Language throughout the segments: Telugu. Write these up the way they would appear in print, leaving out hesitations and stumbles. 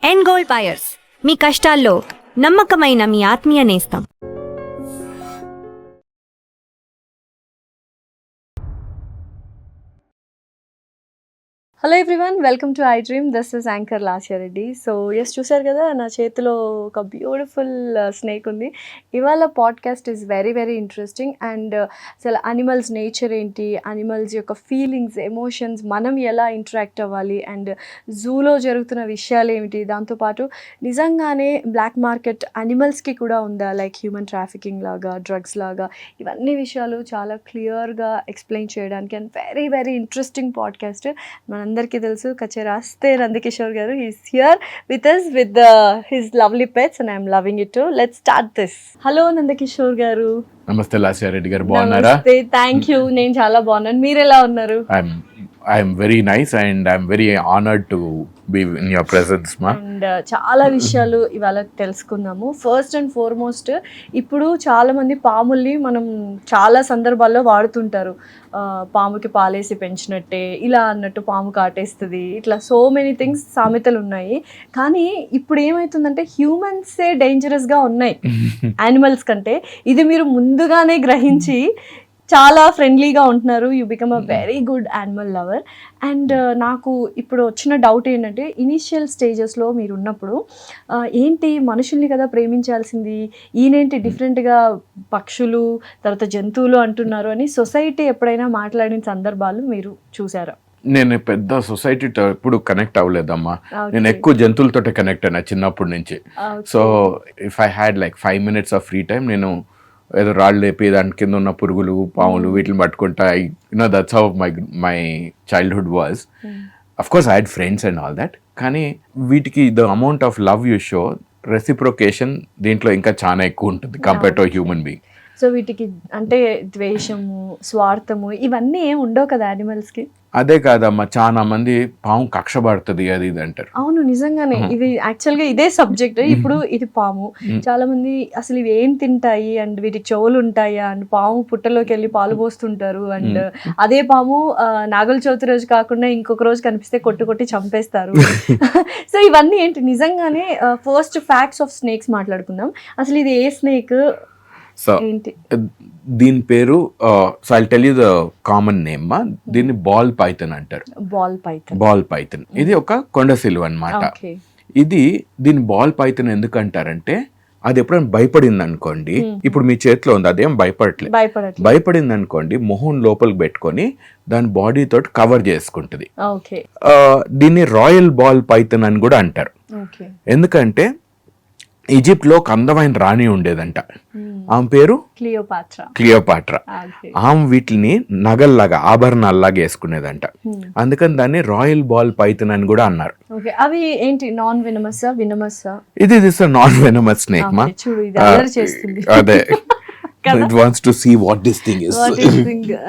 ఎండ్ గోల్డ్ బయర్స్, మీ కష్టాల్లో నమ్మకమైన మీ ఆత్మీయ నేస్తం. Hello everyone, welcome to iDream. This is anchor Lasya Reddy. So yes, చూసారు కదా నా చేతిలో ఒక బ్యూటిఫుల్ స్నేక్ ఉంది. ఇవాళ podcast is very very interesting. And అసలు అనిమల్స్ నేచర్ ఏంటి, అనిమల్స్ యొక్క ఫీలింగ్స్, ఎమోషన్స్, మనం ఎలా ఇంటరాక్ట్ అవ్వాలి, అండ్ జూలో జరుగుతున్న విషయాలు ఏమిటి, దాంతోపాటు నిజంగానే బ్లాక్ మార్కెట్ అనిమల్స్కి కూడా ఉందా, లైక్ హ్యూమన్ ట్రాఫికింగ్ లాగా, డ్రగ్స్ లాగా, ఇవన్నీ విషయాలు చాలా క్లియర్గా ఎక్స్ప్లెయిన్ చేయడానికి and very very interesting podcast. అందరికీ తెలుసు కచేరాస్తే నందకిషోర్ గారు. He's here with us with his lovely pets and I'm loving it too. Let's start this. Hello Nandakishore గారు. నమస్తే లాస్య రెడ్డి గారు, బాగున్నారా? నమస్తే, థ్యాంక్ యూ. నేను చాలా బాగున్నాను, మీరు ఎలా ఉన్నారు? I'm very nice and I'm very honoured to be in your presence మా. అండ్ చాలా విషయాలు ఇవాళ తెలుసుకుందాము. ఫస్ట్ అండ్ ఫార్మోస్ట్, ఇప్పుడు చాలామంది పాముల్ని మనం చాలా సందర్భాల్లో వాడుతుంటారు. పాముకి పాలేసి పెంచినట్టే, ఇలా అన్నట్టు పాము కాటేస్తుంది, ఇట్లా సో మెనీ థింగ్స్, సామెతలు ఉన్నాయి. కానీ ఇప్పుడు ఏమవుతుందంటే హ్యూమన్సే డేంజరస్గా ఉన్నాయి యానిమల్స్ కంటే. ఇది మీరు ముందుగానే గ్రహించి చాలా ఫ్రెండ్లీగా ఉంటున్నారు. You become a very good animal lover. And నాకు ఇప్పుడు వచ్చిన డౌట్ ఏంటంటే, ఇనీషియల్ స్టేజెస్లో మీరు ఉన్నప్పుడు ఏంటి మనుషుల్ని కదా ప్రేమించాల్సింది, ఈయనేంటి డిఫరెంట్గా పక్షులు తర్వాత జంతువులు అంటున్నారు అని సొసైటీ ఎప్పుడైనా మాట్లాడిన సందర్భాలు మీరు చూసారా? నేను పెద్ద సొసైటీతో ఎప్పుడు కనెక్ట్ అవ్వలేదమ్మా. నేను ఎక్కువ జంతువులతో కనెక్ట్ అయినా చిన్నప్పటి నుంచి. So if I had like 5 minutes of free time, నేను ఏదో రాళ్ళు లేపి దాని కింద ఉన్న పురుగులు, పాములు, వీటిని పట్టుకుంటా. That's how my childhood was. Of course I had friends and all that. కానీ వీటికి the amount of love you show, reciprocation దీంట్లో ఇంకా చాలా ఎక్కువ ఉంటుంది compare to human being. So వీటికి అంటే ద్వేషము, స్వార్థము ఇవన్నీ ఏం ఉండవు కదా యానిమల్స్కి. అదే కాదమ్మా, చాలా మంది పాము కక్ష పడుతుంది అది ఇది అంటారు. అవును, నిజంగానే ఇది యాక్చువల్గా ఇదే సబ్జెక్ట్. ఇప్పుడు ఇది పాము, చాలా మంది అసలు ఇవి ఏం తింటాయి అండ్ వీటి చెవులు ఉంటాయా, అండ్ పాము పుట్టలోకి వెళ్ళి పాలు పోస్తుంటారు. అండ్ అదే పాము నాగుల చవితి రోజు కాకుండా ఇంకొక రోజు కనిపిస్తే కొట్టి చంపేస్తారు. సో ఇవన్నీ ఏంటి నిజంగానే? ఫస్ట్ ఫ్యాక్ట్స్ ఆఫ్ స్నేక్స్ మాట్లాడుకుందాం. అసలు ఇది ఏ స్నేక్? సో దీని పేరు, so I tell you the common name. దీన్ని బాల్ పైథన్ అంటారు. బాల్ పైథన్ ఇది ఒక కొండసిలువ అన్నమాట. ఇది దీని బాల్ పైథన్ ఎందుకు అంటారంటే, అది ఎప్పుడైనా భయపడింది అనుకోండి, ఇప్పుడు మీ చేతిలో ఉంది, అదేం భయపడింది అనుకోండి, మొహం లోపలికి పెట్టుకొని దాని బాడీ తోటి కవర్ చేసుకుంటుంది. దీన్ని రాయల్ బాల్ పైథన్ అని కూడా అంటారు. ఎందుకంటే ఈజిప్ట్ లో ఒక అందమైన రాణి ఉండేదంట, ఆమె పేరు క్లియోపాట్రా. ఆమె వీటిని నగల్లాగా, ఆభరణాల్లాగా వేసుకునేదంట. అందుకని దాన్ని రాయల్ బాల్ పైథన్ అని కూడా అన్నారు. అవి ఏంటి, నాన్ వెనమస్? ఇది నాన్ వెనమస్ స్నేక్ మా. అదే it wants to see what this thing is.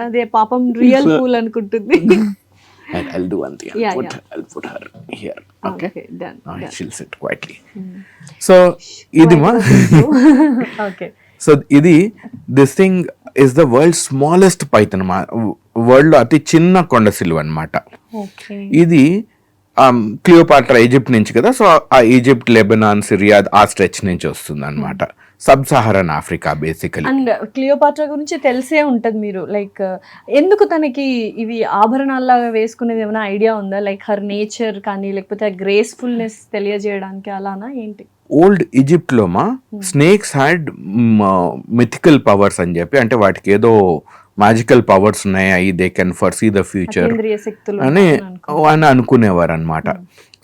అదే పాపం రియల్ పూల్ అనుకుంటుంది. And I'll do one thing. I'll put her here. Okay, done. She'll sit quietly. So idi ma. Okay. So idi, this thing is the world's smallest python ma. World lo ati chinna కొండసిలువ అన్నమాట. Okay. ఇది క్లియోపాట్రా ఈజిప్ట్ నుంచి కదా. సో ఆ ఈజిప్ట్, లెబనాన్, సిరియా ఆ స్ట్రెచ్ నుంచి వస్తుంది అన్నమాట. Sub Saharan Africa basically. And Cleopatra గురించి తెలిసే ఉంటుంది మీరు. లైక్ ఎందుకు తనకి ఇవి ఆభరణాల్లాగా వేసుకునేది ఏమైనా ఐడియా ఉందా? లైక్ హర్ నేచర్ కానీ, లేకపోతే గ్రేస్ఫుల్నెస్ తెలియజేయడానికి అలానా ఏంటి? ఓల్డ్ ఈజిప్ట్ లో మా స్నేక్స్ హ్యాడ్ మిథికల్ పవర్స్ అని చెప్పి, అంటే వాటికి ఏదో మ్యాజికల్ పవర్స్ ఉన్నాయి, they can foresee the future అని అనుకునేవారు అనమాట.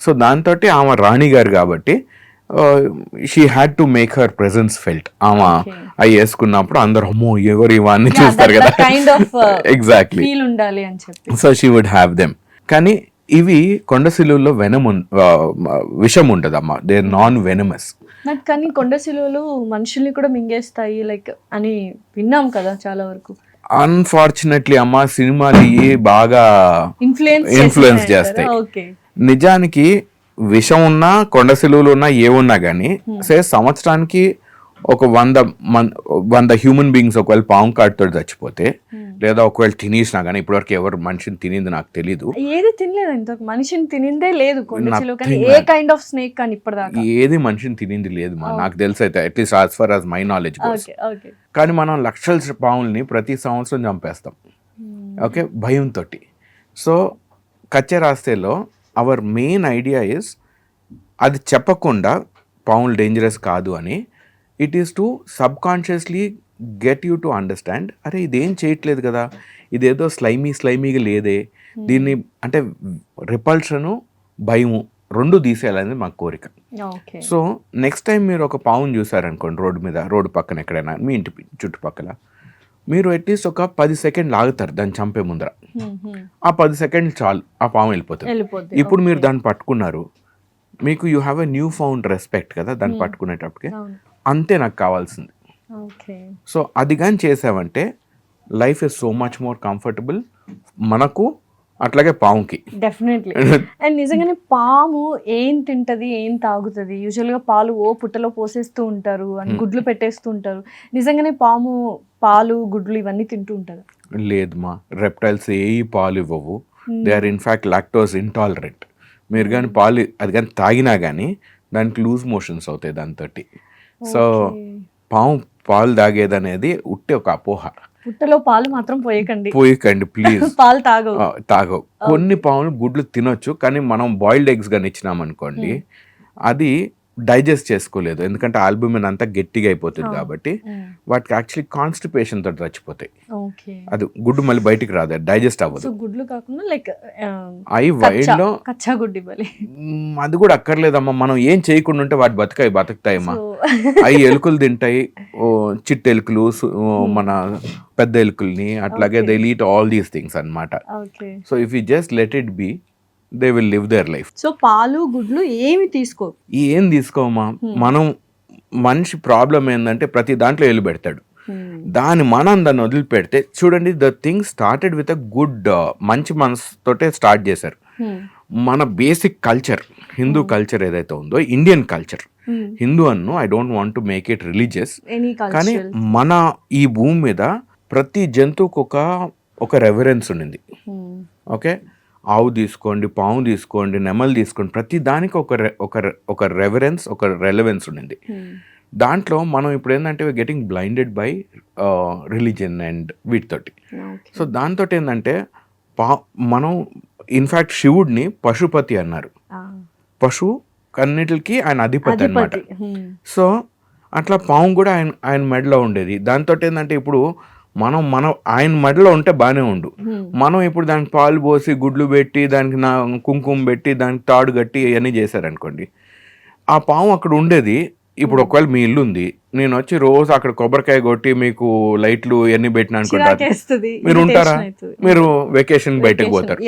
సో దాంతో ఆమె రాణి గారు కాబట్టి she had to make her presence felt. ఆమె అవి వేసుకున్నప్పుడు అందరు అమ్మో ఎవరు ఇవన్నీ చూస్తారు కదా, exactly. So she would have them. కానీ ఇవి కొండసిలువలో విషం ఉండదమ్మా, దే ఆర్ నాన్ వెనమస్. కానీ కొండసిలువలు మనుషుల్ని కూడా మింగేస్తాయి లైక్ అని విన్నాం కదా చాలా వరకు. అన్ఫార్చునేట్లీ అమ్మా, సినిమాలు బాగా ఇన్ఫ్లుయెన్స్ చేస్తాయి. నిజానికి విషం ఉన్నా, కొండసిలువలు ఉన్నా, ఏమున్నా కానీ సంవత్సరానికి ఒక 100 హ్యూమన్ బీయింగ్స్ ఒకవేళ పాము కాటుతో చచ్చిపోతే, లేదా ఒకవేళ తినేసినా కానీ, ఇప్పటివరకు ఎవరు మనిషిని తినింది నాకు తెలీదు. ఏది తినలేదు ఇంత, మనిషిని తినిందే లేదు కొండచిలువ కానీ, ఏ కైండ్ ఆఫ్ స్నేక్ కానీ ఇప్పటిదాకా ఏది మనిషిని తినింది లేదు మా, నాకు తెలిసి అయితే, at least as far as my knowledge. కానీ మనం లక్షల పాముల్ని ప్రతి సంవత్సరం చంపేస్తాం, ఓకే, భయంతో. సో కచ్చే రాస్తేలో అవర్ మెయిన్ ఐడియా ఇస్, అది చెప్పకుండా పాములు డేంజరస్ కాదు అని, it is to subconsciously get you to understand, అరే ఇదేం చేయట్లేదు కదా, ఇదేదో స్లైమీగా లేదే, దీన్ని అంటే రిపల్షను భయము రెండు తీసేయాలనేది మా కోరిక. సో నెక్స్ట్ టైం మీరు ఒక పావును చూసారనుకోండి రోడ్డు మీద, రోడ్డు పక్కన ఎక్కడైనా మీ ఇంటి చుట్టుపక్కల, మీరు అట్లీస్ట్ ఒక 10 సెకండ్లు ఆగుతారు దాన్ని చంపే ముందర. ఆ 10 సెకండ్లు చాలు, ఆ పాము వెళ్ళిపోతుంది. ఇప్పుడు మీరు దాన్ని పట్టుకున్నారు, మీకు you have a new found respect కదా దాన్ని పట్టుకునేటప్పటికి. అంతే నాకు కావాల్సింది. సో అది కానీ చేసావంటే life is so much more comfortable మనకు, అట్లాగే పాముకి. డెఫినెట్లీ. అండ్ నిజంగానే పాము ఏం తింటది, ఏం తాగుతుంది? యూజువల్గా పాలు పుట్టలో పోసేస్తూ ఉంటారు అని, గుడ్లు పెట్టేస్తూ ఉంటారు. నిజంగానే పాము పాలు గుడ్లు ఇవన్నీ తింటూ ఉంటారు? లేదు మా, రెప్టైల్స్ ఏ పాలు ఇవ్వవు. They are in fact lactose intolerant. మీరు కానీ పాలు అది కానీ తాగినా కానీ దానికి లూజ్ మోషన్స్ అవుతాయి దాంతో. సో పాలు తాగేది అనేది ఉట్టి ఒక అపోహ. పుట్టలో పాలు మాత్రం పోయకండి ప్లీజ్. పాలు తాగవు. కొన్ని పాములు గుడ్లు తినొచ్చు, కానీ మనం బాయిల్డ్ ఎగ్స్ కానీ ఇచ్చినాం అనుకోండి, అది డైజెస్ట్ చేసుకోలేదు, ఎందుకంటే ఆల్బుమిన్ అంతా గట్టిగా అయిపోతుంది కాబట్టి వాటికి యాక్చువల్లీ కాన్స్టిపేషన్ తోటి చచ్చిపోతాయి. అది గుడ్డు మళ్ళీ బయటికి రాదు, డైజెస్ట్ అవ్వదు. గుడ్లు కాకుండా లైక్ అవి వైల్డ్ లో కచ్చా గుడ్డి అది కూడా అక్కర్లేదమ్మా, మనం ఏం చేయకుండా ఉంటే వాటి బతుకుతాయమ్మా. అవి ఎలుకలు తింటాయి, చిట్టు ఎలుకలు, మన పెద్ద ఎలుకల్ని, అట్లాగే they eat all these things అన్నమాట. So if you just let it be, they will live their life. So పాలు గుడ్లు ఏమి తీసుకోమా. మనం మనిషి ప్రాబ్లం ఏంటంటే ప్రతి దాంట్లో ఎల్లు పెడతాడు, దాన్ని వదిలిపెడితే చూడండి, the thing started with a good మంచి మనసుతోటే స్టార్ట్ చేశారు. మన బేసిక్ కల్చర్, హిందూ కల్చర్ ఏదైతే ఉందో, ఇండియన్ కల్చర్, హిందూ అన్ను, I don't want to make it religious, కానీ మన ఈ భూమి మీద ప్రతి జంతువుకు ఒక రెవరెన్స్ ఉండింది. ఓకే, ఆవు తీసుకోండి, పాము తీసుకోండి, నెమలు తీసుకోండి, ప్రతి దానికి ఒక రెవరెన్స్, ఒక రెలవెన్స్ ఉండింది. దాంట్లో మనం ఇప్పుడు ఏంటంటే getting blinded by religion and వీటితోటి. సో దాంతో ఏంటంటే మనం ఇన్ఫ్యాక్ట్ శివుడిని పశుపతి అన్నారు. పశువు కన్నిటికి ఆయన అధిపతి అన్నమాట. సో అట్లా పాము కూడా ఆయన మెడలో ఉండేది. దాంతో ఏంటంటే ఇప్పుడు మనం ఆయన మెడలో ఉంటే బాగానే ఉండు, మనం ఇప్పుడు దానికి పాలు పోసి గుడ్లు పెట్టి దానికి కుంకుమ పెట్టి దానికి తాడు కట్టి ఇవన్నీ చేశారనుకోండి, ఆ పాము అక్కడ ఉండేది. ఇప్పుడు ఒకవేళ మీ ఇల్లు ఉంది, నేను వచ్చి రోజు అక్కడ కొబ్బరికాయ కొట్టి మీకు లైట్లు ఇవన్నీ పెట్టినా అనుకుంటారు, మీరు ఉంటారా? మీరు వెకేషన్ బయటకు పోతారు.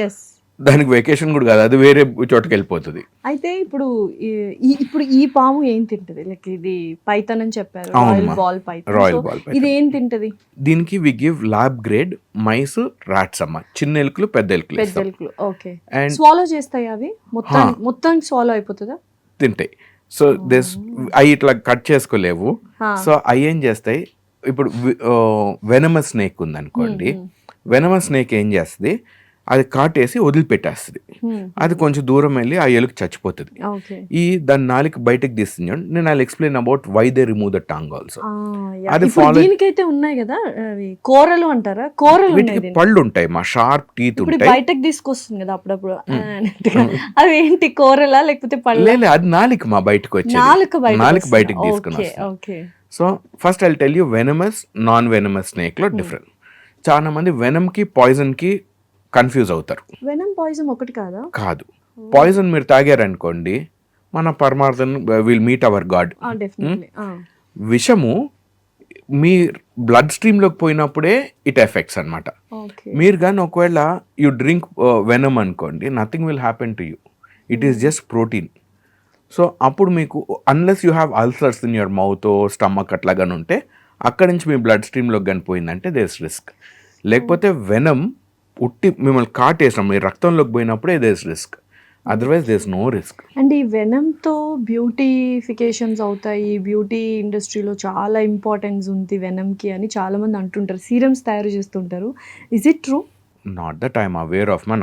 దానికి వెకేషన్ కూడా కాదు, అది వేరే చోటకి వెళ్ళిపోతుంది. అయితే ఇప్పుడు ఈ పాము ఏం తింటది? లైక్ ఇది పైథాన్ అని చెప్పారు, రాయల్ బాల్ పైథాన్, ఇది ఏం తింటది? దీనికి we give lab grade mice rats అమ్మ, చిన్న ఎలుకలు పెద్ద ఎలుకలు. ఓకే, అండ్ స్వాలో చేస్తాయి అవి? మొత్తం స్వాలో అయిపోతుందా? తింటాయి. సో అవి ఇట్లా కట్ చేసుకోలేవు. సో అవి ఏం చేస్తాయి, ఇప్పుడు వెనమస్ స్నేక్ ఉందనుకోండి, వెనమస్ స్నేక్ ఏం చేస్తుంది, అది కాటేసి వదిలిపెట్టేస్తుంది. అది కొంచెం దూరం వెళ్ళి ఆ ఎలుక చచ్చిపోతుంది. దాని నాలుక బయటకు తీస్తుంది. నేను I explain about why they remove the tongue also. అది దీనికైతే ఉన్నాయి కదా కూరలు అంటారా? వీటికి పళ్ళు ఉంటాయి, మా షార్ప్ టీత్ ఉంటాయి, బయటకు తీసుకొస్తుంది కదా అప్పుడప్పుడు. అవి ఏంటి, కూరలా లేకపోతే పళ్ళు? లేదు, అది నాలుక మా బయటకు వచ్చి నాలుక బయటకు తీసుకుని. So first I tell you venomous, non venomous snake లో డిఫరెంట్. చాలా మంది వెనమ్ కి పాయిజన్ కి కన్ఫ్యూజ్ అవుతారు. వెనమ్ పాయిజన్ ఒకటి కాదు. పాయిజన్ మీరు తాగారనుకోండి, మన పరమార్థం విల్ మీట్ అవర్ గాడ్. విషము మీ బ్లడ్ స్ట్రీమ్ లోకి పోయినప్పుడే ఇట్ ఎఫెక్ట్స్ అనమాట. మీరు కానీ ఒకవేళ యూ డ్రింక్ వెనమ్ అనుకోండి, nothing will happen to you, it is just protein. So అప్పుడు మీకు unless you have ulcers in your mouth, stomach అట్లాగానే ఉంటే, అక్కడి నుంచి మీ బ్లడ్ స్ట్రీమ్లోకి కానీ పోయిందంటే దేర్ ఇస్ రిస్క్. లేకపోతే వెనమ్ ఉట్టి మిమ్మల్ని కాటేసినాం, మీ రక్తంలోకి పోయినప్పుడే there is risk. Otherwise there is no risk. And ఈ వెనంతో బ్యూటిఫికేషన్స్ అవుతాయి, బ్యూటీ ఇండస్ట్రీలో చాలా ఇంపార్టెన్స్ ఉంది వెనంకి అని చాలా మంది అంటుంటారు, సీరమ్స్ తయారు చేస్తుంటారు. Is it true? Not that I'm aware of, man.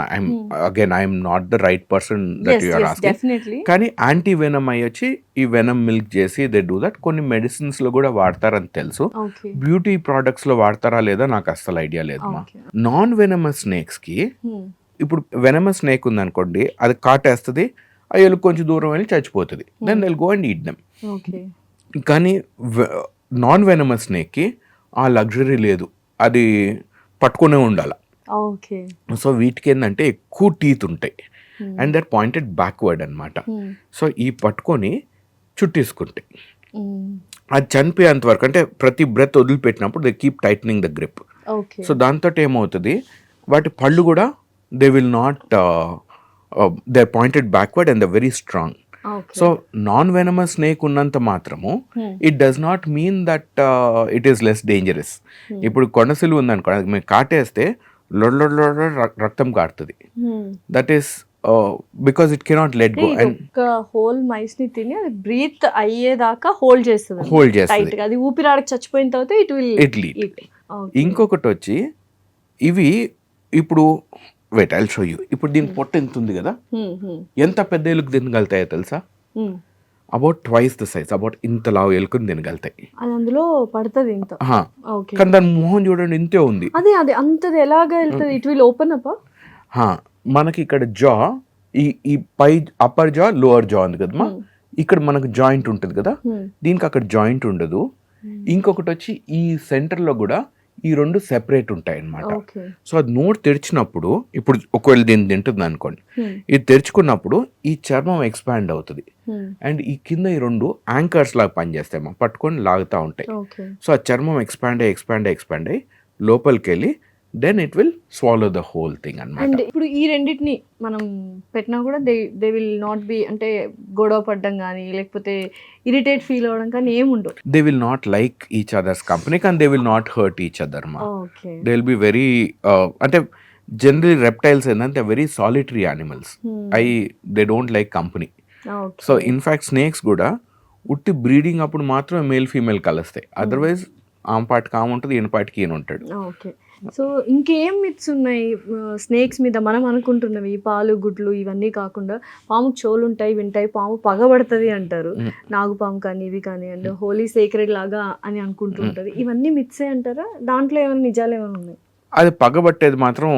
I'm not the right person that you are asking. Definitely. కానీ యాంటీ వెనమ్ అయ్యొచ్చి ఈ వెనమ్ మిల్క్ చేసి దే డూ దట్. కొన్ని మెడిసిన్స్ లో కూడా వాడతారని తెలుసు. ఓకే. బ్యూటీ ప్రోడక్ట్స్ లో వాడతారా లేదా నాకు అస్సలు ఐడియా లేదు మా. నాన్ వెనమస్ స్నేక్స్ కి ఇప్పుడు వెనమస్ స్నేక్ ఉంది అనుకోండి, అది కాటేస్తుంది, ఆ ఎలుగు కొంచెం దూరం వెళ్ళి చచ్చిపోతుంది, then they'll go and eat them. Okay. కానీ నాన్ వెనమస్ స్నేక్ కి ఆ లగ్జరీ లేదు, అది పట్టుకునే ఉండాలి. ఓకే. సో వీటికి ఏంటంటే ఎక్కువ టీత్ ఉంటాయి అండ్ దట్ పాయింటెడ్ బ్యాక్వర్డ్ అనమాట. సో ఈ పట్టుకొని చుట్టేసుకుంటాయి, అది చనిపోయేంత వరకు, అంటే ప్రతి బ్రెత్ వదిలిపెట్టినప్పుడు they keep tightening the grip. Okay. So దాంతో ఏమవుతుంది, వాటి పళ్ళు కూడా they will not, they pointed backward and the very strong. So non venomous snake ఉన్నంత మాత్రము it does not mean that it is less dangerous. ఇప్పుడు కొండసిలువ ఉందనుకో, అది మీరు కాటేస్తే లొడ రక్తం కారుతుంది. That is because it cannot let go. And ఒక హోల్ మైస్ ని తిని అది బ్రీత్ అయ్యేదాకా హోల్డ్ చేస్తుంది. అది ఊపిరాడకి చచ్చిపోయిన తర్వాత ఇట్ లీడ్. ఇంకొకటి వచ్చి ఇవి ఇప్పుడు వెయిట్ ఐల్ షో యూ. ఇప్పుడు దీని పొట్ట ఎంత ఉంది కదా, ఎంత పెద్ద ఎలుక తినగలుగుతాయో తెలుసా? About twice the size, about ఇంత లావు ఎలుకని తినగలుగుతాయి. అది అందులో పడుతుంది ఇంత. కానీ దాని మొహం చూడండి ఇంతే ఉంది. అదే అదే అంతది ఎలాగా వెళ్తుంది? It will open up. మనకి ఇక్కడ జా, ఈ పై అప్పర్ జా లోవర్ జా ఉంది కదమ్మా, ఇక్కడ మనకు జాయింట్ ఉంటుంది కదా, దీనికి అక్కడ జాయింట్ ఉండదు. ఇంకొకటి వచ్చి ఈ సెంటర్ లో కూడా ఈ రెండు సెపరేట్ ఉంటాయి అన్నమాట. సో అది నోట్ తెరిచినప్పుడు, ఇప్పుడు ఒకవేళ దీన్ని తింటుంది అనుకోండి, ఇది తెరుచుకున్నప్పుడు ఈ చర్మం ఎక్స్పాండ్ అవుతుంది అండ్ ఈ కింద ఈ రెండు యాంకర్స్ లాగా పనిచేస్తాయి, మనం పట్టుకొని లాగుతూ ఉంటాయి. సో ఆ చర్మం ఎక్స్పాండ్ అయ్యి లోపలికి వెళ్ళి then it will swallow the whole thing అన్నమాట. అండ్ ఇప్పుడు ఈ రెండింటిని మనం పెట్టినా కూడా దే విల్ నాట్ బి, అంటే గొడవ పడ్డం కానీ లేకపోతే ఇరిటేట్ ఫీల్ అవ్వడం కానీ ఏముండవు. They will not like each other's company, కానీ they will not hurt each other మా. దే విల్ బి వెరీ, అంటే జనరలీ రెప్టైల్స్ ఏంటంటే very solitary animals, they don't like company. So in fact snakes కూడా ఉట్టి బ్రీడింగ్ అప్పుడు మాత్రమే మేల్ ఫీమేల్ కలుస్తాయి, అదర్వైజ్ ఆమె పాటికి ఆమె ఉంటుంది, ఈయన పాటికి ఈయన ఉంటాడు. ఓకే. సో ఇంకేం మిత్స్ ఉన్నాయి స్నేక్స్ మీద? మనం అనుకుంటున్నవి పాలు గుడ్లు ఇవన్నీ కాకుండా పాముకు చెవులు ఉంటాయి, వింటాయి, పాము పగబడుతుంది అంటారు, నాగుపాము కానీ ఇవి కానీ, అండ్ హోలీ సేక్రెడ్ లాగా అని అనుకుంటుంటది. ఇవన్నీ మిత్సే అంటారా? దాంట్లో ఏమైనా నిజాలు ఏమైనా ఉన్నాయి? అది పగబట్టేది మాత్రం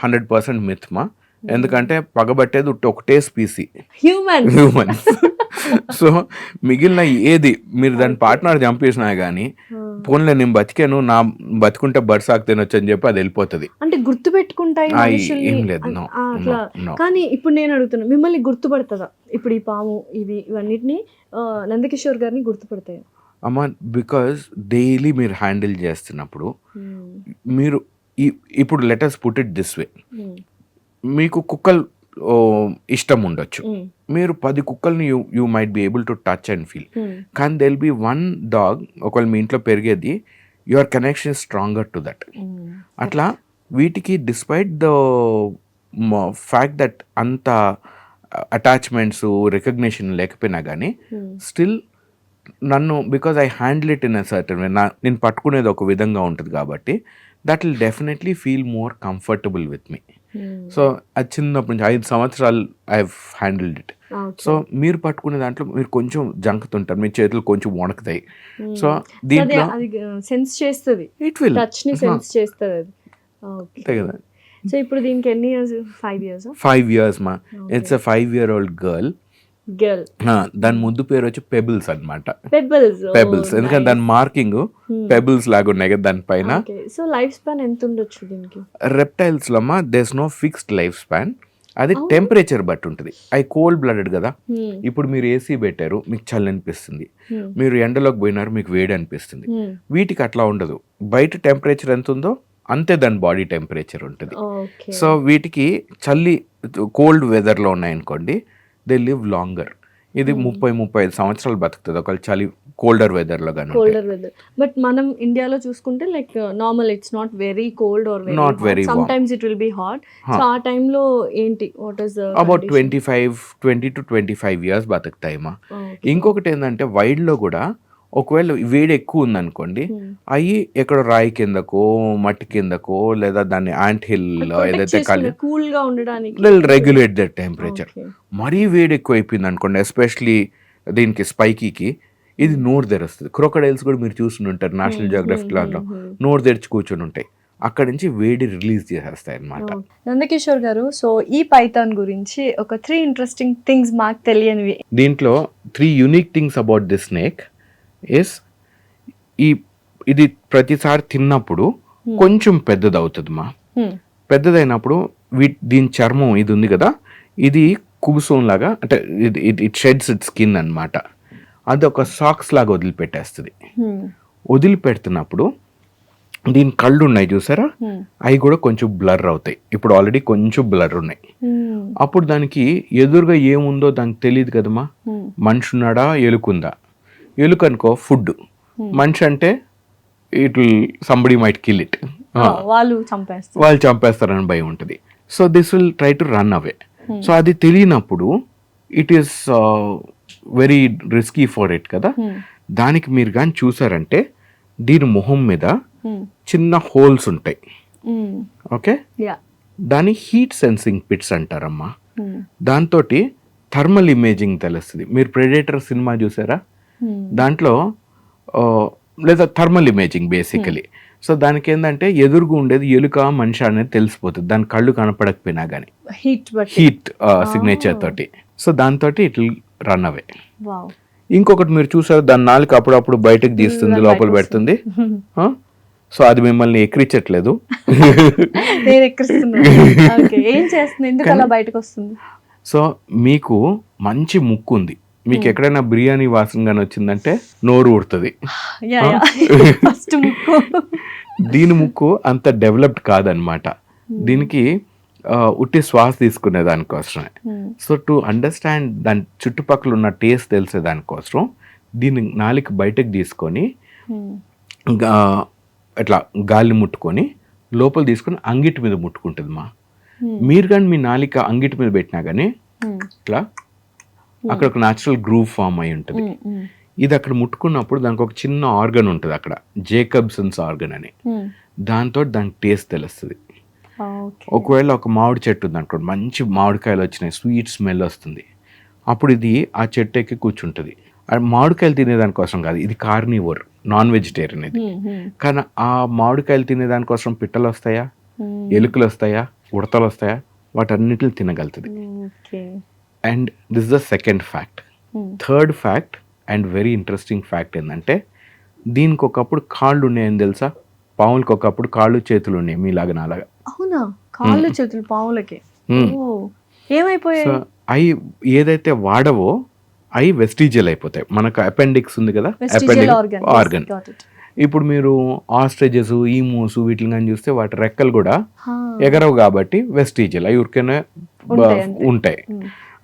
100% మిత్ మా. ఎందుకంటే పగబట్టేది ఒకటే స్పీసీ, హ్యూమన్. సో మిగిలిన ఏది మీరు దాని పార్ట్నర్ చంపేసినా కానీ పోన్లే నేను బతికాను, నా బతుకుంటే బర్సాకు తినొచ్చు అని చెప్పి అది వెళ్ళిపోతుంది. అంటే గుర్తు పెట్టుకుంటాయి ఏం లేదు. అట్లా. కానీ ఇప్పుడు నేను అడుగుతున్నా, మిమ్మల్ని గుర్తుపడుతుందా? ఇప్పుడు ఈ పాము ఇవన్నిటిని నందకిషోర్ గారిని గుర్తుపడతాయి అమ్మా? బికాజ్ డైలీ మీరు హ్యాండిల్ చేస్తున్నప్పుడు మీరు ఇప్పుడు letters put it this way, మీకు కుక్కలు ఇష్టం ఉండొచ్చు, మీరు 10 కుక్కల్ని you might be able to touch and feel, కానీ దెల్ బి 1 డాగ్ ఒకవేళ మీ ఇంట్లో పెరిగేది, your connection is stronger to that. అట్లా వీటికి డిస్పైట్ ద ఫ్యాక్ట్ దట్ అంత అటాచ్మెంట్స్ రికగ్నిషన్ లేకపోయినా కానీ స్టిల్ నన్ను, because I handle it in a certain way, నేను పట్టుకునేది ఒక విధంగా ఉంటుంది కాబట్టి that will definitely feel more comfortable with me. So అది చిన్నప్పటి నుంచి 5 సంవత్సరాలు ఐ హ్యాండిల్డ్ ఇట్. సో మీరు పట్టుకునే దాంట్లో మీరు కొంచెం జంకుతుంటారు, మీ చేతులు కొంచెం వణుకుతాయి. సో దీంట్లో సెన్స్ చేస్తుంది, ఇట్ విల్ టచ్ ని సెన్స్ చేస్తుంది అది. అంతే కదా. సో ఇప్పుడు దీనికి ఎన్ని ఇయర్స్? 5 years మా. It's a 5-year-old girl. దాని ముద్దు పేరు వచ్చి పెబుల్స్ అనమాట. పెబుల్స్ ఎందుకంటే దాని మార్కింగ్ పెబుల్స్ లాగా ఉన్నాయి కదా దానిపైన. సో లైఫ్ స్పాన్ ఎంత ఉండొచ్చు దీనికి? రెప్టైల్స్ లో అమ్మా there is no fixed life span, అది టెంపరేచర్ బట్టి ఉంటుంది. అవి కోల్డ్ బ్లడెడ్ కదా, ఇప్పుడు మీరు ఏసీ పెట్టారు మీకు చల్లి అనిపిస్తుంది, మీరు ఎండలోకి పోయినారు మీకు వేడి అనిపిస్తుంది. వీటికి అట్లా ఉండదు, బయట టెంపరేచర్ ఎంత ఉందో అంతే దాని బాడీ టెంపరేచర్ ఉంటుంది. సో వీటికి చల్లి కోల్డ్ వెదర్లో ఉన్నాయనుకోండి దే లివ్ లాంగర్. ఇది 30-35 సంవత్సరాలు బతుకుతుంది ఒకవేళ చలి కోల్డర్ వెదర్ లో కానీ కోల్డర్ వెదర్. బట్ మనం ఇండియాలో చూసుకుంటే like normal, it's not very cold or Not very some warm. Times it will be hot. So ఆ టైంలో ఏంటి, what is about 20 to 25 years బతుకుతాయి మా. ఇంకొకటి ఏంటంటే వైల్డ్ లో కూడా ఒకవేళ వేడి ఎక్కువ ఉందనుకోండి, అవి ఎక్కడ రాయి కిందకో మట్టి కిందకో లేదా దాన్ని యాంట్ హిల్ ఏదైతే కాలి కూల్ గా ఉండడానికి రెగ్యులేట్ ద టెంపరేచర్. మరీ వేడి ఎక్కువ అయిపోయింది అనుకోండి, ఎస్పెషలీ దీనికి స్పైకీకి, ఇది నోరు తెరుస్తుంది. క్రొకడైల్స్ కూడా మీరు చూస్తుంటారు నేషనల్ జియోగ్రఫిక్ లాంటిలో, నోరు తెరిచి కూర్చొని ఉంటాయి. అక్కడ నుంచి వేడి రిలీజ్ చేసేస్తాయి అన్నమాట. నందకిషోర్ గారు, సో ఈ పైథాన్ గురించి ఒక 3 ఇంట్రెస్టింగ్ థింగ్స్ మాకు తెలియనివి. దీంట్లో 3 unique things about this snake is, ఇది ప్రతిసారి తిన్నప్పుడు కొంచెం పెద్దది అవుతుంది మా. పెద్దదైనప్పుడు దీని చర్మం ఇది ఉంది కదా, ఇది కుబుసోన్ లాగా, అంటే ఇట్ షెడ్స్ ఇట్ స్కిన్ అన్నమాట. అది ఒక సాక్స్ లాగా వదిలిపెట్టేస్తుంది. వదిలిపెడుతున్నప్పుడు దీని కళ్ళు ఉన్నాయి చూసారా, అవి కూడా కొంచెం బ్లర్ అవుతాయి. ఇప్పుడు ఆల్రెడీ కొంచెం బ్లర్ ఉన్నాయి. అప్పుడు దానికి ఎదురుగా ఏముందో దానికి తెలియదు కదమ్మా. మనిషి ఉన్నాడా, ఎలుకుందా? ఎలుక అనుకో ఫుడ్, మనిషి అంటే it will somebody might kill it, వాళ్ళు చంపేస్తారని భయం ఉంటుంది. So this will try to run away. So అది తెలియనప్పుడు it is very risky for it కదా. దానికి మీరు కానీ చూసారంటే దీని మొహం మీద చిన్న హోల్స్ ఉంటాయి. ఓకే, దాని హీట్ సెన్సింగ్ పిట్స్ అంటారమ్మా. దాంతో థర్మల్ ఇమేజింగ్ తెలుస్తుంది. మీరు ప్రెడేటర్ సినిమా చూసారా, దాంట్లో లేదా థర్మల్ ఇమేజింగ్ బేసికలీ. సో దానికి ఏంటంటే ఎదురుగా ఉండేది ఎలుక మనిషి అనేది తెలిసిపోతుంది, దాని కళ్ళు కనపడకపోయినా కానీ హీట్ సిగ్నేచర్ తోటి. సో దాంతో ఇట్ విల్ రన్ అవే. ఇంకొకటి మీరు చూసారు, దాని నాలుక అప్పుడప్పుడు బయటకు తీస్తుంది, లోపల పెడుతుంది. సో అది మిమ్మల్ని ఎక్కిరించట్లేదు. సో మీకు మంచి ముక్కు ఉంది, మీకు ఎక్కడైనా బిర్యానీ వాసన గాని వచ్చిందంటే నోరు ఊడుతుంది. దీని ముక్కు అంత డెవలప్డ్ కాదనమాట. దీనికి ఉట్టి శ్వాస తీసుకునే దానికోసమే. సో టు అండర్స్టాండ్ దాని చుట్టుపక్కల ఉన్న టేస్ట్ తెలిసే దానికోసం దీన్ని నాలుక బయటకు తీసుకొని అట్లా గాలి ముట్టుకొని లోపల తీసుకొని అంగిటి మీద ముట్టుకుంటుంది మా. మీరు కానీ మీ నాలిక అంగిటి మీద పెట్టినా కానీ ఇట్లా అక్కడ ఒక న్యాచురల్ గ్రూవ్ ఫామ్ అయి ఉంటుంది. ఇది అక్కడ ముట్టుకున్నప్పుడు దానికి ఒక చిన్న ఆర్గన్ ఉంటుంది అక్కడ, జేకబ్సన్స్ ఆర్గన్ అని. దాంతో దానికి టేస్ట్ తెలుస్తుంది. ఒకవేళ ఒక మామిడి చెట్టు ఉంది అనుకోండి, మంచి మామిడికాయలు వచ్చినాయి, స్వీట్ స్మెల్ వస్తుంది, అప్పుడు ఇది ఆ చెట్టు ఎక్కి కూర్చుంటుంది. మామిడికాయలు తినేదానికోసం కాదు, ఇది కార్నివోర్, నాన్ వెజిటేరియన్ ఇది. కానీ ఆ మామిడికాయలు తినేదానికోసం పిట్టలు వస్తాయా, ఎలుకలు వస్తాయా, ఉడతలు వస్తాయా, వాటన్నిటిని తినగలుగుతుంది. And this the second fact. Third fact and very interesting fact ఏంటంటే, దీనికి ఒకప్పుడు కాళ్ళు ఉన్నాయని తెలుసా? పాములకి ఒకప్పుడు కాళ్ళు చేతులు ఉన్నాయి మీలాగా నాలాగా. అవునా? కాళ్ళు చేతులు పాములకి ఏమైపోయాయి? అవి ఏదైతే వాడవో అవి వెస్టిజియల్ అయిపోతాయి. మనకు అపెండిక్స్ ఉంది కదా, ఆర్గన్. ఇప్పుడు మీరు ఆస్ట్రిచెస్, ఈమూస్ వీటిని కానీ చూస్తే వాటి రెక్కలు కూడా ఎగరవు కాబట్టి వెస్టిజియల్, అవి ఊరికనే ఉంటాయి.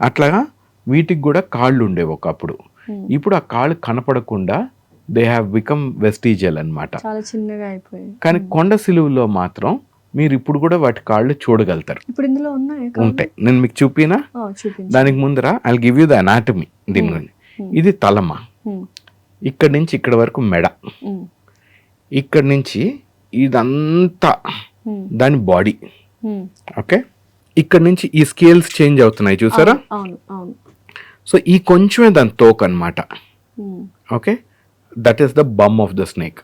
అట్లాగా వీటికి కూడా కాళ్ళు ఉండేవి ఒకప్పుడు. ఇప్పుడు ఆ కాళ్ళు కనపడకుండా దే హ్యావ్ బికమ్ వెస్టిజియల్ అన్నమాట. చాలా చిన్నగా అయిపోయాయి. కానీ కొండ సిలువలో మాత్రం మీరు ఇప్పుడు కూడా వాటి కాళ్ళు చూడగలుగుతారు. ఉంటాయి. నేను మీకు చూపినా, దానికి ముందర I give you the anatomy. దీని గురించి, ఇది తలమా, ఇక్కడి నుంచి ఇక్కడ వరకు మెడ, ఇక్కడి నుంచి ఇదంతా దాని బాడీ. ఓకే, ఇక్కడ నుంచి ఈ స్కేల్స్ చేంజ్ అవుతున్నాయి చూసారా. సో ఈ కొంచెమే దాని తోక అన్నమాట. Okay, that is the bum of the snake.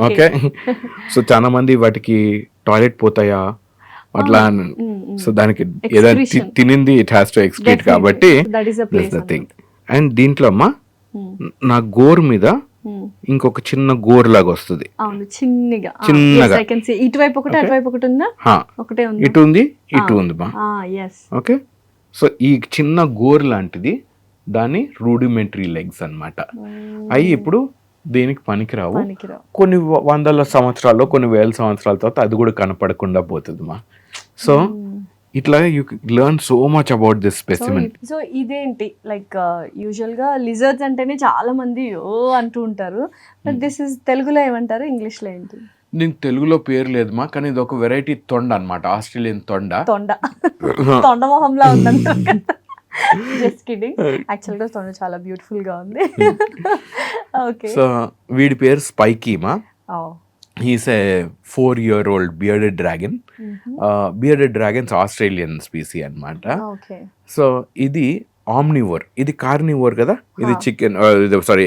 Okay, so చాలా మంది వాటికి టాయిలెట్ పోతాయా అట్లా, సో దానికి ఏదైనా తినింది ఇట్ హ్యాస్ టు ఎక్స్క్రీట్ కాబట్టి దట్స్ ద థింగ్. అండ్ దీంట్లో అమ్మా నా గోరు మీద ఇంకొక చిన్న గోరు లాగా వస్తుంది, చిన్నగా. ఇటు ఉంది, ఇటు ఉంది బా. ఓకే, సో ఈ చిన్న గోరు లాంటిది దాని రూడిమెంటరీ లెగ్స్ అన్నమాట. అవి ఇప్పుడు దేనికి పనికిరావు. కొన్ని వందల సంవత్సరాల్లో, కొన్ని వేల సంవత్సరాల తర్వాత అది కూడా కనపడకుండా పోతుంది మా. సో ఇట్లా you learn so much about this specimen. So ఇదేంటి లైక్ యూజువల్ గా లిజర్డ్స్ అంటేనే చాలా మంది ఓ అంటూ ఉంటారు, బట్ దిస్ ఇస్ తెలుగులో ఏమంటారు, ఇంగ్లీష్ లో ఏంటి? దీనికి తెలుగులో పేరు లేదు మా, కానీ ఇది ఒక వెరైటీ తొండ అనమాట, ఆస్ట్రేలియన్ తొండ. తొండ మొహంలా ఉందంటారు కదా. జస్ట్ కిడింగ్, యాక్చువల్ గా తొండ చాలా బ్యూటిఫుల్ గా ఉంది. ఓకే. సో వీడి పేరు స్పైకీ మా. హీస్ ఏ 4-year-old bearded dragon. Bearded dragons Australian species అనమాట. సో ఇది ఆమ్నివోర్, ఇది కార్నివోర్ కదా, ఇది చికెన్ సారీ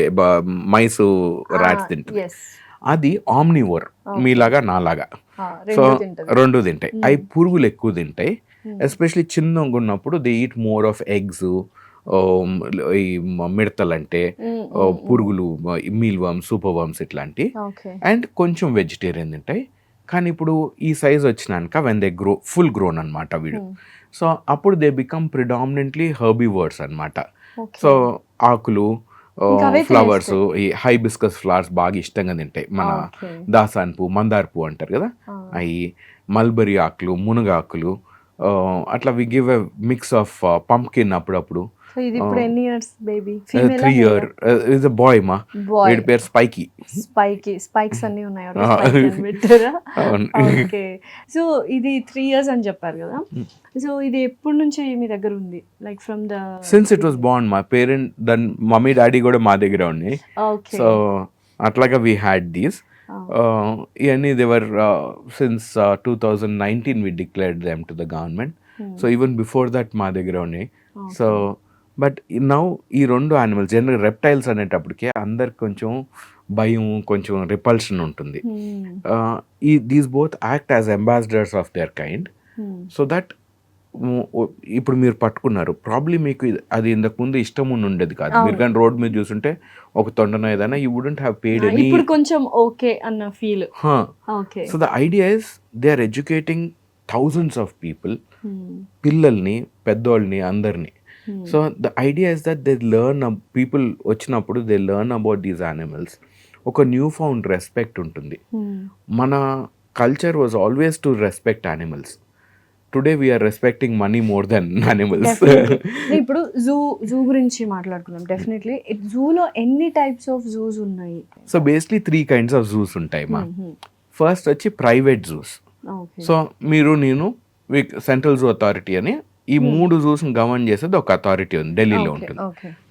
మైసు ర్యాట్స్ తింటుంది. అది ఆమ్నివోర్, మీలాగా నాలాగా. సో రెండు తింటాయి. అవి పురుగులు ఎక్కువ తింటాయి, ఎస్పెషలీ చిన్నగా ఉన్నప్పుడు they eat more of eggs, ఈ మిడతలంటే పురుగులు, మీల్ వర్మ్స్, సూపర్ వర్మ్స్ ఇట్లాంటి, అండ్ కొంచెం వెజిటేరియన్ తింటాయి. కానీ ఇప్పుడు ఈ సైజ్ వచ్చినాక when they grow full grown అనమాట వీడు. సో అప్పుడు దే బికమ్ ప్రిడామినెంట్లీ హర్బివర్స్ అనమాట. సో ఆకులు, ఫ్లవర్స్, ఈ హైబిస్కస్ ఫ్లవర్స్ బాగా ఇష్టంగా తింటాయి. మన దాసాన్ పువ్వు, మందార పువ్వు అంటారు కదా, అవి మల్బరీ ఆకులు, మునగాకులు, అట్లా we give a mix of pumpkin అప్పుడప్పుడు. సో ఇది ఇప్పుడు ఎన్ని years baby? 3 years. Is a boy మా. వీడి పేరు స్పైకీ. స్పైక్స్ అన్ని ఉన్నాయి పెట్టారా? ఓకే. సో ఇది 3 years అని చెప్పారు కదా, సో ఇది ఎప్పటి నుంచి మీ దగ్గర ఉంది? Like from the sins it was Born, మా పేరెంట్ దాని మమ్మీ డాడీ కూడా మా దగ్గర ఉన్నాయి. సో అట్లాగా వీ హ్యాడ్ దీస్. ఇవన్నీ దేవర్ since 2019 we declared them to the government. So even before that మా దగ్గర ఉన్నాయి. సో బట్ నౌ ఈ రెండు యానిమల్స్, జనరల్ రెప్టైల్స్ అనేటప్పటికే అందరికి కొంచెం భయం, కొంచెం రిపల్షన్ ఉంటుంది. These both act as ambassadors of their kind. So that ఇప్పుడు మీరు పట్టుకున్నారు, ప్రాబ్లీ మీకు అది ఇంతకు ముందు ఇష్టం ఉండేది కాదు. మీరు కానీ రోడ్ మీద చూస్తుంటే ఒక తొండనో ఏదైనా, you wouldn't have paid any. ఇప్పుడు కొంచెం ఓకే అన్న feel. So the idea is they are educating thousands of people, పిల్లల్ని, పెద్దోళ్ళని, అందరినీ. So the idea is that they learn, people వచ్చినప్పుడు they learn about these animals. ఒక న్యూ ఫౌండ్ రెస్పెక్ట్ ఉంటుంది. మన culture was always to respect animals. Today we're respecting money more than animals. ఇప్పుడు జూ గురించి మాట్లాడుకున్నాం. డెఫినెట్లీ జూలో ఎన్ని టైప్స్ ఆఫ్ జూస్ ఉన్నాయి? So basically 3 kinds of juice ఉంటాయి మా. ఫస్ట్ వచ్చి ప్రైవేట్ జూస్. సో మీరు, నేను, సెంట్రల్ జూ అథారిటీ అని ఈ 3 జూస్ని గవర్న్ చేసేది ఒక అథారిటీ ఉంది, ఢిల్లీలో ఉంటుంది.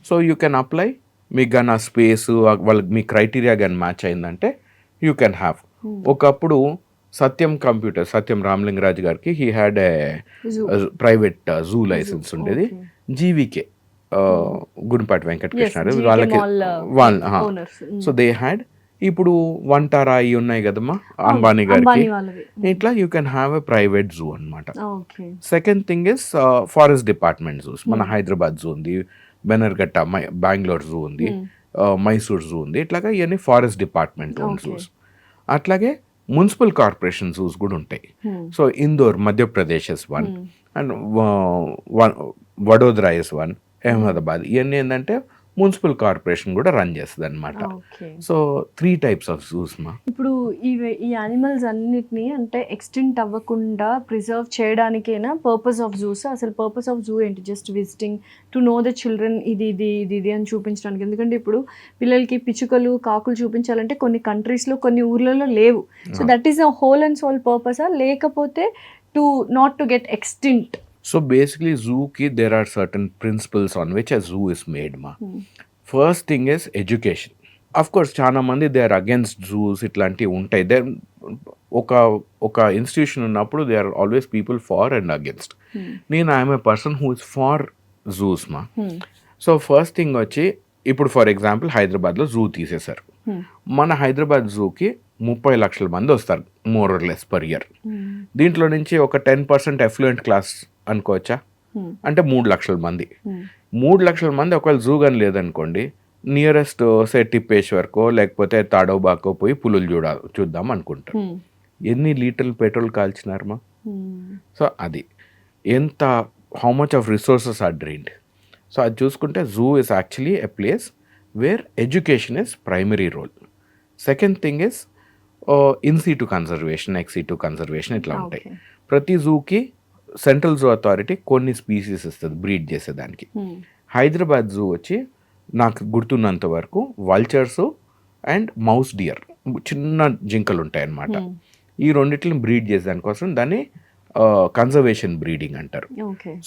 సో యూ కెన్ అప్లై, మీకు కానీ ఆ స్పేస్ వాళ్ళకి మీ క్రైటీరియా కానీ మ్యాచ్ అయిందంటే యూ కెన్ హ్యావ్. ఒకప్పుడు సత్యం రామలింగరాజు గారికి he had a private zoo license ఉండేది. జీవీకే గుడిపాటి వెంకటకృష్ణ వాళ్ళకి సో దే హ్యాడ్. ఇప్పుడు వంటారా అవి ఉన్నాయి కదమ్మా అంబానీ గారికి, ఇట్లా you can have a private zoo అనమాట. Second thing is forest department zoos. మన హైదరాబాద్ జూ ఉంది, బెనర్ఘట్ట బెంగళూరు జూ ఉంది, మైసూర్ జూ ఉంది. ఇట్లాగా ఇవన్నీ ఫారెస్ట్ డిపార్ట్మెంట్ ఓన్ జూస్. అట్లాగే మున్సిపల్ కార్పొరేషన్ జూస్ కూడా ఉంటాయి. So Indore Madhya Pradesh is one, and Vadodara is one, Ahmedabad. ఇవన్నీ ఏంటంటే మున్సిపల్ కార్పొరేషన్ కూడా రన్ చేస్తుంది అనమాట. సో 3 types ఆఫ్ జూస్ మా. ఇప్పుడు ఈ యానిమల్స్ అన్నిటిని అంటే ఎక్స్టెంట్ అవ్వకుండా ప్రిజర్వ్ చేయడానికైనా పర్పస్ ఆఫ్ జూస్. అసలు పర్పస్ ఆఫ్ జూ ఏంటి? Just visiting to know the children ఇది ఇది ఇది ఇది అని చూపించడానికి. ఎందుకంటే ఇప్పుడు పిల్లలకి పిచ్చుకలు, కాకులు చూపించాలంటే కొన్ని కంట్రీస్లో, కొన్ని ఊర్లలో లేవు. So that is a whole and sole పర్పసా, లేకపోతే to not to get extinct? So basically zoo ki there are certain principles on which a zoo is made ma. First thing is education. Of course చాలా మంది they are against zoos ఇట్లాంటివి ఉంటాయి. Then ఒక ఇన్స్టిట్యూషన్ ఉన్నప్పుడు they are always people for and against. నేను I'm a person who is for zoos మా. సో ఫస్ట్ థింగ్ వచ్చి, ఇప్పుడు ఫర్ ఎగ్జాంపుల్ హైదరాబాద్లో జూ తీసేశారు. మన హైదరాబాద్ జూకి 30 లక్షల మంది వస్తారు more or less per year. దీంట్లో నుంచి ఒక 10% ఎఫ్లూయెంట్ క్లాస్ అనుకోవచ్చా, అంటే 3 లక్షల మంది. 3 లక్షల మంది ఒకవేళ జూ కానీ లేదనుకోండి, నియరెస్ట్ సే టిప్పేశ్వర్కో లేకపోతే తాడోబాకో పోయి పులులు చూద్దాం అనుకుంటారు. ఎన్ని లీటర్లు పెట్రోల్ కాల్చినారమ్మా. సో అది ఎంత, how much of resources are drained. So అది చూసుకుంటే zoo is actually a place where education is primary role. Second thing is in situ conservation, ex situ conservation ఇట్లా ఉంటాయి. ప్రతి జూకి సెంట్రల్ జూ అథారిటీ కొన్ని స్పీసీస్ ఇస్తుంది బ్రీడ్ చేసేదానికి. హైదరాబాద్ జూ వచ్చి నాకు గుర్తున్నంత వరకు వల్చర్స్ అండ్ మౌస్ డియర్, చిన్న జింకలు ఉంటాయి అన్నమాట. ఈ రెండిట్లని బ్రీడ్ చేసే దానికోసం దాన్ని కన్జర్వేషన్ బ్రీడింగ్ అంటారు.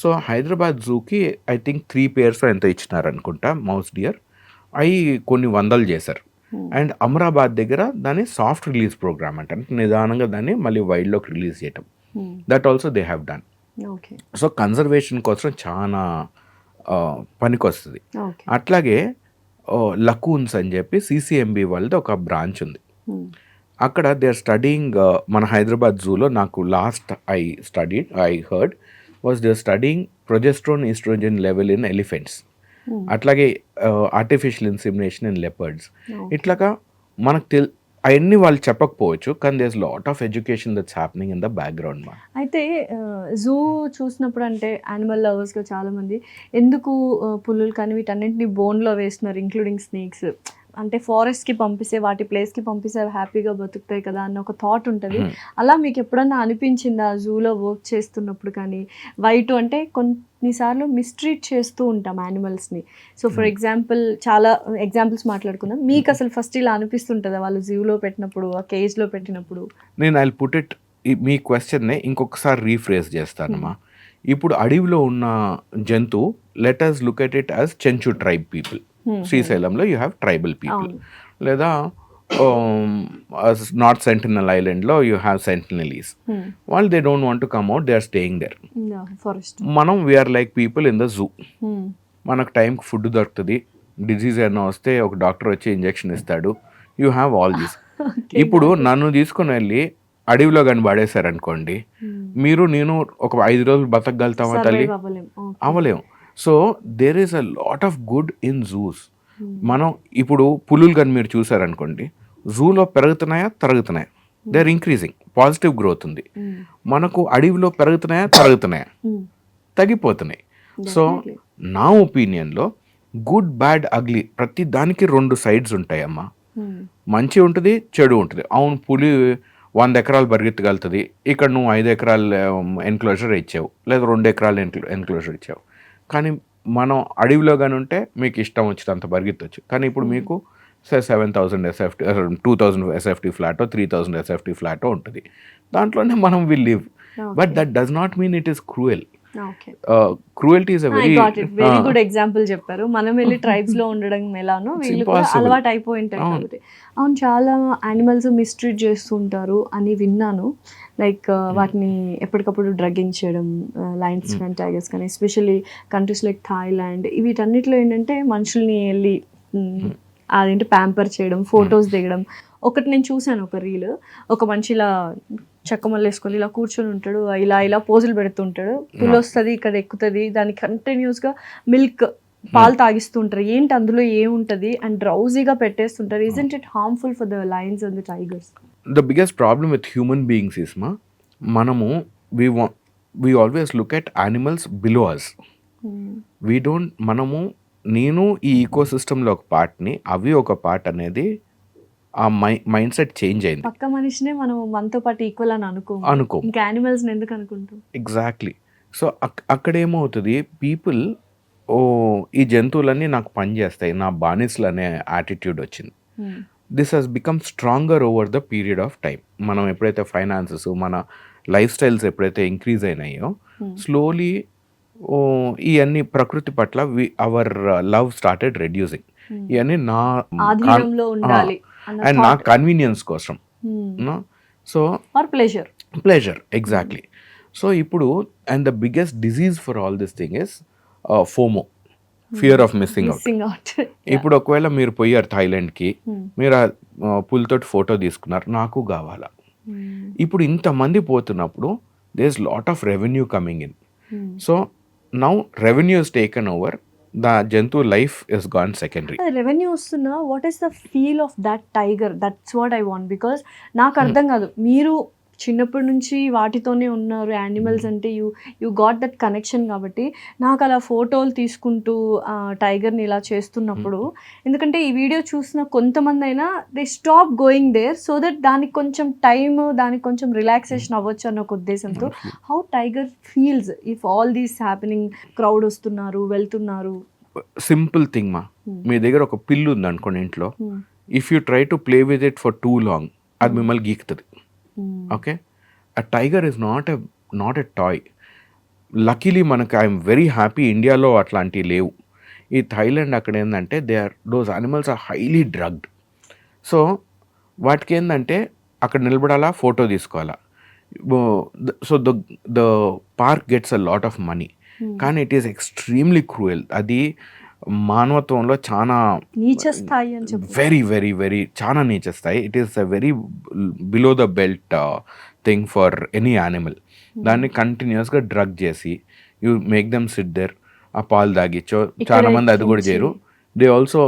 సో హైదరాబాద్ జూకి ఐ థింక్ 3 pairs ఎంత ఇచ్చినారు అనుకుంటా మౌస్ డియర్. అవి కొన్ని వందలు చేశారు. అండ్ అమరాబాద్ దగ్గర దాన్ని సాఫ్ట్ రిలీజ్ ప్రోగ్రామ్ అంటారు, నిదానంగా దాన్ని మళ్ళీ వైల్డ్లోకి రిలీజ్ చేయటం. That also they have done. So conservation కోసం చాలా పనికొస్తుంది. అట్లాగే లకూన్స్ అని చెప్పి సిసిఎంబి వాళ్ళది ఒక బ్రాంచ్ ఉంది. అక్కడ దే ఆర్ స్టడీయింగ్ మన హైదరాబాద్ జూలో నాకు last I heard was they are studying progesterone oestrogen level in elephants. అట్లాగే ఆర్టిఫిషియల్ ఇన్సిమినేషన్ ఇన్ లెపర్డ్స్. ఇట్లాగా మనకు అవన్నీ వాళ్ళు చెప్పకపోవచ్చు, కానీ there is lot of education that's happening in the background. అయితే జూ చూసినప్పుడు అంటే యానిమల్ లవర్స్గా చాలామంది ఎందుకు పులులు కానీ వీటన్నింటినీ బోన్లో వేస్తున్నారు, ఇంక్లూడింగ్ స్నేక్స్. అంటే ఫారెస్ట్కి పంపిస్తే వాటి ప్లేస్కి పంపిస్తే అవి హ్యాపీగా బతుకుతాయి కదా అన్న ఒక థాట్ ఉంటుంది. అలా మీకు ఎప్పుడన్నా అనిపించిందా జూలో వర్క్ చేస్తున్నప్పుడు? కానీ వైట్ అంటే కొన్నిసార్లు మిస్ట్రీట్ చేస్తూ ఉంటాం యానిమల్స్ని. సో ఫర్ ఎగ్జాంపుల్ చాలా ఎగ్జాంపుల్స్ మాట్లాడుకుందాం. మీకు అసలు ఫస్ట్ ఇలా అనిపిస్తుంటుందా వాళ్ళు జూలో పెట్టినప్పుడు, ఆ కేజ్లో పెట్టినప్పుడు? నేను ఐ పుట్ ఇట్, మీ క్వశ్చన్ని ఇంకొకసారి రీఫ్రేజ్ చేస్తానమ్మా. ఇప్పుడు అడవిలో ఉన్న జంతువు, let us look at it as Chenchu tribe people. శ్రీశైలంలో యూ హ్యావ్ ట్రైబల్ పీపుల్. లేదా నార్త్ సెంటినల్ ఐలాండ్లో యూ హ్యావ్ సెంటినలీస్. వాళ్ళు they don't want to come out, they are staying there. మనం we're like people in the zoo. మనకు టైంకి ఫుడ్ దొరుకుతుంది, డిజీజ్ ఏమైనా వస్తే ఒక డాక్టర్ వచ్చి ఇంజెక్షన్ ఇస్తాడు. You have all these. ఇప్పుడు నన్ను తీసుకుని వెళ్ళి అడవిలో కానీ పడేశారనుకోండి, మీరు నేను ఒక 5 రోజులు బతకగలుగుతామా తల్లి? అవ్వలేము. So there is a lot of good in zoos. మనం ఇప్పుడు పులులు కానీ మీరు చూసారనుకోండి, జూలో పెరుగుతున్నాయా తరుగుతున్నాయా? They are increasing, positive growth ఉంది. మనకు అడవిలో పెరుగుతున్నాయా తరుగుతున్నాయా? తగ్గిపోతున్నాయి. సో నా ఒపీనియన్లో గుడ్ బ్యాడ్ అగ్లీ ప్రతి దానికి 2 sides ఉంటాయమ్మా. మంచి ఉంటుంది, చెడు ఉంటుంది. అవును, పులి 100 ఎకరాలు పరిగెత్తగలుగుతుంది, ఇక్కడ నువ్వు 5 ఎకరాలు ఎన్క్లోజర్ ఇచ్చావు, లేదా 2 ఎకరాలు ఎన్క్లోజర్ ఇచ్చావు. కానీ మనం అడవిలో కానీ ఉంటే మీకు ఇష్టం వచ్చినంత పరిగెత్తవచ్చు. కానీ ఇప్పుడు మీకు 7,000 SFT, 2,000 SFT ఫ్లాటో 3,000 SFT ఫ్లాటో ఉంటుంది. దాంట్లోనే మనం will live. But that does not mean it is cruel. Cruelty is very good example చెప్పారు. మనం వెళ్ళి ట్రైబ్స్ లో ఉండడం ఎలానో వీళ్ళు కూడా అలవాటు అయిపోయి ఉంటారు కాబట్టి. అవును, చాలా యానిమల్స్ మిస్ట్రీట్ చేస్తుంటారు అని విన్నాను. లైక్ వాటిని ఎప్పటికప్పుడు డ్రగ్గింగ్ చేయడం, లయన్స్ కానీ టైగర్స్ కానీ, ఎస్పెషల్లీ కంట్రీస్ లైక్ థాయిలాండ్, వీటన్నిటిలో ఏంటంటే మనుషుల్ని వెళ్ళి అదేంటి ప్యాంపర్ చేయడం, ఫొటోస్ దిగడం. ఒకటి నేను చూశాను, ఒక రీల్, ఒక మనిషి ఇలా చక్కమల్లు వేసుకొని ఇలా కూర్చొని ఉంటాడు, ఇలా పోజులు పెడుతుంటాడు. పులి వస్తుంది, ఇక్కడ ఎక్కుతుంది, దానికి కంటిన్యూస్గా మిల్క్ పాలు తాగిస్తుంటారు. ఏంటి అందులో ఏముంటుంది అండ్ డ్రౌజీగా పెట్టేస్తుంటారు. Isn't it harmful for the lions and the tigers? The biggest problem with human beings is మనము we always look at animals below us. We don't, నేను ఈ ఈకోసిస్టంలో ఒక పార్ట్ని, అవి ఒక పార్ట్ అనేది ఆ మైండ్ సెట్ చేంజ్ అయింది. పక్క మనిషినే మనం మనతో పాటు ఈక్వల్ అని అనుకో, ఇంకా యానిమల్స్ ఎందుకు అనుకుంటాం? ఎగ్జాక్ట్లీ. సో అక్కడ ఏమవుతుంది, పీపుల్ ఈ జంతువులన్నీ నాకు పని చేస్తాయి, నా బానిసలు అనే యాటిట్యూడ్ వచ్చింది. This has become stronger over the period of time. మనం ఎప్పుడైతే ఫైనాన్సెస్, మన లైఫ్ స్టైల్స్ ఎప్పుడైతే ఇంక్రీజ్ అయినాయో, స్లోలీ ఇవన్నీ ప్రకృతి పట్ల అవర్ లవ్ స్టార్టెడ్ రెడ్యూసింగ్. ఇవన్నీ నా అండ్ నా కన్వీనియన్స్ కోసం. So pleasure exactly. సో ఇప్పుడు and the biggest disease for all this thing is FOMO, fear of missing out. ఇప్పుడు ఒకవేళ మీరు పోయారు థాయిలాండ్కి, మీరు పులితోటి ఫోటో తీసుకున్నారు, నాకు కావాలా. ఇప్పుడు ఇంతమంది పోతున్నప్పుడు there is lot of revenue coming in. So now revenue is taken over, the జంతు life is gone secondary. Revenue వస్తున్నా, what is the feel of that tiger? That's what I want. Because నాకు అర్థం కాదు, మీరు చిన్నప్పటి నుంచి వాటితోనే ఉన్నారు, యానిమల్స్ అంటే యూ గాట్ దట్ కనెక్షన్. కాబట్టి నాకు అలా ఫోటోలు తీసుకుంటూ టైగర్ని ఇలా చేస్తున్నప్పుడు, ఎందుకంటే ఈ వీడియో చూసిన కొంతమంది అయినా they stop going there so that దానికి కొంచెం టైమ్, దానికి కొంచెం రిలాక్సేషన్ అవ్వచ్చు అన్న ఒక ఉద్దేశంతో. How tiger feels if all these happening, crowd వస్తున్నారు వెళ్తున్నారు? సింపుల్ థింగ్ మా, మీ దగ్గర ఒక పిల్లు ఉంది అనుకోండి ఇంట్లో, if you try to play with it for too long అది మిమ్మల్ని గీకుతుంది. Okay, a tiger is not a toy. Luckily మనకు ఐఎమ్ వెరీ హ్యాపీ ఇండియాలో అట్లాంటివి లేవు. ఈ థాయిలాండ్ అక్కడ ఏంటంటే those animals are highly drugged. So వాటికి ఏంటంటే అక్కడ నిలబడాలా, ఫోటో తీసుకోవాలా. So the park gets a lot of money, కానీ ఇట్ ఈస్ ఎక్స్ట్రీమ్లీ క్రూయల్. అది మానవత్వంలో చాలా నీచస్థాయి అని చెప్పి, వెరీ వెరీ వెరీ చాలా నీచస్థాయి. It is a very below the belt thing for any animal. దాన్ని కంటిన్యూస్గా డ్రగ్ చేసి you make them sit there, ఆ పాలు తాగిచ్చో, చాలా మంది అది కూడా చేయరు. దే ఆల్సో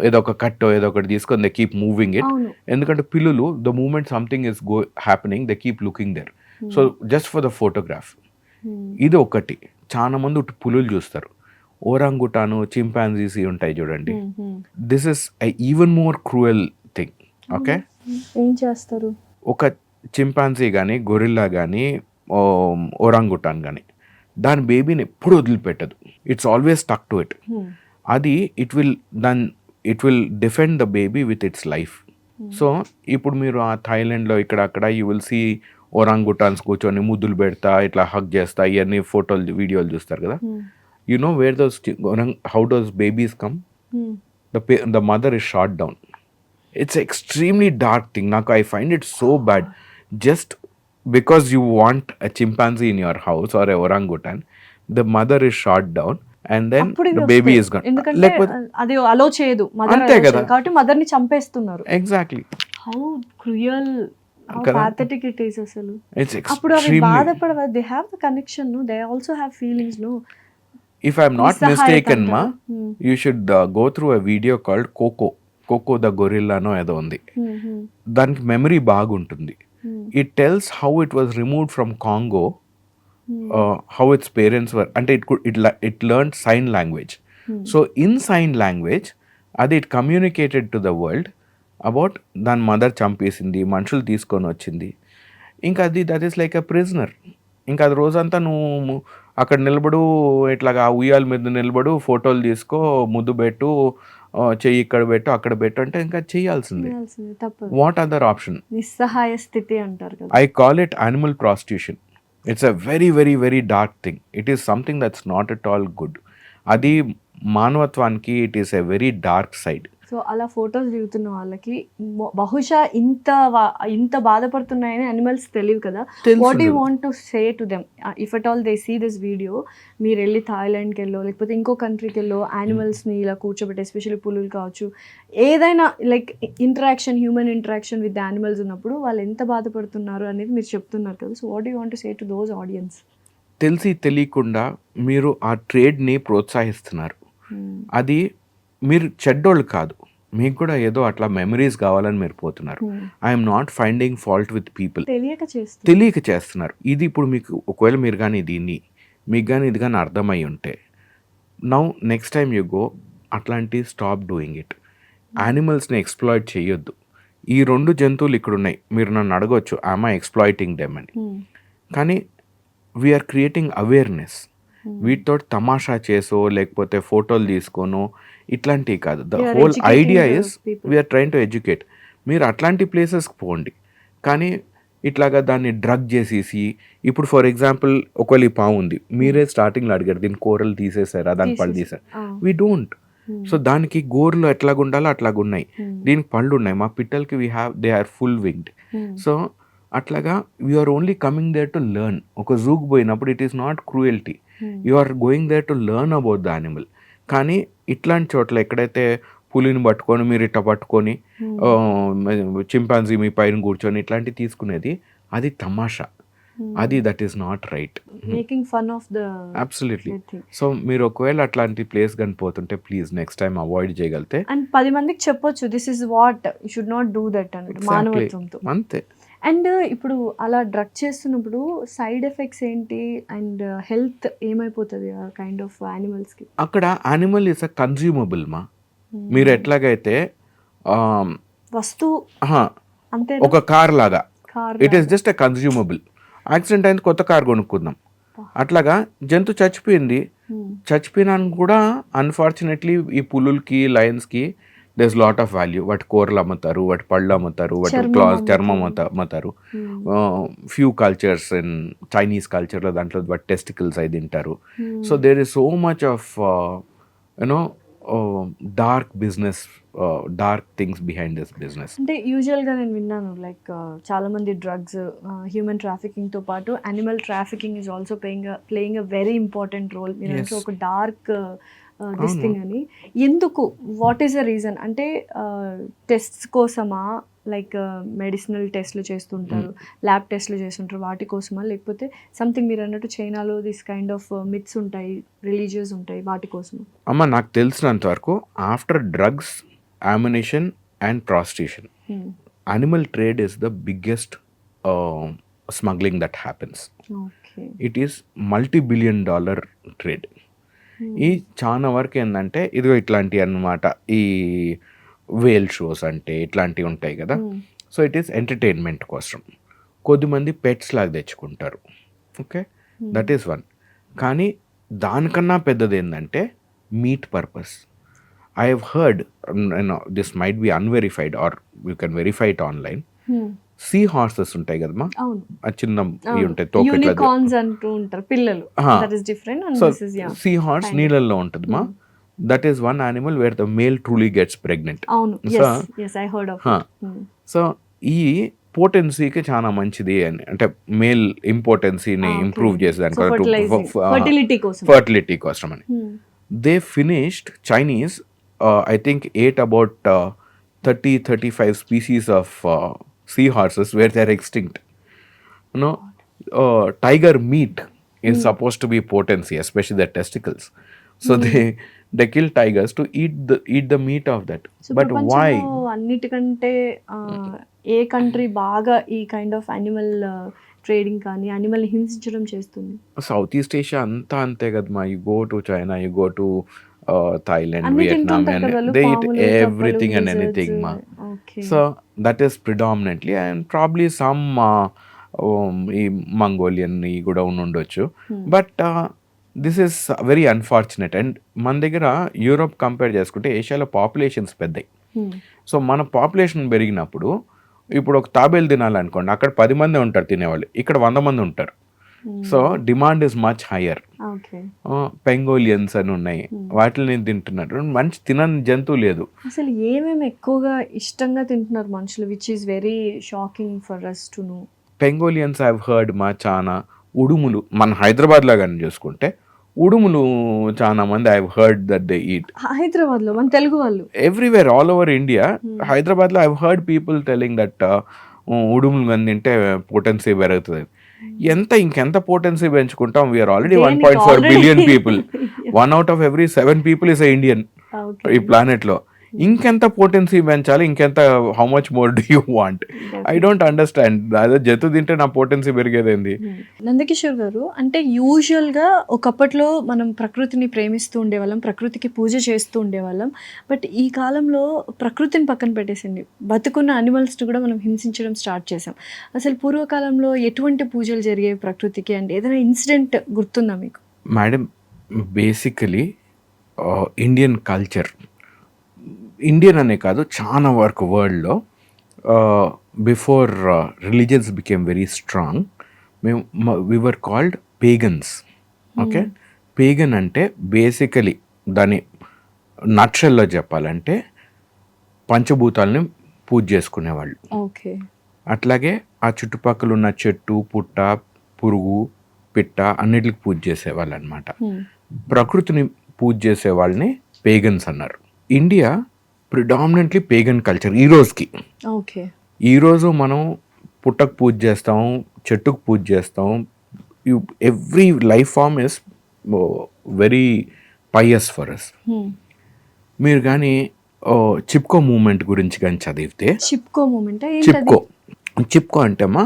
ఏదో ఒక కట్టో ఏదో ఒకటి తీసుకొని దే కీప్ మూవింగ్ ఇట్. ఎందుకంటే పిల్లులు the moment something is happening they keep looking there, so just for the photograph. ఇది ఒకటి. చాలా మంది పులులు చూస్తారు, ఓరాంగుటాను, చింపాంజీస్ ఉంటాయి చూడండి. This is even more cruel thing. Okay, ఏం చేస్తారు? ఒక చింపాంజీ కానీ, గొరిల్లా కానీ, ఓరాంగుటాన్ కానీ దాని బేబీని ఎప్పుడు వదిలిపెట్టదు. It's always stuck to it. అది it will defend the baby with its life. So ఇప్పుడు మీరు ఆ థాయిలాండ్లో ఇక్కడ అక్కడ యూ విల్ సీ ఓరాంగుటాన్స్ కూర్చొని ముద్దులు పెడతా, ఇట్లా హగ్ చేస్తా, ఇవన్నీ ఫోటోలు వీడియోలు చూస్తారు కదా. You know where how those babies come? The mother is shot down. It's extremely dark thing. Now I find it so bad. Just because you want a chimpanzee in your house or a orangutan, the mother is shot down and then the baby is gone. ఎందుకంటే అది అలో చేయదు, మదర్ కాబట్టి మదర్ ని చంపేస్తున్నారు. Exactly. How cruel, how pathetic it is అసలు. It's అప్పుడు అవి extremely. బాధపడవ, they have the connection, no, they also have feelings, no. If I'm not mistaken, ma, you should go through a video called Coco the gorilla no ఏదో ఉంది. దానికి మెమరీ బాగుంటుంది. It tells how it was removed from Congo, how its parents were, అంటే it learned sign language. So in sign language అది it communicated to the world about దాని మదర్ చంపేసింది, మనుషులు తీసుకొని వచ్చింది. ఇంకా అది that is like a prisoner. ఇంకా అది రోజంతా నువ్వు అక్కడ నిలబడు, ఇట్లాగా ఉయ్యాల మీద నిలబడు, ఫోటోలు తీసుకో, ముద్దు పెట్టు, చెయ్యి ఇక్కడ పెట్టు, అక్కడ పెట్టు అంటే ఇంకా చేయాల్సిందే. What other option? నిస్సహాయ స్థితి అంటారు కదా. I call it animal prostitution. It's a very very very dark thing. It is something that's not at all good. అది మానవత్వానికి it is a very dark side. So అలా ఫొటోస్ దిగుతున్న వాళ్ళకి బహుశా ఇంత బాధపడుతున్నాయని అనిమల్స్ తెలియదు కదా. What you want to say to them if at all they see this video? మీరు వెళ్ళి థాయిలాండ్కి వెళ్ళో లేకపోతే ఇంకో కంట్రీకి వెళ్ళో యానిమల్స్ని ఇలా కూర్చోబెట్టి, ఎస్పెషల్లీ పులులు కావచ్చు, ఏదైనా like interaction, human interaction with animals ఉన్నప్పుడు వాళ్ళు ఎంత బాధపడుతున్నారు అనేది మీరు చెప్తున్నారు కదా. So what you want to say to those audience? తెలిసి తెలియకుండా మీరు ఆ ట్రేడ్ని ప్రోత్సహిస్తున్నారు. అది మీరు చెడ్డోళ్ళు కాదు, మీకు కూడా ఏదో అట్లా మెమరీస్ కావాలని మీరు పోతున్నారు. I'm not finding fault with people. తెలియక చేస్తున్నారు. ఇది ఇప్పుడు మీకు ఒకవేళ మీరు కానీ మీకు కానీ ఇది కానీ అర్థమై ఉంటే, now next time you go అట్లాంటి స్టాప్ డూయింగ్ ఇట్. యానిమల్స్ని ఎక్స్ప్లాయిట్ చేయొద్దు. ఈ రెండు జంతువులు ఇక్కడ ఉన్నాయి, మీరు నన్ను అడగొచ్చు ఐమ్ ఎక్స్ప్లాయిటింగ్ దెమ్ అని. కానీ వీఆర్ క్రియేటింగ్ అవేర్నెస్. వీటితో తమాషా చేసో లేకపోతే ఫోటోలు తీసుకోనో ఇట్లాంటివి కాదు. The whole idea is we're trying to educate. మీరు అట్లాంటి ప్లేసెస్కి పోండి, కానీ ఇట్లాగా దాన్ని డ్రగ్ చేసేసి, ఇప్పుడు ఫర్ ఎగ్జాంపుల్ ఒకవేళ ఈ పాము ఉంది, మీరే స్టార్టింగ్లో అడిగారు దీని కూరలు తీసేసారా, దాని పళ్ళు తీసారు. We don't. సో దానికి గోర్లు ఎట్లాగ ఉండాలో అట్లాగున్నాయి, దీనికి పళ్ళు ఉన్నాయి. మా పిట్టలకి they are full winged. So అట్లాగా we're only coming there to learn. ఒక జూకి పోయినప్పుడు it is not cruelty, you are going there to learn about the animal. కానీ ఇట్లాంటి చోట్ల ఎక్కడైతే పులిని పట్టుకొని మీరు ఇట్లా పట్టుకొని చింపాంజీ మీ పైన కూర్చొని ఇట్లాంటివి తీసుకునేది, అది తమాషా. అది that is not right. Making fun of the absolutely. So మీరు ఒకవేళ అట్లాంటి ప్లేస్ కానీ పోతుంటే ప్లీజ్ నెక్స్ట్ టైం అవాయిడ్ చేయగలితే అండ్ 10 మందికి చెప్పొచ్చు this is what you should not do that అన్నట్టు, మానవత్వంతో. అంతే. అండ్ ఇప్పుడు అలా డ్రగ్ చేస్తున్నప్పుడు సైడ్ ఎఫెక్ట్స్ ఏంటి అండ్ హెల్త్ ఏమైపోతుంది కైండ్ ఆఫ్ యానిమల్స్కి? అక్కడ యానిమల్ ఇస్ అ కన్జ్యూమబుల్ మా. మీరు ఎట్లాగైతే వస్తువు అంతే ఒక కార్ లాగా, car it is just a consumable. Accident అయింది, కొత్త కార్ కొనుక్కుందాం. అట్లాగా జంతు చచ్చిపోయింది, చచ్చిపోయినాను కూడా అన్ఫార్చునేట్లీ ఈ పులులకి, లయన్స్కి దేస్ లాట్ ఆఫ్ వాల్యూ. వాటి కూరలు అమ్ముతారు, వాటి పళ్ళు అమ్ముతారు, వాటి క్లాత్ చర్మం అమ్ముతారు. ఫ్యూ కల్చర్స్ ఇన్ చైనీస్ కల్చర్లో దాంట్లో వాటి టెస్టికల్స్ అయి తింటారు. So there is so much of you know dark business, dark things behind this business. అంటే యూజువల్గా నేను విన్నాను లైక్ చాలా మంది డ్రగ్స్, హ్యూమన్ ట్రాఫికింగ్తో పాటు animal trafficking is also playing a very important role. మీరు ఒక డార్క్ దిస్ థింగ్ అని ఎందుకు, వాట్ ఈస్ ద రీజన్? అంటే టెస్ట్స్ కోసమా, లైక్ మెడిసినల్ టెస్ట్లు చేస్తుంటారు, ల్యాబ్ టెస్ట్లు చేస్తుంటారు, వాటి కోసమా, లేకపోతే సంథింగ్ మీరు అన్నట్టు చైనాలో దిస్ కైండ్ ఆఫ్ మిత్స్ ఉంటాయి, రిలీజియస్ ఉంటాయి, వాటి కోసమా? అమ్మ నాకు తెలిసినంత వరకు after drugs, ammunition and prostitution, animal trade is the biggest smuggling that happens. Okay. It is multi-billion-dollar trade. ఈ చాలా వరకు ఏంటంటే ఇదిగో ఇట్లాంటివి అన్నమాట, ఈ వేల్ షోస్ అంటే ఇట్లాంటివి ఉంటాయి కదా. సో ఇట్ ఈస్ ఎంటర్టైన్మెంట్ కోసం. కొద్దిమంది పెట్స్ లాగా తెచ్చుకుంటారు. Okay, that is one. కానీ దానికన్నా పెద్దది ఏంటంటే meat purpose. I have heard, this might be unverified or you can verify it online. Sea horses ఉంటాయి కదమ్మా, ఆ చిన్న ఉంటాయి, యూనికార్న్స్ అంటూ ఉంటారు పిల్లలు. That is different. So sea horse నీళ్ళల్లో ఉంటుంది మా. That is one animal where the male truly gets pregnant. So ఈ పోటెన్సీకి చాలా మంచిది అని, అంటే మేల్ ఇంపార్టెన్సీని ఇంప్రూవ్ చేసేదానికి, ఫర్టిలిటీ కోసం అని. They finished Chinese, I think ate about 30-35 species of seahorses where they are extinct. You know, tiger meat is supposed to be potency, especially the testicles. So they kill tigers to eat the meat of that. So but why? అన్నిటికంటే ఏ కంట్రీ బాగా ఈ కైండ్ ఆఫ్ యానిమల్ ట్రేడింగ్ కానీ యానిమల్ హింసించడం చేస్తుంది? సౌత్ ఈస్ట్ ఏషియా అంతా అంతే కదమ్మా. You go to China, you go to Thailand, Vietnam, and they eat everything and anything ma. So that is predominantly, and probably some ఈ మంగోలియన్ కూడా ఉండొచ్చు. But this is very unfortunate. And మన దగ్గర యూరోప్ కంపేర్ చేసుకుంటే ఏషియాలో పాపులేషన్స్ పెద్దయి. సో మన పాపులేషన్ పెరిగినప్పుడు ఇప్పుడు ఒక తాబేలు తినాలనుకోండి, అక్కడ 10 మంది ఉంటారు తినేవాళ్ళు, ఇక్కడ 100 మంది ఉంటారు. So demand is much higher. Pangolins అని ఉన్నాయి, వాటిని తింటున్నారు. మంచి తినని జంతువు లేదు. అసలు ఏమేమి ఎక్కువగా ఇష్టంగా తింటున్నారు మనుషులు, which is very shocking for us to know? Pangolins I have heard మా. చాలా ఉడుములు, మన హైదరాబాద్ లో కానీ చూసుకుంటే ఉడుములు చాలా మంది I have heard that they eat. Hyderabad లో మన తెలుగు వాళ్ళు everywhere all over India. Hyderabad లో I have heard people telling that ఉడుములు కానీ తింటే పొటెన్సీ పెరుగుతుంది. ఇంకెంత పొటెన్సీ పెంచుకుంటాం? We're already 1.4 billion people. 1 out of every 7 people is an Indian ఈ ప్లానెట్ లో. ఇంకెంత పొటెన్సీ పెంచాలి? ఇంకెంత, how much more do you want? I don't understand. అదే జంతు తింటే నా పొటెన్సీ పెరిగేదేంది? నందకిషోర్ గారు, అంటే యూజువల్గా ఒకప్పట్లో మనం ప్రకృతిని ప్రేమిస్తూ ఉండేవాళ్ళం, ప్రకృతికి పూజ చేస్తూ ఉండేవాళ్ళం. బట్ ఈ కాలంలో ప్రకృతిని పక్కన పెట్టేసింది, బతుకున్న అనిమల్స్ని కూడా మనం హింసించడం స్టార్ట్ చేసాం. అసలు పూర్వకాలంలో ఎటువంటి పూజలు జరిగేవి ప్రకృతికి? అంటే ఏదైనా ఇన్సిడెంట్ గుర్తుందా మీకు? Madam, basically Indian culture, Indian అనే కాదు చాలా వరకు వరల్డ్లో, before religions became very strong, we were called pagans. Okay, pagan అంటే బేసికలీ దాని నక్షల్లో చెప్పాలంటే పంచభూతాలని పూజ చేసుకునేవాళ్ళు. ఓకే, అట్లాగే ఆ చుట్టుపక్కల ఉన్న చెట్టు, పుట్ట, పురుగు, పిట్ట అన్నిటికి పూజ చేసేవాళ్ళు అనమాట. ప్రకృతిని పూజ చేసే వాళ్ళని పేగన్స్ అన్నారు. ఇండియా ప్రిడామినెంట్లీ పేగన్ కల్చర్ ఈ రోజుకి. ఓకే, ఈరోజు మనం పుట్టకు పూజ చేస్తాం, చెట్టుకు పూజ చేస్తాం. Every life form is very pious for us. మీరు కానీ చిప్కో మూమెంట్ గురించి కానీ చదివితే, చిప్కో మూమెంట్, చిప్కో చిప్కో అంటే అమ్మా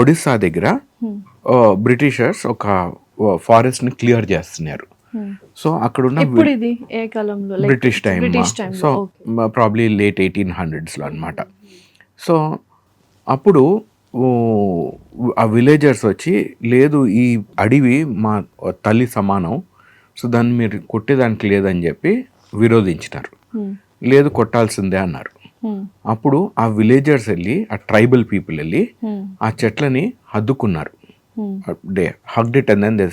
ఒడిస్సా దగ్గర బ్రిటిషర్స్ ఒక ఫారెస్ట్ని క్లియర్ చేస్తున్నారు. సో అక్కడ ఉన్న ఇప్పుడు ఇది ఏ కాలంలో? British time, so probably late 1800s అనమాట. సో అప్పుడు ఆ విలేజర్స్ వచ్చి, లేదు ఈ అడవి మా తల్లి సమానం, సో దాన్ని మీరు కొట్టేదానికి లేదని చెప్పి విరోధించినారు. లేదు కొట్టాల్సిందే అన్నారు. అప్పుడు ఆ విలేజర్స్ వెళ్ళి, ఆ ట్రైబల్ పీపుల్ వెళ్ళి ఆ చెట్లని హద్దుకున్నారు. They hugged it and then they,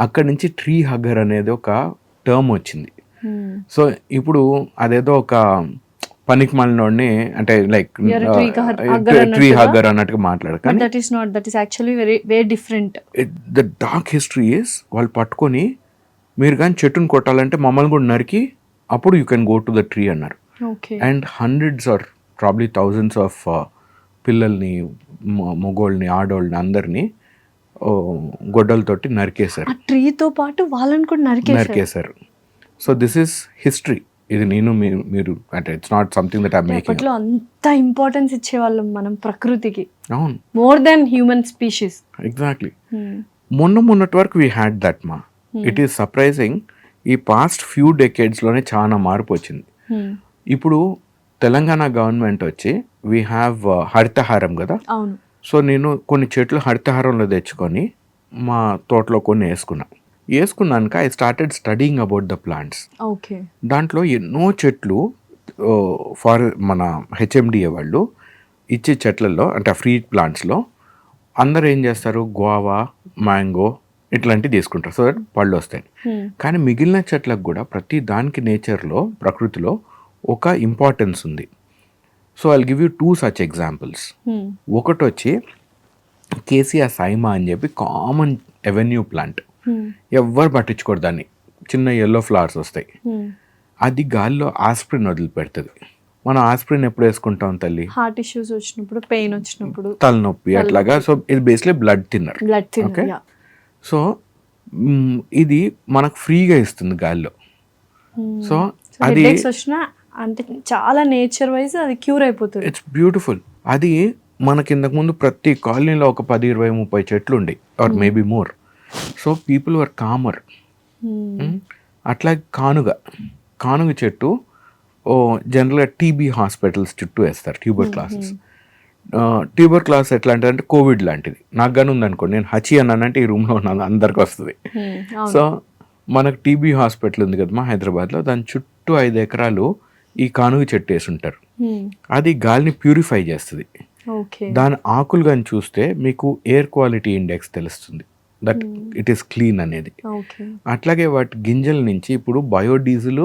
అక్కడి నుంచి ట్రీ హగ్గర్ అనేది ఒక టర్మ్ వచ్చింది. సో ఇప్పుడు అదేదో ఒక పనికి మాలినోడిని అంటే లైక్ ట్రీ హగ్గర్ అన్నట్టుగా మాట్లాడక, ద డార్క్ హిస్టరీ ఇస్ వాళ్ళు పట్టుకొని మీరు కానీ చెట్టును కొట్టాలంటే మమ్మల్ని కూడా నరికి అప్పుడు you can go to the tree అన్నారు. And hundreds or probably thousands of పిల్లల్ని, మగోళ్ళని, ఆడోళ్ళని అందరినీ గొడ్డలతోటి నరికేశారు. ట్రీతో పాటు వాళ్ళని కూడా నరికేశారు. So this is history. ఇది నేను మీరు అంటే it's not something that I making. అప్పట్లో అంత ఇంపార్టెన్స్ ఇచ్చేవాళ్ళం మనం ప్రకృతికి, అవును, more than human species. Exactly. మొన్నటి వరకు వీ హ్యాడ్ దట్ మా. ఇట్ ఈస్ సర్ప్రైజింగ్, ఈ పాస్ట్ ఫ్యూ డెకేడ్స్లోనే చాలా మార్పు వచ్చింది. ఇప్పుడు తెలంగాణ గవర్నమెంట్ వచ్చి వీ హ్యావ్ హరితహారం కదా. అవును. సో నేను కొన్ని చెట్లు హరితహారంలో తెచ్చుకొని మా తోటలో కొన్ని వేసుకున్నాక I started studying about the plants. Okay. దాంట్లో ఎన్నో చెట్లు మన హెచ్ఎండిఏ వాళ్ళు ఇచ్చే చెట్లలో అంటే ఫ్రీ ప్లాంట్స్లో అందరు ఏం చేస్తారు, గోవా, మ్యాంగో ఇట్లాంటివి తీసుకుంటారు, సో దట్ పళ్ళు వస్తాయి. కానీ మిగిలిన చెట్లకు కూడా ప్రతి దానికి నేచర్లో, ప్రకృతిలో ఒక ఇంపార్టెన్స్ ఉంది. So I'll give you 2 such examples. ఒకటి వచ్చి కేసీఆర్ సైమా అని చెప్పి కామన్ ఎవెన్యూ ప్లాంట్, ఎవ్వరు పట్టించుకోరు దాన్ని, చిన్న ఎల్లో ఫ్లవర్స్ వస్తాయి. అది గాల్లో ఆస్ప్రిన్ వదిలిపెడుతుంది. మనం ఆస్ప్రిన్ ఎప్పుడు వేసుకుంటాం తల్లి? హార్ట్ ఇష్యూస్ వచ్చినప్పుడు, పెయిన్ వచ్చినప్పుడు, తలనొప్పి అట్లాగా. సో ఇది basically blood thinner. Okay. So ఇది మనకు ఫ్రీగా ఇస్తుంది గాల్లో. సో అది అంటే చాలా నేచర్ వైజ్ అది క్యూర్ అయిపోతుంది. It's beautiful. అది మనకి ఇంతకుముందు ప్రతి కాలనీలో ఒక 10, 20, 30 చెట్లు ఉండే, or maybe more. So people were comer. అట్లా కానుగ చెట్టు జనరల్గా టీబీ హాస్పిటల్స్ చుట్టూ వేస్తారు, ట్యూబర్ క్లాస్ ఎట్లా అంటే కోవిడ్ లాంటిది. నాకు కానీ ఉందనుకోండి, నేను హచి అన్నానంటే ఈ రూమ్లో ఉన్నాను అందరికి వస్తుంది. సో మనకు టీబీ హాస్పిటల్ ఉంది కదా మా హైదరాబాద్లో, దాని చుట్టూ 5 ఎకరాలు ఈ కానుగ చెట్టు వేసి ఉంటారు. అది గాలిని ప్యూరిఫై చేస్తుంది. దాని ఆకులు కానీ చూస్తే మీకు ఎయిర్ క్వాలిటీ ఇండెక్స్ తెలుస్తుంది, దట్ ఇట్ ఈస్ క్లీన్ అనేది. అట్లాగే వాటి గింజల నుంచి ఇప్పుడు బయోడీజిల్,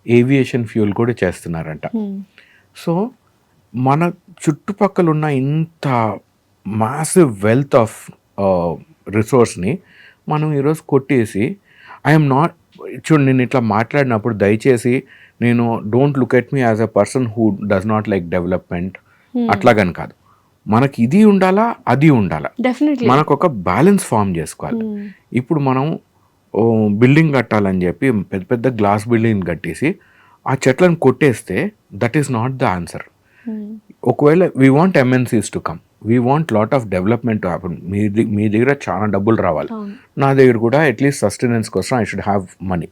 ఏవియేషన్ ఫ్యూల్ కూడా చేస్తున్నారంట. సో మన చుట్టుపక్కల ఉన్న ఇంత మాసివ్ వెల్త్ ఆఫ్ రిసోర్స్ని మనం ఈరోజు కొట్టేసి, ఐఎమ్ నాట్, చూడు నేను ఇట్లా మాట్లాడినప్పుడు దయచేసి నేను don't look at me as a person who does not like development అట్లాగని కాదు. మనకి ఇది ఉండాలా, అది ఉండాలా, మనకు ఒక బ్యాలెన్స్ ఫామ్ చేసుకోవాలి. ఇప్పుడు మనం బిల్డింగ్ కట్టాలని చెప్పి పెద్ద పెద్ద గ్లాస్ బిల్డింగ్ కట్టేసి ఆ చెట్లను కొట్టేస్తే that is not the answer. ఒకవేళ we want MNCs to come, we want lot of development to happen. మీ దగ్గర చాలా డబ్బులు రావాలి, నా దగ్గర కూడా అట్లీస్ట్ సస్టెనెన్స్ కోసం ఐ షుడ్ హ్యావ్ మనీ.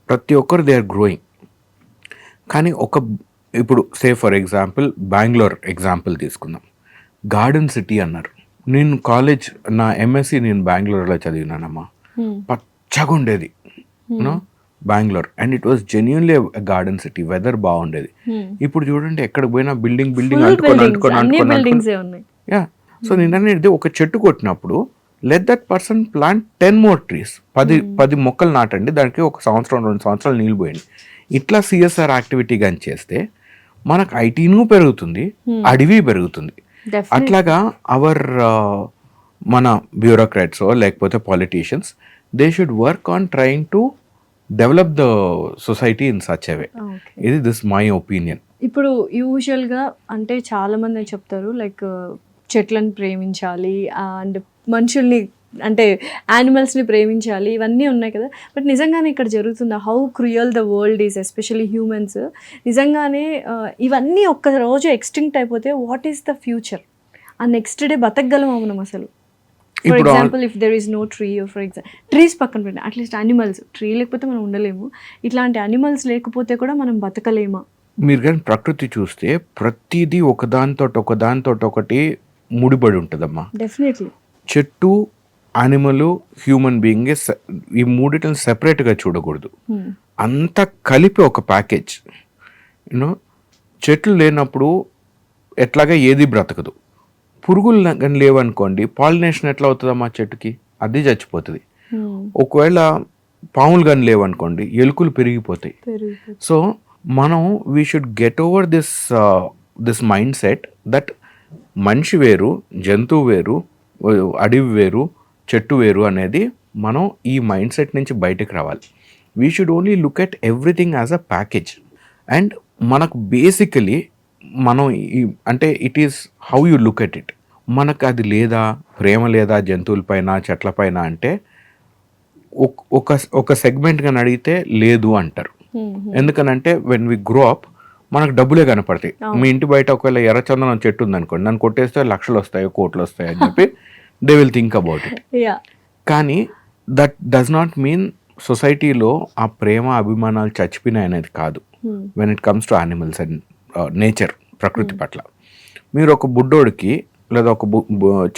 ప్రతి ఒక్కరు దే ఆర్ గ్రోయింగ్. కానీ ఇప్పుడు say for example Bengaluru example తీసుకుందాం. గార్డెన్ సిటీ అన్నారు. నేను కాలేజ్, నా MSc నేను బెంగళూరులో చదివినానమ్మా. పచ్చగా ఉండేది Bengaluru, and it was genuinely garden city. Weather బాగుండేది. ఇప్పుడు చూడండి ఎక్కడ పోయినా బిల్డింగ్ అనుకుని. యా. సో నేను అనేది ఒక చెట్టు కొట్టినప్పుడు let that person plant 10 more trees. 10 మొక్కలు నాటండి, దానికి 1 సంవత్సరం 2 సంవత్సరాలు నీళ్ళు పోయండి. ఇట్లా CSR యాక్టివిటీ కానీ చేస్తే మనకు ఐటీను పెరుగుతుంది, అడవి పెరుగుతుంది. అట్లాగా మన బ్యూరోక్రాట్స్ లేకపోతే politicians, they should work on trying to develop the society in such a way. ఇది దిస్ మై ఒపీనియన్. ఇప్పుడు యూజువల్గా అంటే చాలా మంది చెప్తారు లైక్ చెట్లను ప్రేమించాలి అండ్ మనుషుల్ని అంటే యానిమల్స్ని ప్రేమించాలి, ఇవన్నీ ఉన్నాయి కదా. బట్ నిజంగానే ఇక్కడ జరుగుతుందా? How cruel the world is, especially humans. నిజంగానే ఇవన్నీ ఒక్క రోజు ఎక్స్టింక్ట్ అయిపోతే వాట్ ఈస్ ద ఫ్యూచర్? ఆ నెక్స్ట్ డే బతకగలమా మనం అసలు? ఫర్ ఇప్పుడు example if there is no tree, for example trees పక్కన పెట్టండి, అట్లీస్ట్ యానిమల్స్, ట్రీ లేకపోతే మనం ఉండలేము, ఇట్లాంటి యానిమల్స్ లేకపోతే కూడా మనం బతకలేమా? మీరు కానీ ప్రకృతి చూస్తే ప్రతిదీ ఒకదానితో ఒకటి ముడిపడి ఉంటుందమ్మా. డెఫినెట్లీ. చెట్టు, యానిమల్, హ్యూమన్ బీయింగ్ ఈ మూడిటిని సెపరేట్గా చూడకూడదు. అంతా కలిపి ఒక ప్యాకేజ్. యూనో చెట్లు లేనప్పుడు ఎట్లాగా ఏది బ్రతకదు. పురుగులు కానీ లేవనుకోండి, పాలినేషన్ ఎట్లా అవుతుందమ్మా చెట్టుకి? అది చచ్చిపోతుంది. ఒకవేళ పాములు కానీ లేవనుకోండి, ఎలుకలు పెరిగిపోతాయి. సో మనం we should get over this mind set that మనిషి వేరు, జంతువు వేరు, అడవి వేరు, చెట్టు వేరు అనేది మనం ఈ మైండ్ సెట్ నుంచి బయటకు రావాలి. We should only look at everything as a package. And మనకు బేసికలీ మనం అంటే it is how you look at it. మనకు అది లేదా, ప్రేమ లేదా జంతువులపైన, చెట్లపైన అంటే ఒక సెగ్మెంట్ కానీ అడిగితే లేదు అంటారు. ఎందుకనంటే వెన్ వి గ్రో అప్ మనకు డబ్బులే కనపడతాయి. మీ ఇంటి బయట ఒకవేళ ఎర్రచందనం చెట్టు ఉందనుకోండి, నన్ను కొట్టేస్తే లక్షలు వస్తాయో కోట్లు వస్తాయో అని చెప్పి they will think about it. కానీ దట్ డస్ నాట్ మీన్ సొసైటీలో ఆ ప్రేమ అభిమానాలు చచ్చిపోయినాయి అనేది కాదు. When it comes to animals and nature, ప్రకృతి పట్ల. మీరు ఒక బుడ్డోడికి లేదా ఒక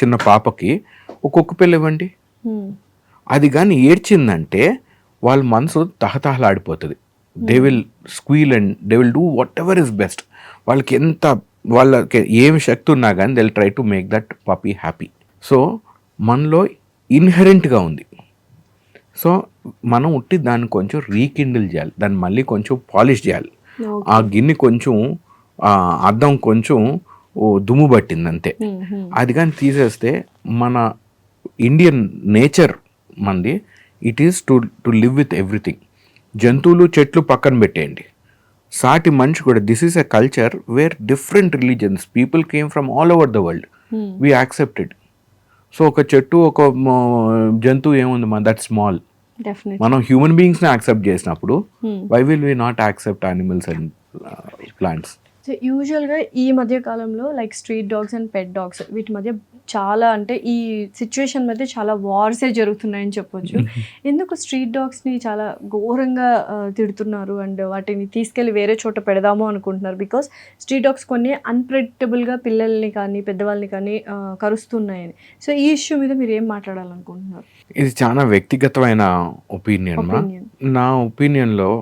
చిన్న పాపకి ఒక్కొక్క పిల్ల ఇవ్వండి, అది కానీ ఏడ్చిందంటే వాళ్ళ మనసు తహతహలాడిపోతుంది. They will squeal and they will do whatever is best. వాళ్ళకి ఏమి శక్తి ఉన్నా కానీ they will try to make that puppy happy. So మనలో ఇన్హెరెంట్గా ఉంది. సో మనం ఉట్టి దాన్ని కొంచెం రీకిండిల్ చేయాలి, దాన్ని మళ్ళీ కొంచెం పాలిష్ చేయాలి. ఆ గిన్నె కొంచెం అద్దం కొంచెం దుమ్ము పట్టింది అంతే. అది కానీ తీసేస్తే మన ఇండియన్ నేచర్ మంది it is to live with everything. జంతువులు, చెట్లు పక్కన పెట్టేయండి, సాటి మనిషి కూడా. This is a culture where different religions people came from all over the world. We accepted. So ఒక చెట్టు, ఒక జంతువు ఏముంది మన దట్ స్మాల్. మనం హ్యూమన్ బీయింగ్స్ని యాక్సెప్ట్ చేసినప్పుడు why will we not accept animals and plants? So యూజువల్గా ఈ మధ్య కాలంలో like street dogs and pet dogs వీటి మధ్య చాలా, అంటే ఈ సిచ్యువేషన్ మధ్య చాలా వార్సే జరుగుతున్నాయని చెప్పొచ్చు. ఎందుకు స్ట్రీట్ డాగ్స్ని చాలా ఘోరంగా తిడుతున్నారు అండ్ వాటిని తీసుకెళ్ళి వేరే చోట పెడదాము అనుకుంటున్నారు? బికాస్ స్ట్రీట్ డాగ్స్ కొన్ని అన్ప్రెడిక్టబుల్గా పిల్లల్ని కానీ పెద్దవాళ్ళని కానీ కరుస్తున్నాయని. సో ఈ ఇష్యూ మీద మీరు ఏం మాట్లాడాలనుకుంటున్నారు? ఇది చాలా వ్యక్తిగతమైన ఒపీనియన్. నా ఒపీనియన్లో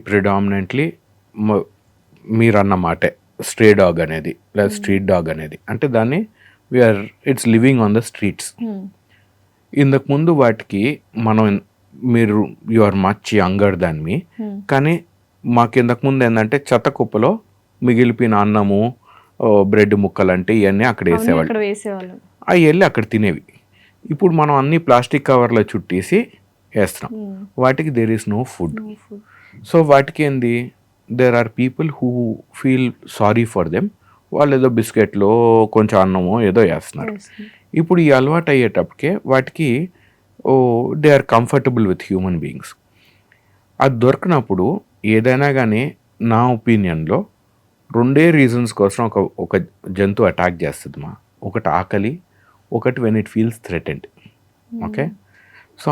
ప్రిడామినెంట్లీ మీరు అన్న మాటే స్ట్రే డాగ్ అనేది లేదా స్ట్రీట్ డాగ్ అనేది, అంటే దాన్ని it's living on the streets. ఇంతకు ముందు వాటికి మీరు you are much younger than me, కానీ మాకు ఇంతకు ముందు ఏంటంటే చెత్త కుప్పలో మిగిలిపోయిన అన్నము, బ్రెడ్ ముక్కలు అంటే ఇవన్నీ అక్కడ వేసేవాళ్ళు. అవి వెళ్ళి అక్కడ తినేవి. ఇప్పుడు మనం అన్ని ప్లాస్టిక్ కవర్లో చుట్టేసి వేస్తున్నాం. వాటికి there is no food. So వాటికి ఏంది, there are people who feel sorry for them. వాళ్ళు ఏదో బిస్కెట్లో కొంచెం అన్నమో ఏదో వేస్తున్నారు. ఇప్పుడు ఈ అలవాటు అయ్యేటప్పటికే వాటికి they are comfortable with human beings. అది దొరికినప్పుడు ఏదైనా కానీ నా ఒపీనియన్లో రెండే రీజన్స్ కోసం ఒక జంతువు అటాక్ చేస్తుంది మా. ఒకటి ఆకలి, ఒకటి when it feels threatened. Okay, so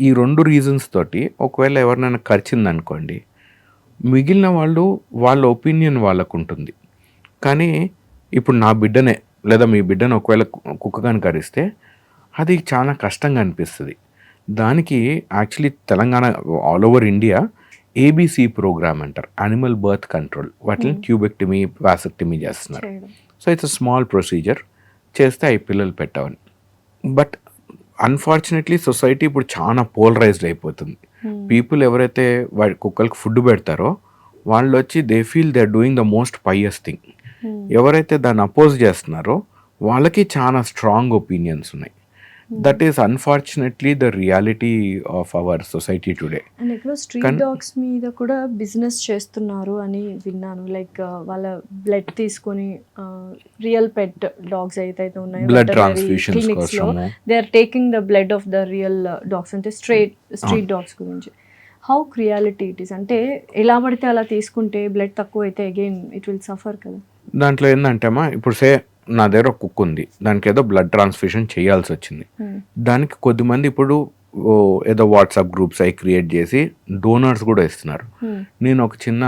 ఈ రెండు రీజన్స్ తోటి ఒకవేళ ఎవరినైనా కరిచిందనుకోండి, మిగిలిన వాళ్ళ ఒపీనియన్ వాళ్ళకు ఉంటుంది. కానీ ఇప్పుడు నా బిడ్డనే లేదా మీ బిడ్డను ఒకవేళ కుక్క కానీ కరిస్తే అది చాలా కష్టంగా అనిపిస్తుంది. దానికి actually Telangana all over India ABC programme అంటారు, యానిమల్ బర్త్ కంట్రోల్. వాటిని ట్యూబెక్టమీ, వాసెక్టమీ చేస్తున్నారు. So it's a small procedure, చేస్తే అవి పిల్లలు పెట్టవని. బట్ అన్ఫార్చునేట్లీ సొసైటీ ఇప్పుడు చాలా పోలరైజ్డ్ అయిపోతుంది. పీపుల్ ఎవరైతే వాడి కుక్కలకు ఫుడ్ పెడతారో వాళ్ళు వచ్చి they feel they are doing the most pious thing. ఎవరైతే దాన్ని అపోజ్ చేస్తున్నారో వాళ్ళకి చాలా స్ట్రాంగ్ ఒపీనియన్స్ ఉన్నాయి. That is unfortunately the reality of our society today. And ఇక్కడ స్ట్రీట్ డాగ్స్ మీద కూడా బిజినెస్ చేస్తున్నారు అని విన్నాను. లైక్ వాళ్ళ బ్లడ్ తీసుకొని రియల్ పెట్ డాగ్స్ అయితే ఉన్నాయో బ్లడ్ ట్రాన్స్ఫ్యూషన్స్ కోసం they are taking the blood of the real dogs, అంటే స్ట్రీట్ డాగ్స్ గురించి. హౌ రియాలిటీ ఇట్ ఈస్, అంటే ఎలా పడితే అలా తీసుకుంటే బ్లడ్ తక్కువ అయితే అగైన్ ఇట్ విల్ సఫర్ కదా. దాంట్లో ఏంటంటే అమ్మా ఇప్పుడు నా దగ్గర ఒక కుక్క ఉంది, దానికి ఏదో బ్లడ్ ట్రాన్స్ఫ్యూషన్ చేయాల్సి వచ్చింది. దానికి కొద్దిమంది ఇప్పుడు ఏదో వాట్సాప్ గ్రూప్స్ అవి క్రియేట్ చేసి డోనర్స్ కూడా ఇస్తున్నారు. నేను ఒక చిన్న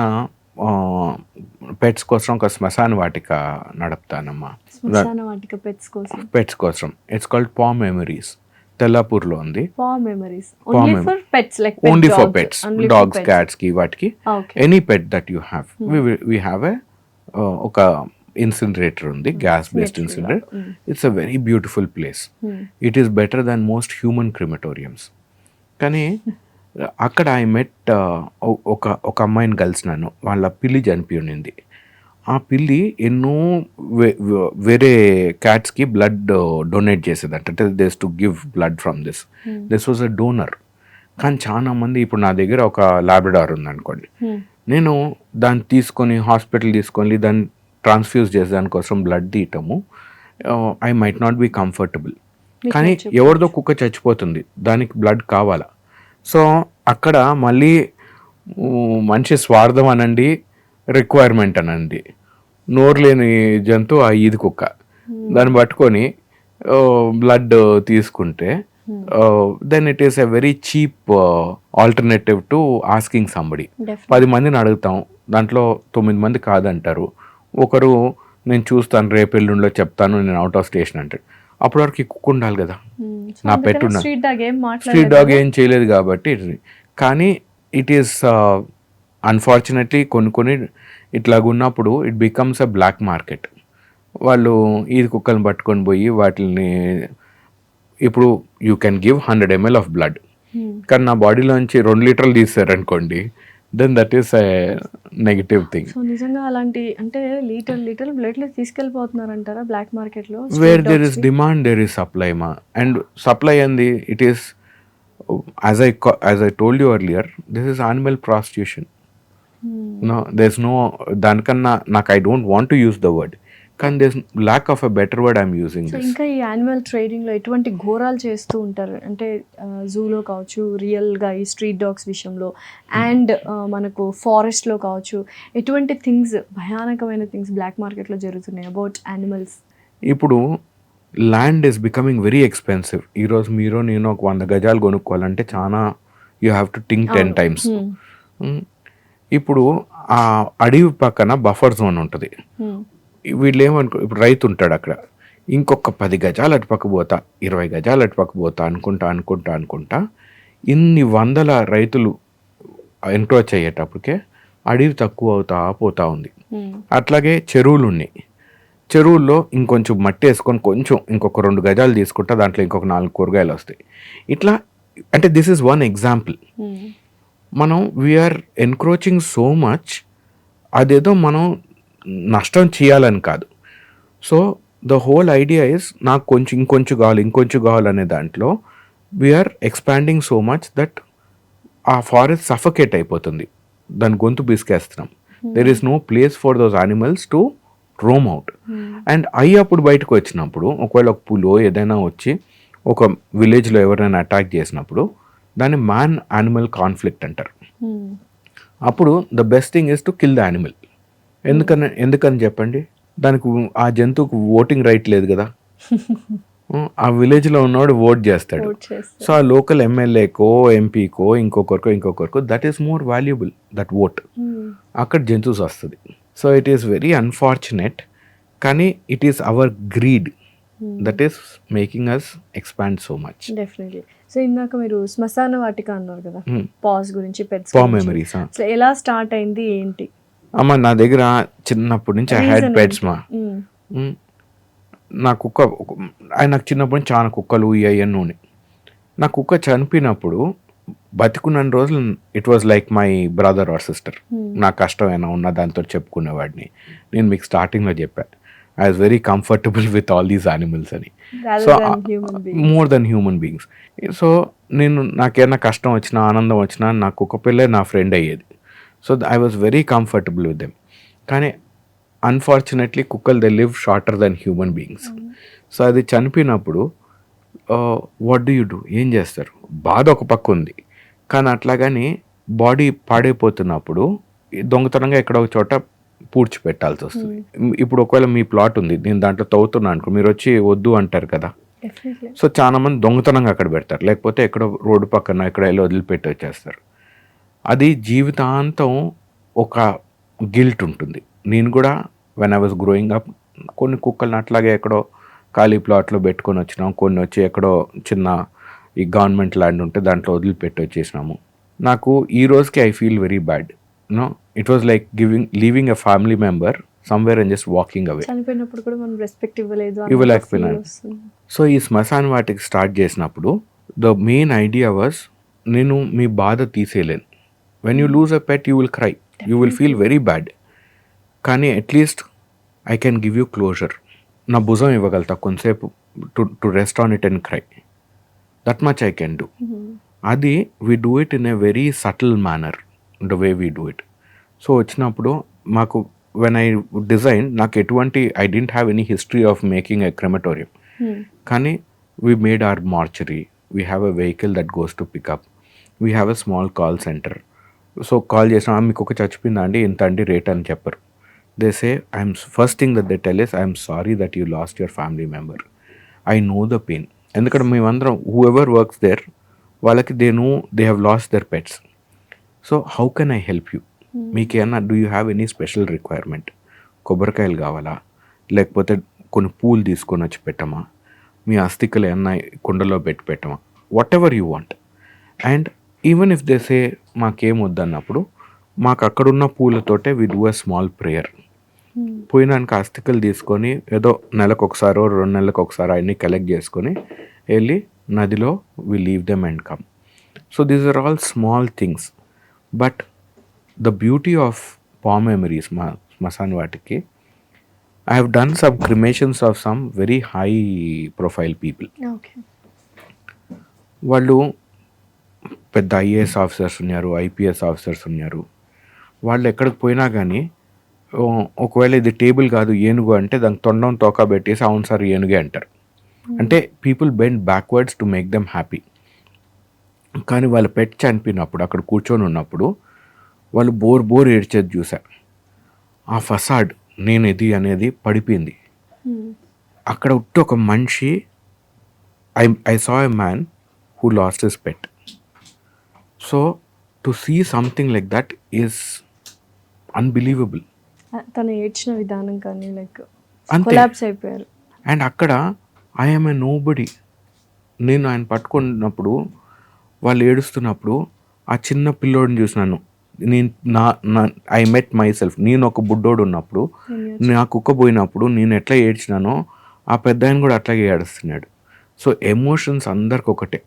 పెట్స్ కోసం ఒక శ్మశాన వాటిక నడుపుతానమ్మా. పెట్స్ కోసం ఇట్స్ కాల్డ్ పా మెమరీస్, తెల్లాపూర్లో ఉంది. Only for pets, dogs, cats కి వాటికి any pet that you have. We have ఒక ఇన్సినరేటర్ ఉంది, gas based incinerator. It's a very beautiful place. It is better than most human crematoriums. కానీ అక్కడ ఐ మెట్ ఒక అమ్మాయిని కలిసినాను, వాళ్ళ పిల్లి చనిపోయి ఉండింది. ఆ పిల్లి ఎన్నో వేరే క్యాట్స్కి బ్లడ్ డొనేట్ చేసేదంట, అంటే this to give blood from this was a donor. కానీ చాలా మంది ఇప్పుడు నా దగ్గర ఒక లాబ్రడార్ ఉందనుకోండి, నేను దాన్ని తీసుకొని హాస్పిటల్ తీసుకొని దాన్ని ట్రాన్స్ఫ్యూజ్ చేసే దానికోసం బ్లడ్ తీయటము I might not be comfortable. కానీ ఎవరిదో కుక్క చచ్చిపోతుంది, దానికి బ్లడ్ కావాలా. సో అక్కడ మళ్ళీ మనిషి స్వార్థం అనండి, రిక్వైర్మెంట్ అనండి. నోరు లేని జంతువు ఆ ఈది కుక్క, దాన్ని పట్టుకొని బ్లడ్ తీసుకుంటే then it is a very cheap alternative to asking somebody. 10 మందిని అడుగుతాం, దాంట్లో 9 మంది కాదంటారు. ఒకరు నేను చూస్తాను, రేపు ఎల్లుండిలో చెప్తాను, నేను అవుట్ ఆఫ్ స్టేషన్ అంటాడు. అప్పటి వరకు కుక్క ఉండాలి కదా, నా పెట్ ఉండాలి. స్ట్రీట్ డాగ్ ఏం చేయలేదు కాబట్టి. కానీ ఇట్ ఈస్ అన్ఫార్చునేట్లీ కొన్ని ఇట్లాగున్నప్పుడు it becomes a black market. వాళ్ళు ఈ కుక్కలను పట్టుకొని పోయి వాటిని ఇప్పుడు you can give 100 ml of blood, కానీ నా బాడీలోంచి 2 లీటర్లు తీసారనుకోండి, then that is a negative thing. So నిజంగా అలాంటి అంటే లీటర్ బ్లడ్ తీసుకెళ్ళిపోతున్నారంటారా బ్లాక్ మార్కెట్ లో? Where there is demand there is supply మా, అండ్ సప్లై అంది it is as I told you earlier, this is animal prostitution. No, there's no, దానికన్నా నాకు I don't want to use the word, కానీ there's lack of a better word I'm using this. ఇంకా ఈ యానిమల్ ట్రేడింగ్ లో ఎటువంటి ఘోరాలు చేస్తూ ఉంటారు అంటే జూలో కావచ్చు, రియల్ గా ఈ స్ట్రీట్ డాగ్స్ విషయంలో, అండ్ మనకు ఫారెస్ట్ లో కావచ్చు, ఎటువంటి థింగ్స్, భయానకమైన థింగ్స్ బ్లాక్ మార్కెట్ లో జరుగుతున్నాయి అబౌట్ యానిమల్స్? ఇప్పుడు land is becoming very expensive. ఈరోజు మీరు నేను ఒక 100 గజాలు కొనుక్కోవాలంటే చాలా you have to think 10 times. ఇప్పుడు ఆ అడవి పక్కన బఫర్ జోన్ ఉంటుంది. వీళ్ళు ఏమనుకో, ఇప్పుడు రైతు ఉంటాడు అక్కడ, ఇంకొక 10 గజాలు అటు పక్క పోతా, 20 గజాలు అటు పక్క పోతా అనుకుంటా ఇన్ని వందల రైతులు ఎన్క్రోచ్ అయ్యేటప్పటికే అడవి తక్కువ అవుతా పోతా ఉంది. అట్లాగే చెరువులు ఉన్నాయి, చెరువుల్లో ఇంకొంచెం మట్టి వేసుకొని ఇంకొక 2 గజాలు తీసుకుంటా, దాంట్లో ఇంకొక 4 కూరగాయలు వస్తాయి. ఇట్లా అంటే దిస్ ఈజ్ వన్ ఎగ్జాంపుల్. మనం వీఆర్ ఎన్క్రోచింగ్ సో మచ్, అదేదో మనం నష్టం చేయాలని కాదు. So the whole idea is నాకు ఇంకొంచెం కావాలి అనే దాంట్లో we're expanding so much that ఆ ఫారెస్ట్ సఫకేట్ అయిపోతుంది, దాని గొంతు బిస్కేస్తున్నాం. There is no place for those animals to roam out. And అప్పుడు బయటకు వచ్చినప్పుడు ఒకవేళ ఒక పులో ఏదైనా వచ్చి ఒక విలేజ్లో ఎవరైనా అటాక్ చేసినప్పుడు దాన్ని మ్యాన్ యానిమల్ కాన్ఫ్లిక్ట్ అంటారు. అప్పుడు the best thing is to kill the animal. ఎందుకని చెప్పండి, దానికి ఆ జంతువుకు ఓటింగ్ రైట్ లేదు కదా. ఆ విలేజ్లో ఉన్నవాడు ఓట్ చేస్తాడు. సో ఆ లోకల్ ఎమ్మెల్యేకో ఎంపీకో ఇంకొకరికో that is more valuable, that vote. అక్కడ జంతువుస్ వస్తుంది. So it is very unfortunate, కానీ it is our greed that is making us expand so much. Definitely. So ఇందాక మీరు శ్మశాన వాటిక అన్నారు కదా, పాస్ గురించి, పెట్స్ మెమరీస్ ఎలా స్టార్ట్ అయింది ఏంటి? అమ్మ నా దగ్గర చిన్నప్పటి నుంచి ఐ హ్యాడ్ పెట్స్ మా. నా కుక్క, నాకు చిన్నప్పటి నుంచి చాలా కుక్కలు ఇవన్నీ ఉన్నాయి. నా కుక్క చనిపోయినప్పుడు బతికున్న రోజులు it was like my brother are sister. నా కష్టం ఏమైనా ఉన్నా దాంతో చెప్పుకునేవాడిని. నేను మీకు స్టార్టింగ్లో చెప్పాను, I was very comfortable with all these animals అని. So more than human beings. So నాకేమైనా కష్టం వచ్చినా ఆనందం వచ్చినా నా కుక్క పిల్లే నా ఫ్రెండ్ అయ్యేది. So I was very comfortable with them. కానీ అన్ఫార్చునేట్లీ కుక్కలు they live shorter than human beings. So అది చనిపోయినప్పుడు వాట్ డూ యూ డూ, ఏం చేస్తారు? బాధ ఒక పక్క ఉంది, కానీ అట్లాగని బాడీ పాడైపోతున్నప్పుడు దొంగతనంగా ఎక్కడ ఒక చోట పూడ్చి పెట్టాల్సి వస్తుంది. ఇప్పుడు ఒకవేళ మీ ప్లాట్ ఉంది, నేను దాంట్లో తవ్వుతున్నా అనుకో, మీరు వచ్చి వద్దు అంటారు కదా. డెఫినెట్లీ. సో చాలా మంది దొంగతనంగా అక్కడ పెడతారు, లేకపోతే ఎక్కడో రోడ్డు పక్కన ఎక్కడ వెళ్ళి వదిలిపెట్టి వచ్చేస్తారు. అది జీవితాంతం ఒక గిల్ట్ ఉంటుంది. నేను కూడా when I was growing up కొన్ని కుక్కల్ని అట్లాగే ఎక్కడో ఖాళీ ప్లాట్లో పెట్టుకొని వచ్చినాం, కొన్ని వచ్చి ఎక్కడో చిన్న ఈ గవర్నమెంట్ ల్యాండ్ ఉంటే దాంట్లో వదిలిపెట్టి వచ్చేసినాము. నాకు ఈ రోజుకి I feel very bad. No, it was like leaving a family member somewhere and just walking away. చనిపోయినప్పుడు కూడా మనం రెస్పెక్ట్ ఇవ్వలేకపోయినాను. సో ఈ శ్మశాన వాటికి స్టార్ట్ చేసినప్పుడు ద మెయిన్ ఐడియా వాజ్, నేను మీ బాధ తీసేయలేను. When you lose a pet you will cry, you will feel very bad. కానీ at least I can give you closure. నా భుజం ఇవ్వగలుగుతా కొంతసేపు to rest on it and cry. That much I can do. అది we do it in a very subtle manner, the way we do it. So వచ్చినప్పుడు మాకు వెన్ ఐ డిజైన్, నాకు ఎటువంటి I didn't have any history of making a crematorium. కానీ we made our mortuary, we have a vehicle that goes to pick up, we have a small call centre. So call చేసిన మీకు ఒక చచ్చిపోయిందా అండి, ఇంత అండి రేట్ అని చెప్పరు. They say I'm first thing that they tell is I'm sorry that you lost your family member. I know the pain. ఎందుకంటే మేమందరం హూ ఎవర్ వర్క్స్ దేర్, వాళ్ళకి they have lost their pets. So how can I help you? మీకేమన్నా do you have any special requirement? కొబ్బరికాయలు కావాలా, లేకపోతే కొన్ని పూలు తీసుకొని వచ్చి పెట్టమా, మీ అస్థికలు ఏమన్నా కుండలో పెట్టి పెట్టమా, whatever you want. And even if they say మాకేం వద్దన్నప్పుడు, మాకు అక్కడున్న పూలతోటే we do a small prayer. పోయినాక అస్థికలు తీసుకొని ఏదో నెలకు ఒకసారో 2 నెలలకు ఒకసారి అన్నీ కలెక్ట్ చేసుకొని వెళ్ళి నదిలో we leave them and come. So these are all small things. But the beauty of palm memories మా శ్మశాన వాటికి, I have done some cremations of some very high profile people. Okay. వాళ్ళు పెద్ద ఐఏఎస్ ఆఫీసర్స్ ఉన్నారు, ఐపీఎస్ ఆఫీసర్స్ ఉన్నారు. వాళ్ళు ఎక్కడికి పోయినా కానీ ఒకవేళ ఇది టేబుల్ కాదు ఏనుగు అంటే దానికి తొండం తోక పెట్టేసి అవును సార్ ఏనుగే అంటారు. అంటే people bend backwards to make them happy. కానీ వాళ్ళ పెట్ చనిపోయినప్పుడు అక్కడ కూర్చొని ఉన్నప్పుడు వాళ్ళు బోర్ ఏడ్చేది చూసా. ఆ ఫసాడ్ నేను ఇది అనేది పడిపోయింది. అక్కడ ఉట్టి ఒక మనిషి, I saw a man who lost his pet. So to see something like that is unbelievable. తను ఏడ్చిన విధానం కానీ లైక్ కొలాప్స్ అయిపోయారు. అండ్ అక్కడ ఐఎమ్ ఏ నోబడి. నేను ఆయన పట్టుకున్నప్పుడు వాళ్ళు ఏడుస్తున్నప్పుడు ఆ చిన్న పిల్లోడిని చూసినాను. నేను ఐ మెట్ మై సెల్ఫ్. నేను ఒక బుడ్డోడు ఉన్నప్పుడు, నా కుక్క పోయినప్పుడు నేను ఎట్లా ఏడ్చినానో ఆ పెద్ద ఆయన కూడా అట్లాగే ఏడుస్తున్నాడు. సో ఎమోషన్స్ అందరికి ఒకటే.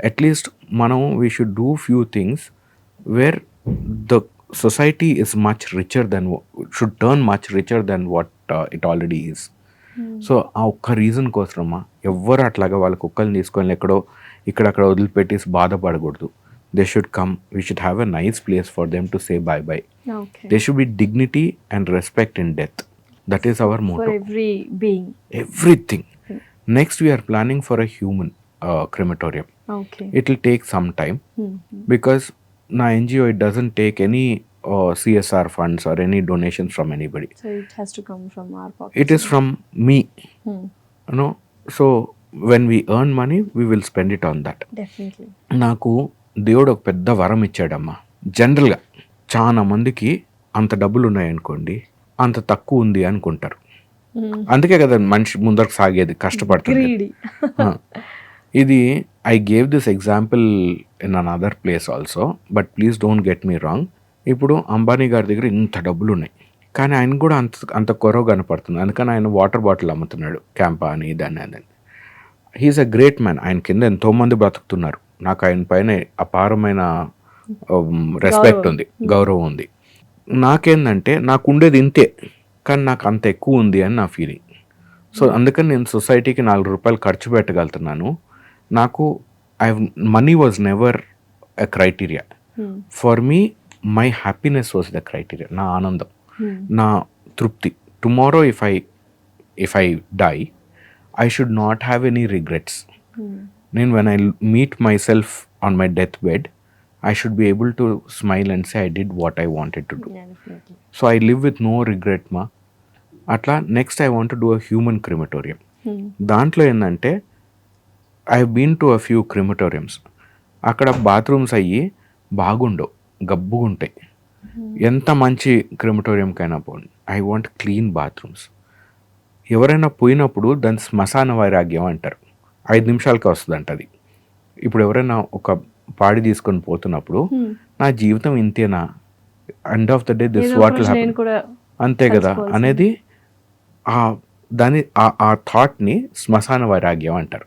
అట్లీస్ట్ మనం we should do few things where the society is much richer than, should turn much richer than what it already is. So ఆ ఒక్క రీజన్ కోసమా ఎవ్వరు అట్లాగా వాళ్ళ కుక్కల్ని తీసుకొని ఎక్కడో ఇక్కడక్కడ వదిలిపెట్టేసి బాధపడకూడదు. They should come, we should have a nice place for them to say bye-bye. Okay. There should be dignity and respect in death. That is our motto. For every being. Everything. Next, we are planning for a human crematorium. Okay. It will take some time because na NGO, it doesn't take any CSR funds or any donations from anybody. So it has to come from our pocket. It is from me. You know, so when we earn money, we will spend it on that. Definitely. నాకు దేవుడు ఒక పెద్ద వరం ఇచ్చాడమ్మా. జనరల్గా చాలా మందికి అంత డబ్బులు ఉన్నాయనుకోండి, అంత తక్కువ ఉంది అనుకుంటారు. అందుకే కదా మనిషి ముందరకు సాగేది, కష్టపడుతుంది. ఇది I gave this example in an other place also, but please don't get me wrong. ఇప్పుడు అంబానీ గారి దగ్గర ఇంత డబ్బులు ఉన్నాయి, కానీ ఆయన కూడా అంత కొరవ కనపడుతుంది. అందుకని ఆయన వాటర్ బాటిల్ అమ్ముతున్నాడు, క్యాంపా అని దాన్ని అదని. He is a great man. ఆయన కింద ఎంతోమంది బ్రతుకుతున్నారు. నాకు ఆయన పైన అపారమైన రెస్పెక్ట్ ఉంది, గౌరవం ఉంది. నాకేందంటే నాకు ఉండేది ఇంతే, కానీ నాకు అంత ఎక్కువ ఉంది అని నా ఫీలింగ్. సో అందుకని నేను సొసైటీకి 4 రూపాయలు ఖర్చు పెట్టగలుగుతున్నాను. నాకు money was never a criteria. For me my happiness was the criteria. నా ఆనందం, నా తృప్తి. Tomorrow if I die, I should not have any regrets. Then when I meet myself on my deathbed, I should be able to smile and say I did what I wanted to do. Definitely. So I live with no regret మా. అట్లా next I want do a human crematorium. దాంట్లో ఏంటంటే I been to a few crematoriums. అక్కడ బాత్రూమ్స్ అయ్యి బాగుండవు, గబ్బుగుంటాయి. ఎంత మంచి క్రిమటోరియంకైనా పోండి, ఐ వాంట్ క్లీన్ బాత్రూమ్స్. ఎవరైనా పోయినప్పుడు దాన్ని శ్మశాన వైరాగ్యం అంటారు. 5 నిమిషాలకి వస్తుందంట అది. ఇప్పుడు ఎవరైనా ఒక పాడి తీసుకొని పోతున్నప్పుడు నా జీవితం ఇంతేనా, end of the day this what will happen, అంతే కదా అనేది ఆ థాట్ని శ్మశాన వైరాగ్యం అంటారు.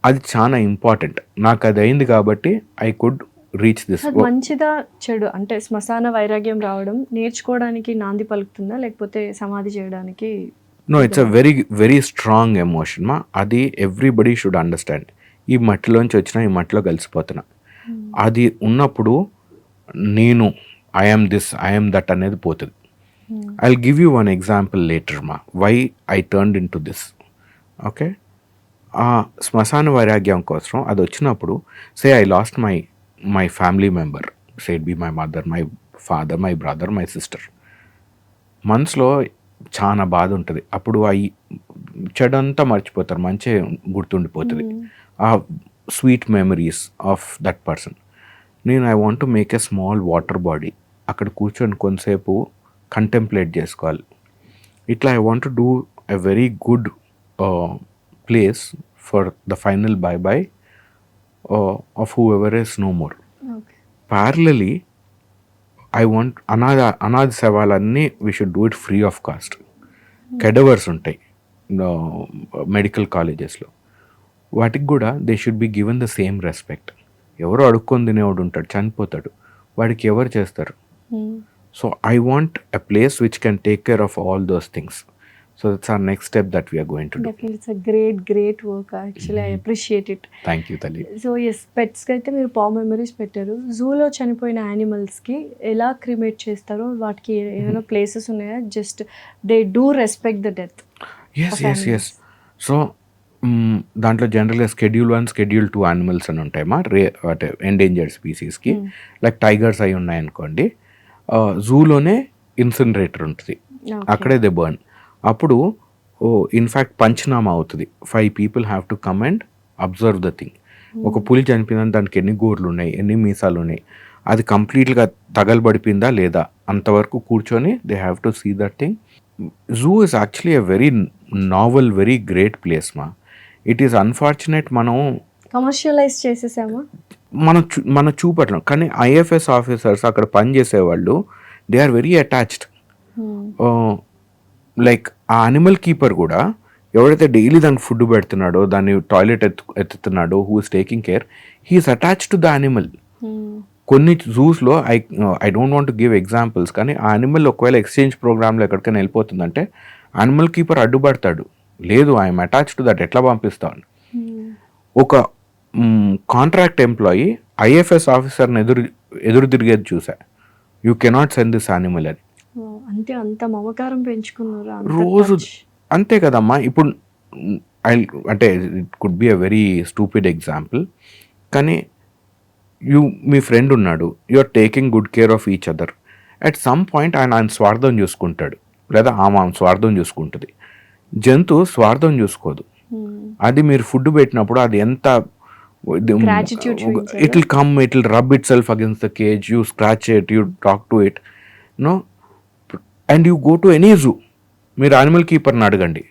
అది చాలా ఇంపార్టెంట్. నాకు అది అయింది కాబట్టి ఐ కుడ్ రీచ్ దిస్. మంచిదా చెడు అంటే శ్మశాన వైరాగ్యం రావడం నేర్చుకోవడానికి నాంది పలుకుతుందా, లేకపోతే సమాధి చేయడానికి? No, it's a very very strong emotion మా. అది ఎవ్రీబడి షుడ్ అండర్స్టాండ్. ఈ మట్టిలోంచి వచ్చిన ఈ మట్టిలో కలిసిపోతున్నా, అది ఉన్నప్పుడు నేను ఐఎమ్ దిస్ ఐఎమ్ దట్ అనేది పోతుంది. I will give you one example later మా, why I turned in to this. Okay, ఆ శ్మశాన వైరాగ్యం కోసం అది వచ్చినప్పుడు, say I lost my family member, say it be my mother, my father, my brother, my sister. మనసులో చాలా బాధ ఉంటుంది. అప్పుడు అవి చెడంతా మర్చిపోతారు, మంచి గుర్తుండిపోతుంది ఆ sweet memories of that person. నేను I want to make a small water body, అక్కడ కూర్చొని కొంతసేపు కంటెంప్లేట్ చేసుకోవాలి. ఇట్లా I want to do a very good place for the final bye of whoever is no more. Parallelly I want అనాథ శవాలన్నీ we should do it free of cost. Cadavers ఉంటాయి మెడికల్ కాలేజెస్లో, వాటికి కూడా they should be given the same respect. ఎవరో అడుక్కొని తినేవాడు ఉంటాడు, చనిపోతాడు, వాడికి ఎవరు చేస్తారు? So I want a place which can take care of all those things. So that's our next step that we're going to do. It's a great work actually, I appreciate it. Thank you తల్లి. సో ఎస్, పెట్స్కి అయితే మీరు పామ్ మెమరీస్ పెట్టారు. జూలో చనిపోయిన యానిమల్స్కి ఎలా క్రిమేట్ చేస్తారో, వాటికి ఏమైనా ప్లేసెస్ ఉన్నాయా? Just they do respect the death. Yes. So దాంట్లో జనరల్గా Schedule 1, Schedule 2 యానిమల్స్ అని ఉంటాయమ్మా, అంటే ఎండేంజర్డ్ స్పీసీస్కి. లైక్ టైగర్స్ అయి ఉన్నాయనుకోండి, జూలోనే ఇన్సినరేటర్ ఉంటుంది, అక్కడే దే బర్న్. అప్పుడు ఇన్ఫ్యాక్ట్ పంచనామా అవుతుంది. 5 people have to come and observe the thing. ఒక పులి చనిపోయిందని దానికి ఎన్ని గోర్లు ఉన్నాయి, ఎన్ని మీసాలు ఉన్నాయి, అది కంప్లీట్గా తగలబడిపోయిందా లేదా, అంతవరకు కూర్చొని they have to see that thing. Zoo is actually a very novel, very great place మా. ఇట్ ఈస్ అన్ఫార్చునేట్ మనం కమర్షియలైజ్ చేసేసామా, మనం చూపట్లేం. కానీ IFS ఆఫీసర్స్ అక్కడ పనిచేసేవాళ్ళు, they are very attached. Like ఆ అనిమల్ కీపర్ కూడా ఎవడైతే డైలీ దానికి ఫుడ్ పెడుతున్నాడో, దాన్ని టాయిలెట్ ఎత్తుతున్నాడో, who is taking care, he is attached to the animal. కొన్ని జూస్లో I don't want to give examples, కానీ ఆ అనిమల్ ఒకవేళ ఎక్స్చేంజ్ ప్రోగ్రామ్లో ఎక్కడికైనా వెళ్ళిపోతుందంటే అనిమల్ కీపర్ అడ్డుపడతాడు, లేదు ఐఎమ్ అటాచ్ టు దట్, ఎట్లా పంపిస్తాను. ఒక కాంట్రాక్ట్ ఎంప్లాయీ IFS ఆఫీసర్ని ఎదురు తిరిగేది చూసా, you cannot send this animal అని. అంటే అంత మమకారం పెంచుకున్నారు రోజు. అంతే కదమ్మా. ఇప్పుడు అంటే it could be a very stupid example, కానీ మీ ఫ్రెండ్ ఉన్నాడు, you are taking good care of each other. At some point ఆయన స్వార్థం చూసుకుంటాడు, లేదా ఆమె స్వార్థం చూసుకుంటుంది. జంతువు స్వార్థం చూసుకోదు. అది మీరు ఫుడ్ పెట్టినప్పుడు అది ఎంత, it will come, it will rub itself against the cage, you scratch it, you talk to it, no, and you go to any zoo. మీరు యానిమల్ కీపర్ని అడగండి,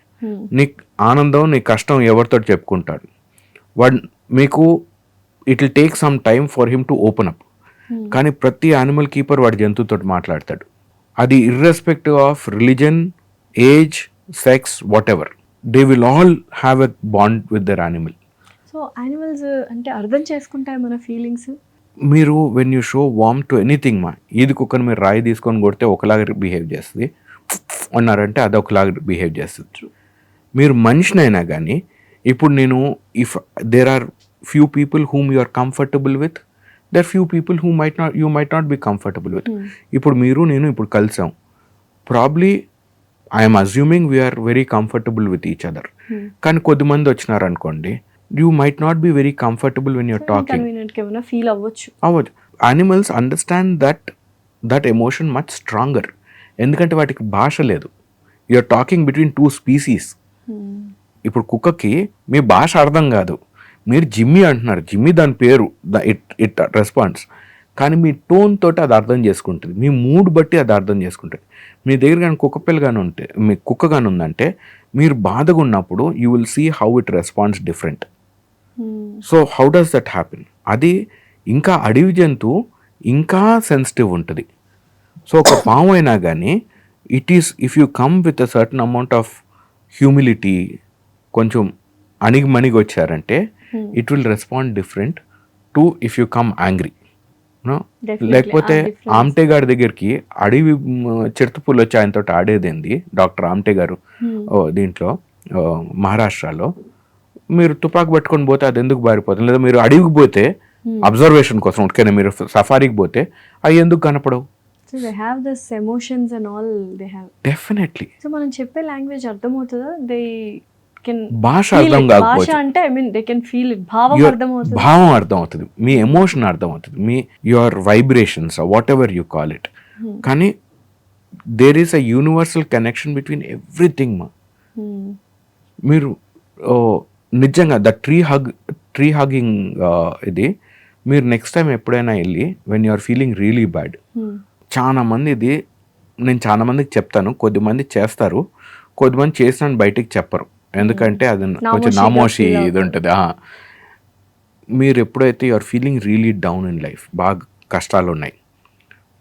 నీ ఆనందం నీ కష్టం ఎవరితో చెప్పుకుంటాడు వాడు. మీకు it will take some time for him to open up. కానీ ప్రతి యానిమల్ కీపర్ వాడి జంతువుతో మాట్లాడతాడు. అది irrespective of religion, age, sex, whatever, they will all have a bond with their animal. So animals అంటే అర్థం చేసుకుంటాయి మన ఫీలింగ్స్. మీరు when you show warm to anything మా, ఈది కుక్కను మీరు రాయి తీసుకొని కొడితే ఒకలాగా బిహేవ్ చేస్తుంది, అన్నారంటే అది ఒకలాగా బిహేవ్ చేస్తుంది. మీరు మనిషినైనా కానీ, ఇప్పుడు నేను if there are few people whom you are comfortable with, there few people who you might not be comfortable with. ఇప్పుడు మీరు నేను ఇప్పుడు కలిసాం, probably I'm assuming we are very comfortable with each other. కానీ కొద్దిమంది వచ్చినారనుకోండి, you might not be very comfortable when you're talking. Convenient ఏమైనా ఫీల్ అవ్వచ్చు. అవ్వదు. Animals understand that emotion much stronger, ఎందుకంటే వాటికి భాష లేదు. You are talking between two species. ఇప్పుడు కుక్కకి మీ భాష అర్థం కాదు, మీరు జిమ్మీ అంటున్నారు, జిమ్మీ దాని పేరు, ఇట్ రెస్పాన్స్, కానీ మీ టోన్ తోటి అది అర్థం చేసుకుంటుంది, మీ మూడ్ బట్టి అది అర్థం చేసుకుంటుంది. మీ దగ్గర కానీ కుక్క పిల్ల కానీ ఉంటే, మీ కుక్క కానీ ఉందంటే, మీరు బాధగా ఉన్నప్పుడు you will see how it response different. So how does that happen? అది ఇంకా అడవి జంతువు ఇంకా సెన్సిటివ్ ఉంటుంది. సో ఒక పాము అయినా కానీ it is, if you come with a certain amount of humility, కొంచెం అణిగి వచ్చారంటే it will respond different to if you come angry. లేకపోతే ఆమ్టే గారి దగ్గరికి అడవి చిరుతపులు వచ్చి ఆయనతో ఆడేదేంది డాక్టర్ ఆమ్టే గారు దీంట్లో మహారాష్ట్రలో, మీరు తుపాకు పట్టుకొని పోతే అది ఎందుకు బారిపోతుంది? లేదా మీరు అడవికి పోతే అబ్జర్వేషన్ కోసం ఉట్కైనా మీరు సఫారీకి పోతే అవి ఎందుకు కనపడవు? So they have this emotions and all they have. Definitely. So మనం చెప్పే లాంగ్వేజ్ అర్థమవుతుందా? They can భాష feel అర్థం it. కాకపోతే భాష అంటే I mean they can feel it. భావం అర్థమవుతుంది. భావం అర్థమవుతుంది, మీ ఎమోషన్ అర్థమవుతుంది, మీ your vibrations whatever you call it. కానీ there is a universal connection between everything మా. మీరు నిజంగా ద ట్రీ హగ్గింగ్ ఇది మీరు నెక్స్ట్ టైం ఎప్పుడైనా వెళ్ళి when you are feeling really bad, చాలా మంది ఇది నేను చాలా మందికి చెప్తాను, కొద్దిమంది చేస్తారు, కొద్దిమంది చేసిన బయటికి చెప్పరు, ఎందుకంటే అది కొంచెం నామోషి ఇది ఉంటుంది. మీరు ఎప్పుడైతే you are feeling really down in life, బాగా కష్టాలు ఉన్నాయి,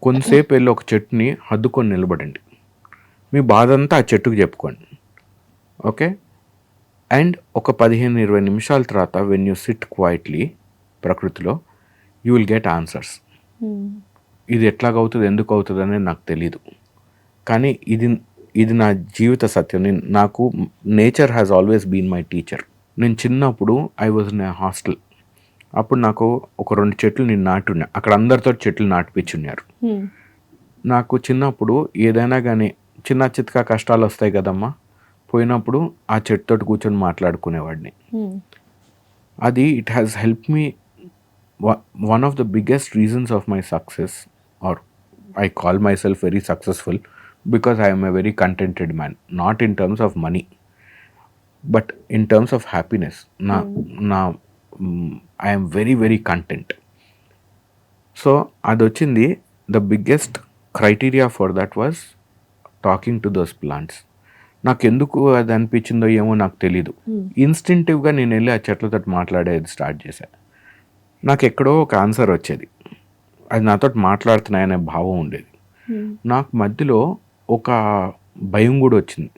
కొంతసేపు వెళ్ళి ఒక చెట్టుని హద్దుకొని నిలబడండి, మీ బాధ అంతా ఆ చెట్టుకు చెప్పుకోండి, ఓకే? అండ్ ఒక 15-20 నిమిషాల తర్వాత వెన్ యూ సిట్ క్వైట్లీ ప్రకృతిలో, యూ విల్ గెట్ ఆన్సర్స్. ఇది ఎట్లాగవుతుంది, ఎందుకు అవుతుంది అనేది నాకు తెలీదు, కానీ ఇది నా జీవిత సత్యం. నాకు nature has always been my teacher. నేను చిన్నప్పుడు I was in a hostel, అప్పుడు నాకు ఒక 2 చెట్లు నేను నాటున్నా, అక్కడ అందరితో చెట్లు నాటిపించున్నారు. నాకు చిన్నప్పుడు ఏదైనా కానీ చిన్న చిత్కా కష్టాలు వస్తాయి కదమ్మా, పోయినప్పుడు ఆ చెట్టుతో కూర్చొని మాట్లాడుకునేవాడిని. అది it has help me. One of the biggest reasons of my success, or I call myself very successful because I am a very contented man, not in terms of money but in terms of happiness. I am very very content. So adochindi, the biggest criteria for that was talking to those plants. నాకు ఎందుకు అది అనిపించిందో ఏమో నాకు తెలీదు, ఇన్స్టింక్టివ్గా నేను వెళ్ళి ఆ చెట్లతో మాట్లాడేది స్టార్ట్ చేశాను. నాకు ఎక్కడో ఒక ఆన్సర్ వచ్చేది, అది నాతో మాట్లాడుతున్నాయనే భావం ఉండేది. నాకు మధ్యలో ఒక భయం కూడా వచ్చింది,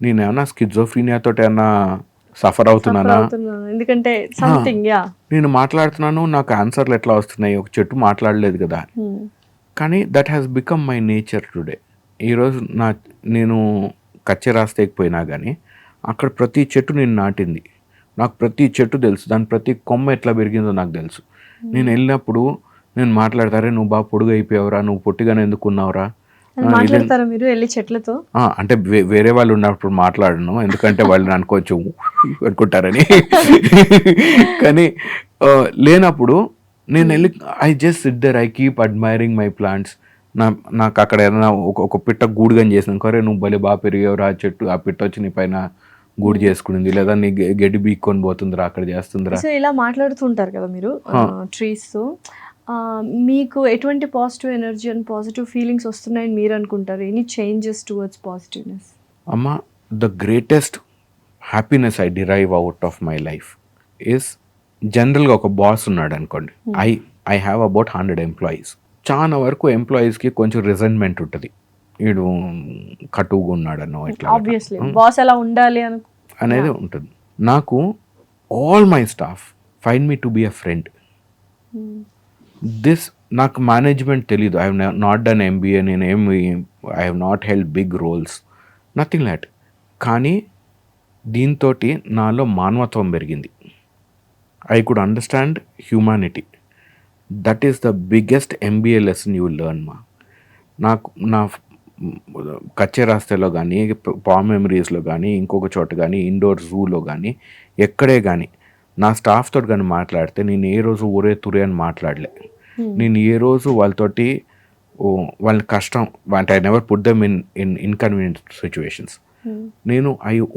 నేను ఏమన్నా స్కిజోఫ్రీనియాతో ఏమన్నా సఫర్ అవుతున్నానా, ఎందుకంటే నేను మాట్లాడుతున్నాను నాకు ఆన్సర్లు ఎట్లా వస్తున్నాయి, ఒక చెట్టు మాట్లాడలేదు కదా. కానీ that has become my nature today. ఈరోజు నేను కచ్చె రాస్తేకపోయినా కానీ అక్కడ ప్రతి చెట్టు నేను నాటింది, నాకు ప్రతి చెట్టు తెలుసు, దాని ప్రతి కొమ్మ ఎట్లా పెరిగిందో నాకు తెలుసు. నేను వెళ్ళినప్పుడు నేను మాట్లాడతారే, నువ్వు బాగా పొడుగు అయిపోయావురా, నువ్వు పొట్టిగానే ఎందుకున్నావురా, మాట్లాడతారా మీరు వెళ్ళి చెట్లతో? అంటే వేరే వాళ్ళు ఉన్నప్పుడు మాట్లాడను, ఎందుకంటే వాళ్ళు నన్ను కొంచెం అనుకుంటారని. కానీ లేనప్పుడు నేను వెళ్ళి I just sit there, I keep admiring my plants. నాకు అక్కడ ఏదైనా ఒక పిట్ట గూడుగని చేసిన కరే, నువ్వు భలే బాగా పెరిగేవరా, ఆ చెట్టు ఆ పిట్ట వచ్చి నీ పైన గూడు చేసుకునింది, లేదా నీ గడ్డి బీక్కొని పోతుందిరా, అక్కడ చేస్తుందిరా. సో ఇలా మాట్లాడుతుంటారు కదా మీరు ట్రీస్, మీకు ఎటువంటి positive energy and positive feelings వస్తున్నాయని మీరు అనుకుంటారు? Any changes towards positiveness? అమ్మ, the greatest happiness I derive out of my life is, జనరల్గా ఒక బాస్ ఉన్నాడు అనుకోండి, ఐ హ్యావ్ అబౌట్ 100 ఎంప్లాయీస్. చాలా వరకు ఎంప్లాయీస్కి కొంచెం రిజెంట్మెంట్ ఉంటుంది, వీడు కటువుగా ఉన్నాడనో ఇట్లా బాస్ ఎలా ఉండాలి అనేది ఉంటుంది. నాకు all my staff find me to be a friend. This నాకు మేనేజ్మెంట్ తెలీదు, I have not done MBA, I have not held big roles, nothing lot. కానీ దీంతో నాలో మానవత్వం పెరిగింది. I could understand humanity. That is the biggest MBA lesson you will learn మా. నాకు నా కచ్చే రాస్తేలో కానీ, పామ్ మెమరీస్లో కానీ, ఇంకొక చోట కానీ, ఇండోర్ జూలో కానీ, ఎక్కడే కానీ నా స్టాఫ్ తోటి కానీ మాట్లాడితే నేను ఏ రోజు ఊరే తురే అని మాట్లాడలే. నేను ఏ రోజు వాళ్ళతోటి వాళ్ళ కష్టం అంటే I never put them in inconvenient situations. నేను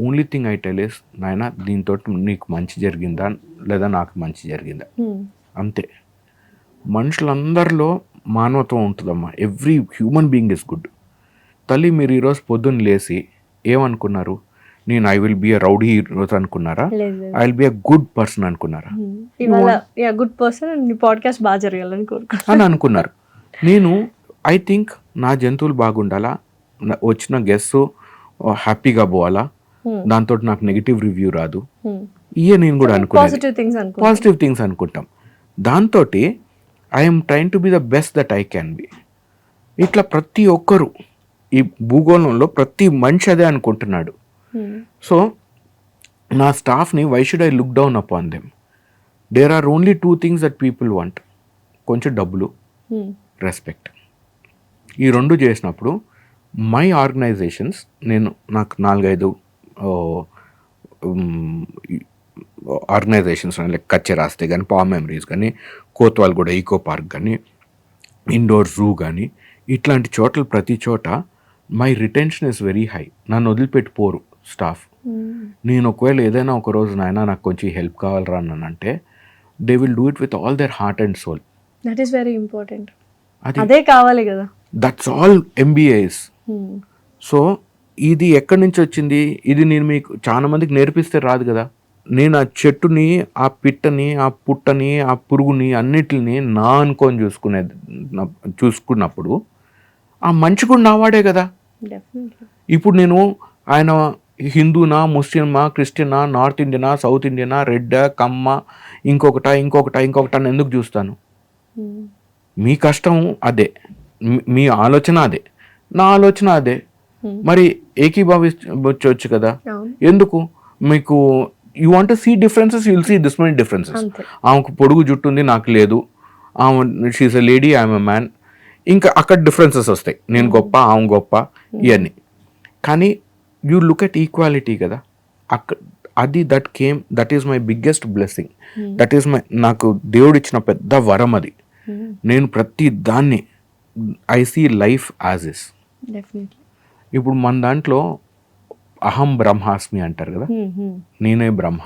only thing I tell is, నాయన దీంతో నీకు మంచి జరిగిందా లేదా నాకు మంచి జరిగిందా, అంతే. మనుషులందరిలో మానవత్వం ఉంటుందమ్మా. Every human being is good. తల్లి మీరు ఈరోజు పొద్దున్న లేచి ఏమనుకున్నారు? నేను I will be a rowdy ఈరోజు అనుకున్నారా? I will be a good person అనుకున్నారా? గుడ్ పర్సన్ పాడ్కాస్ట్ బాగా జరగాలని అని అనుకున్నారు. నేను ఐ థింక్ నా జంతువులు బాగుండాలా, వచ్చిన గెస్ట్ హ్యాపీగా పోవాలా, దాంతో నాకు నెగిటివ్ రివ్యూ రాదు, ఇయే నేను కూడా అనుకున్నాను. పాజిటివ్ థింగ్స్ అనుకుంటాం. దాంతో I'm train to be the best that I can be. ఇట్లా ప్రతి ఒక్కరు ఈ భూగోళంలో ప్రతి మనిషి అదే అనుకుంటున్నాడు. సో నా స్టాఫ్ని why should I look down upon them? There are only 2 things that people want. కొంచెం డబ్బులు, రెస్పెక్ట్. ఈ 2 చేసినప్పుడు మై ఆర్గనైజేషన్స్, నాకు 4-5 ఆర్గనైజేషన్స్ లైక్ కచ్చే రాస్తే కానీ, పామ్ మెమరీస్ కానీ, కోత్వాల్ కూడా ఈకో పార్క్ కానీ, ఇండోర్ జూ కానీ, ఇట్లాంటి చోట్ల ప్రతి చోట my retention is very high. నన్ను వదిలిపెట్టిపోరు స్టాఫ్. నేను ఒకవేళ ఏదైనా ఒక రోజు నాయన నాకు కొంచెం హెల్ప్ కావాలరా అని అంటే they will do it with all their heart and soul. That is very important. అదే కావాలి కదా. That's all MBAs. సో ఇది ఎక్కడి నుంచి వచ్చింది? ఇది నేను మీకు చాలా మందికి నేర్పిస్తే రాదు కదా. నేను ఆ చెట్టుని, ఆ పిట్టని, ఆ పుట్టని, ఆ పురుగుని అన్నిటిని నా అనుకొని చూసుకున్నప్పుడు ఆ మంచి కూడా నావాడే కదా. ఇప్పుడు నేను ఆయన హిందూనా, ముస్లిమా, క్రిస్టియనా, నార్త్ ఇండియనా, సౌత్ ఇండియనా, రెడ్, కమ్మ, ఇంకొకట అని ఎందుకు చూస్తాను? మీ కష్టం అదే, మీ ఆలోచన అదే, నా ఆలోచన అదే. మరి ఏకీభావించవచ్చు కదా. ఎందుకు? మీకు you want to see differences, you will see this many differences. ఆమెకు పొడుగు జుట్టు ఉంది, నాకు లేదు. She is a lady, I'm a man. ఇంకా అక్కడ డిఫరెన్సెస్ వస్తాయి. నేను గొప్ప, ఆమె గొప్ప, ఇవన్నీ. కానీ యూ లుక్ ఎట్ ఈక్వాలిటీ కదా. అది that is my biggest blessing. That is నాకు దేవుడు ఇచ్చిన పెద్ద వరం అది. నేను ప్రతి దాన్ని I see life as is. ఇప్పుడు మన దాంట్లో అహం బ్రహ్మాస్మి అంటారు కదా, నేనే బ్రహ్మ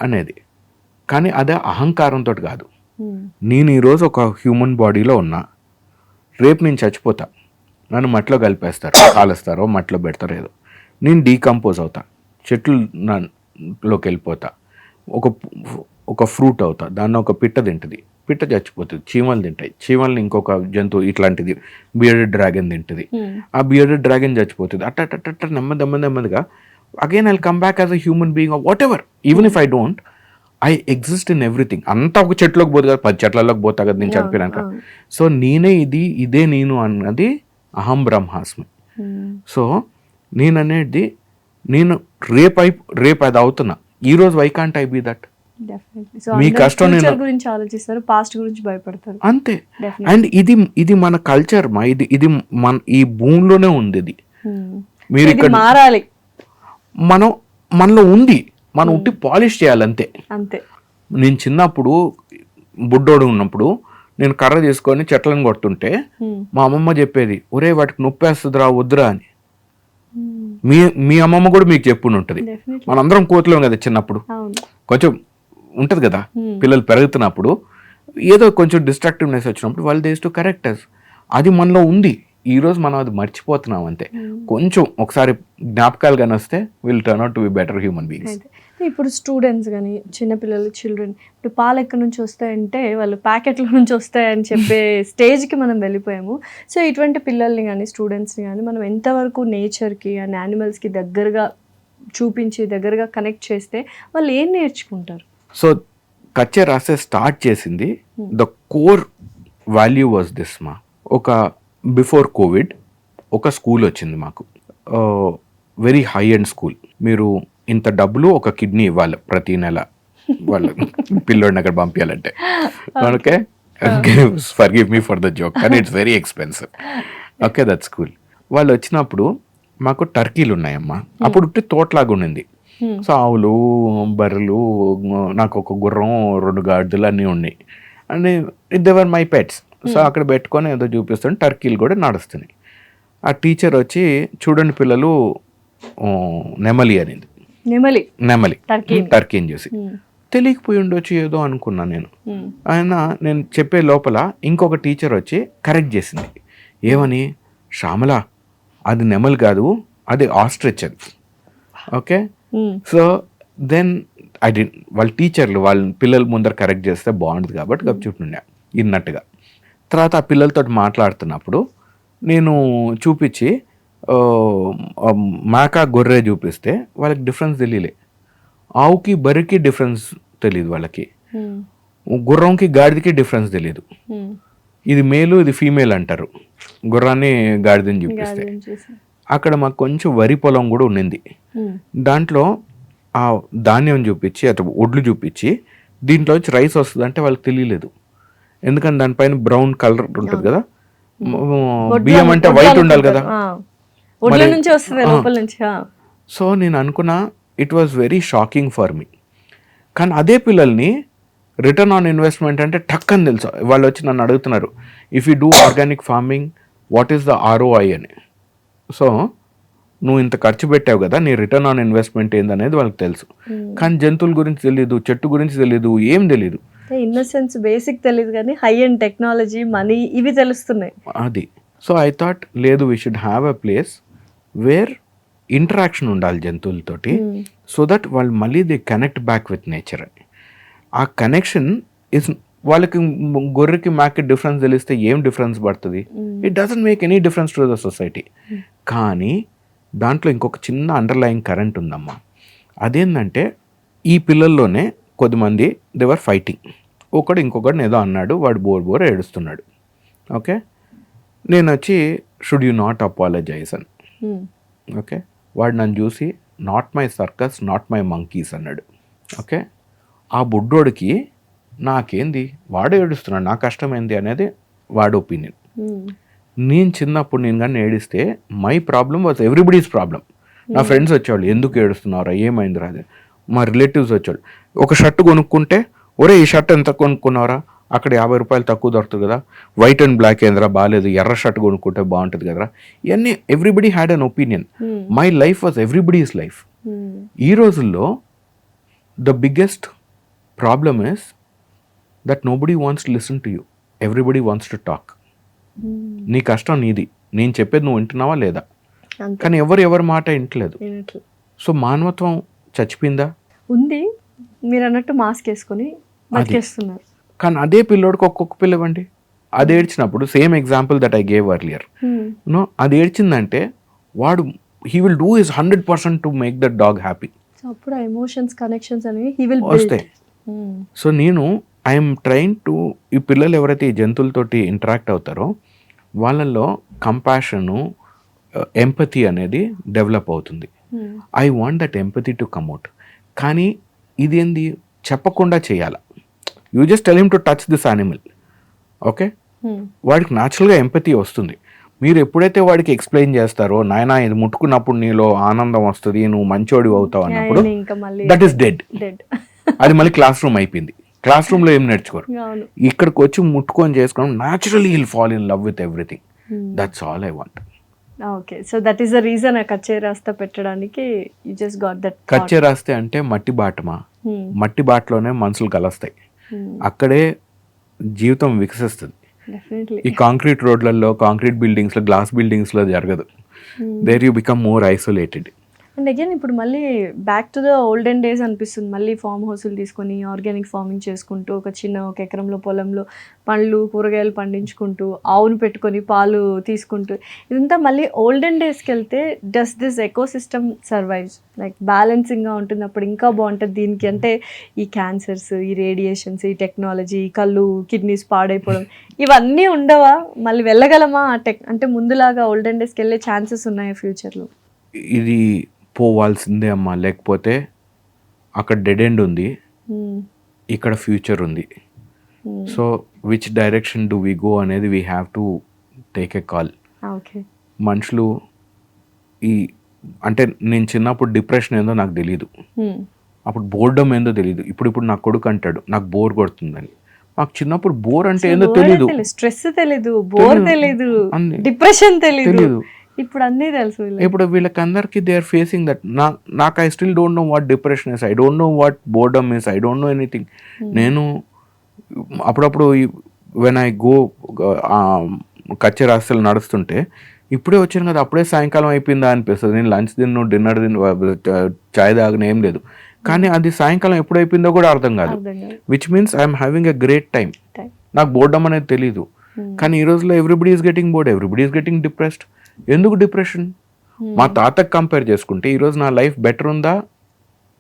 అనేది. కానీ అదే అహంకారంతో కాదు. నేను ఈరోజు ఒక హ్యూమన్ బాడీలో ఉన్నా, రేపు నేను చచ్చిపోతా, నన్ను మట్టిలో కలిపేస్తారు, కాలుస్తారో మట్టిలో పెడతారో ఏదో, నేను డీకంపోజ్ అవుతా, చెట్లులోకి వెళ్ళిపోతా, ఒక ఫ్రూట్ అవుతా, దాన్ని ఒక పిట్ట తింటుంది, పిట్ట చచ్చిపోతుంది, చీమలు తింటాయి, చీమల్ని ఇంకొక జంతువు ఇట్లాంటిది బియర్డెడ్ డ్రాగన్ తింటుంది, ఆ బియర్డెడ్ డ్రాగన్ చచ్చిపోతుంది. అట్ట నెమ్మదిగా again I come back as a human being, what ever, even if I don't, I exist in everything. అంతా ఒక చెట్లోకి పోదు కదా, 10 చెట్లలోకి పోతా కదా నేను చనిపోయినాక. సో నేనే ఇదే నేను అన్నది అహం బ్రహ్మాస్మి. సో నేను అనేది రేపు అది అవుతున్నా. ఈరోజు why can't I be that? మీ కష్టం గురించి ఆలోచిస్తారు, పాస్ట్ గురించి భయపడతారు, అంతే. అండ్ ఇది మన కల్చర్ మా, ఇది మన ఈ భూమిలోనే ఉంది. ఇది మీరు ఇక్కడ మారాలి, మనలో ఉంది, మనం ఉట్టి పాలిష్ చేయాలంతే. అంతే. నేను చిన్నప్పుడు బుడ్డోడు ఉన్నప్పుడు నేను కర్ర తీసుకొని చెట్లను కొడుతుంటే మా అమ్మమ్మ చెప్పేది, ఒరే వాటికి నొప్పేస్తుందిరా, వద్దురా అని. మీ అమ్మమ్మ కూడా మీకు చెప్పుని ఉంటుంది. మనందరం కోతులేం కదా చిన్నప్పుడు, కొంచెం ఉంటుంది కదా. పిల్లలు పెరుగుతున్నప్పుడు ఏదో కొంచెం డిస్ట్రాక్టివ్నెస్ వచ్చినప్పుడు వాళ్ళు దే టు కరెక్ట్ అస్. అది మనలో ఉంది. ఈరోజు మనం అది మర్చిపోతున్నాం అంతే. కొంచెం ఒకసారి జ్ఞాపకాలు కానీ వస్తే will turn out to be better human beings. ఇప్పుడు స్టూడెంట్స్ కానీ చిన్నపిల్లలు, చిల్డ్రన్, ఇప్పుడు పాలు ఎక్కడి నుంచి వస్తాయంటే వాళ్ళు ప్యాకెట్ల నుంచి వస్తాయని చెప్పే స్టేజ్కి మనం వెళ్ళిపోయాము. సో ఇటువంటి పిల్లల్ని కానీ స్టూడెంట్స్ని కానీ మనం ఎంతవరకు నేచర్కి అండ్ యానిమల్స్కి దగ్గరగా చూపించి దగ్గరగా కనెక్ట్ చేస్తే వాళ్ళు ఏం నేర్చుకుంటారు? సో కచ్చే రాసే స్టార్ట్ చేసింది, the core value was this మా. ఒక బిఫోర్ కోవిడ్ ఒక స్కూల్ వచ్చింది మాకు, వెరీ హై అండ్ స్కూల్. మీరు ఇంత డబ్బులు, ఒక కిడ్నీ ఇవ్వాలి ప్రతి నెల వాళ్ళు పిల్లోడిని అక్కడ పంపించాలంటే. Okay, forgive me for the joke, కానీ it's very expensive. Okay, that school. వాళ్ళు వచ్చినప్పుడు మాకు టర్కీలు ఉన్నాయమ్మా. అప్పుడు తోటలాగా ఉండింది. సో ఆవులు, బర్రెలు, నాకు ఒక గుర్రం, 2 గాడిదలు అన్నీ ఉన్నాయి. And they're my pets. So అక్కడ పెట్టుకొని ఏదో చూపిస్తుంటే టర్కీలు కూడా నడుస్తున్నాయి. ఆ టీచర్ వచ్చి చూడండి పిల్లలు నెమలి అనేది, నెమలి టర్కీని చూసి తెలియకపోయి ఉండొచ్చు ఏదో అనుకున్నా నేను. నేను చెప్పే లోపల ఇంకొక టీచర్ వచ్చి కరెక్ట్ చేసింది. ఏమని? శ్యామల, అది నెమలి కాదు, అది ఆస్ట్రిచ్ అని. ఓకే, సో దెన్ ఐ డి వాళ్ళ టీచర్లు వాళ్ళ పిల్లల ముందర కరెక్ట్ చేస్తే బాగుంటుంది కాబట్టి గప్చుంటుండే ఇన్నట్టుగా. తర్వాత ఆ పిల్లలతో మాట్లాడుతున్నప్పుడు నేను చూపించి మేక, గొర్రె చూపిస్తే వాళ్ళకి డిఫరెన్స్ తెలియలే. ఆవుకి బర్రెకి డిఫరెన్స్ తెలియదు వాళ్ళకి, గుర్రంకి గాడిదకి డిఫరెన్స్ తెలియదు. ఇది మేలు, ఇది ఫీమేల్ అంటారు గుర్రాన్ని, గాడిదని చూపిస్తే. అక్కడ మాకు కొంచెం వరి పొలం కూడా ఉండింది. దాంట్లో ఆ ధాన్యం చూపించి అటు ఒడ్లు చూపించి దీంట్లో వచ్చి రైస్ వస్తుంది అంటే వాళ్ళకి తెలియలేదు. ఎందుకంటే దానిపైన బ్రౌన్ కలర్ ఉంటుంది కదా, బియ్యం అంటే వైట్ ఉండాలి కదా. సో నేను అనుకున్నా it was very shocking for me. కానీ అదే పిల్లల్ని రిటర్న్ ఆన్ ఇన్వెస్ట్మెంట్ అంటే టక్ అని తెలుసు. వాళ్ళు వచ్చి నన్ను అడుగుతున్నారు, if you do organic farming what is the ROI అని. సో నువ్వు ఇంత ఖర్చు పెట్టావు కదా, నీ రిటర్న్ ఆన్ ఇన్వెస్ట్మెంట్ ఏందనేది వాళ్ళకి తెలుసు. కానీ జంతువుల గురించి తెలియదు, చెట్టు గురించి తెలియదు, ఏం తెలియదు. ఇన్నోసెన్స్ బేసిక్ తెలియదు కానీ హై అండ్ టెక్నాలజీ, మనీ ఇవి తెలుస్తున్నాయి. అది. సో ఐ థాట్ లేదు, we should have a place wear interaction ఉండాలి జంతువులతోటి, సో దట్ వాళ్ళు మళ్ళీ they connect back with nature అని. ఆ కనెక్షన్ ఇస్ వాళ్ళకి గొర్రెకి మేకకి డిఫరెన్స్ తెలిస్తే ఏం డిఫరెన్స్ పడుతుంది? It doesn't make any difference to the society. కానీ దాంట్లో ఇంకొక చిన్న అండర్లయింగ్ కరెంట్ ఉందమ్మా. అదేంటంటే ఈ పిల్లల్లోనే కొద్దిమంది దేవర్ ఫైటింగ్. ఒకడు ఇంకొకడిని ఏదో అన్నాడు, వాడు బోర్ ఏడుస్తున్నాడు. ఓకే, నేను వచ్చి షుడ్ యూ నాట్ అపాలజైజ్ అని. ఓకే, వాడు నన్ను చూసి not my circus, not my monkeys అన్నాడు. ఓకే, ఆ బుడ్డోడికి నాకేంది, వాడు ఏడుస్తున్నాడు, నా కష్టం ఏంది అనేది వాడి ఒపీనియన్. నేను చిన్నప్పుడు నేను కానీ ఏడిస్తే my problem was everybody's problem. నా ఫ్రెండ్స్ వచ్చేవాళ్ళు, ఎందుకు ఏడుస్తున్నారా, ఏమైంది రాదు. మా రిలేటివ్స్ వచ్చేవాళ్ళు, ఒక షర్ట్ కొనుక్కుంటే ఒరే ఈ షర్ట్ ఎంత కొనుక్కున్నారా, అక్కడ 50 రూపాయలు తక్కువ దొరుకుతుంది కదా, వైట్ అండ్ బ్లాక్ ఏంద్రా బాగాలేదు, ఎర్ర షర్ట్ కొనుక్కుంటే బాగుంటుంది కదరా. ఇవన్నీ everybody had an opinion. My life was everybody's life. ఈ రోజుల్లో the biggest problem is that nobody wants to listen to you, everybody wants to talk. నీ కష్టం నీది, నేను చెప్పేది నువ్వు వింటున్నావా లేదా, కానీ ఎవరి మాట వింటలేదు. సో మానవత్వం చచ్చిపోయిందా? ఉంది. మీరు అన్నట్టు మాస్క్ వేసుకొని బతికేస్తున్నారు. కానీ అదే పిల్లోడికి ఒక్కొక్క పిల్లవండి, అది ఏడ్చినప్పుడు same example that I gave earlier, no, అది ఏడ్చిందంటే వాడు he will do his 100% to make that dog happy. అప్పుడు ఎమోషన్స్, కనెక్షన్స్ అనేవి హీ విల్ వస్తాయి. సో నేను ఐఎమ్ ట్రైన్ టు, ఈ పిల్లలు ఎవరైతే ఈ జంతువులతోటి ఇంటరాక్ట్ అవుతారో వాళ్ళల్లో కంపాషను, ఎంపతి అనేది డెవలప్ అవుతుంది. I want that empathy to come out. కానీ ఇదేంది చెప్పకుండా చేయాలి. You just tell him to touch this animal. Okay, వాడికి న్యాచురల్గా ఎంపతి వస్తుంది. మీరు ఎప్పుడైతే వాడికి ఎక్స్ప్లెయిన్ చేస్తారో, నాయనా ఇది ముట్టుకున్నప్పుడు నీలో ఆనందం వస్తుంది, నువ్వు మంచోడి అవుతావు అన్నప్పుడు దట్ ఈస్ డెడ్. అది మళ్ళీ క్లాస్ రూమ్ అయిపోయింది. క్లాస్ రూమ్లో ఏం నేర్చుకోరు. ఇక్కడికి వచ్చి ముట్టుకొని చేసుకోవడం, naturally will fall in love with everything. That's all I want. Okay, so that is the reason కచ్చే రాస్తా పెట్టడానికి యు జస్ట్ గాట్ దట్. కచ్చే రాస్తే అంటే మట్టి బాటమా, మట్టి బాటలోనే మనుషులు కలుస్తాయి, అక్కడే జీవితం వికసిస్తుంది. ఈ కాంక్రీట్ రోడ్లలో, కాంక్రీట్ బిల్డింగ్స్లో, గ్లాస్ బిల్డింగ్స్లో జరగదు. There you become more isolated. And again ఇప్పుడు మళ్ళీ back to the olden days అనిపిస్తుంది. మళ్ళీ ఫామ్ హౌస్లు తీసుకొని ఆర్గానిక్ ఫార్మింగ్ చేసుకుంటూ ఒక ఎకరంలో పొలంలో పండ్లు, కూరగాయలు పండించుకుంటూ, ఆవును పెట్టుకొని పాలు తీసుకుంటూ, ఇదంతా మళ్ళీ ఓల్డెన్ డేస్కి వెళ్తే does this ecosystem survives, like బ్యాలెన్సింగ్గా ఉంటుంది. అప్పుడు ఇంకా బాగుంటుంది దీనికి. అంటే ఈ క్యాన్సర్స్, ఈ రేడియేషన్స్, ఈ టెక్నాలజీ, కళ్ళు, కిడ్నీస్ పాడైపోవడం ఇవన్నీ ఉండవా? మళ్ళీ వెళ్ళగలమా అంటే ముందులాగా ఓల్డెన్ డేస్కి వెళ్ళే ఛాన్సెస్ ఉన్నాయా ఫ్యూచర్లో? ఇది పోవాల్సిందే అమ్మా, లేకపోతే అక్కడ డెడ్ ఎండ్ ఉంది, ఇక్కడ ఫ్యూచర్ ఉంది. So which direction do we go అనేది we have to take a call. మనుషులు ఈ అంటే నేను చిన్నప్పుడు డిప్రెషన్ ఏందో నాకు తెలియదు, అప్పుడు బోర్డమ్ ఏందో తెలియదు. ఇప్పుడు నా కొడుకు అంటాడు నాకు బోర్ కొడుతుందని. మాకు చిన్నప్పుడు బోర్ అంటే ఏందో తెలియదు, స్ట్రెస్ తెలీదు, బోర్ తెలీదు, డిప్రెషన్ తెలీదు. ఇప్పుడు అన్నీ తెలుసు. ఇప్పుడు వీళ్ళకి అందరికి దే ఆర్ ఫేసింగ్ దట్. నాకు I still don't know what depression is, I don't know what boredom is, I don't know anything. నేను అప్పుడప్పుడు వెన్ ఐ గో కచ్చే రాస్తలు నడుస్తుంటే ఇప్పుడే వచ్చాను కదా, అప్పుడే సాయంకాలం అయిపోయిందా అనిపిస్తుంది. నేను లంచ్ తిన్ను, డిన్నర్ తిన్ను, చాయ్ తాగిన ఏం లేదు, కానీ అది సాయంకాలం ఎప్పుడు అయిపోయిందో కూడా అర్థం కాదు. Which means I'm having a great time. నాకు బోర్డమ్ అనేది తెలీదు. కానీ ఈ రోజులో everybody is getting bored, everybody is getting depressed. ఎందుకు డిప్రెషన్? మా తాతకు కంపేర్ చేసుకుంటే ఈరోజు నా లైఫ్ బెటర్ ఉందా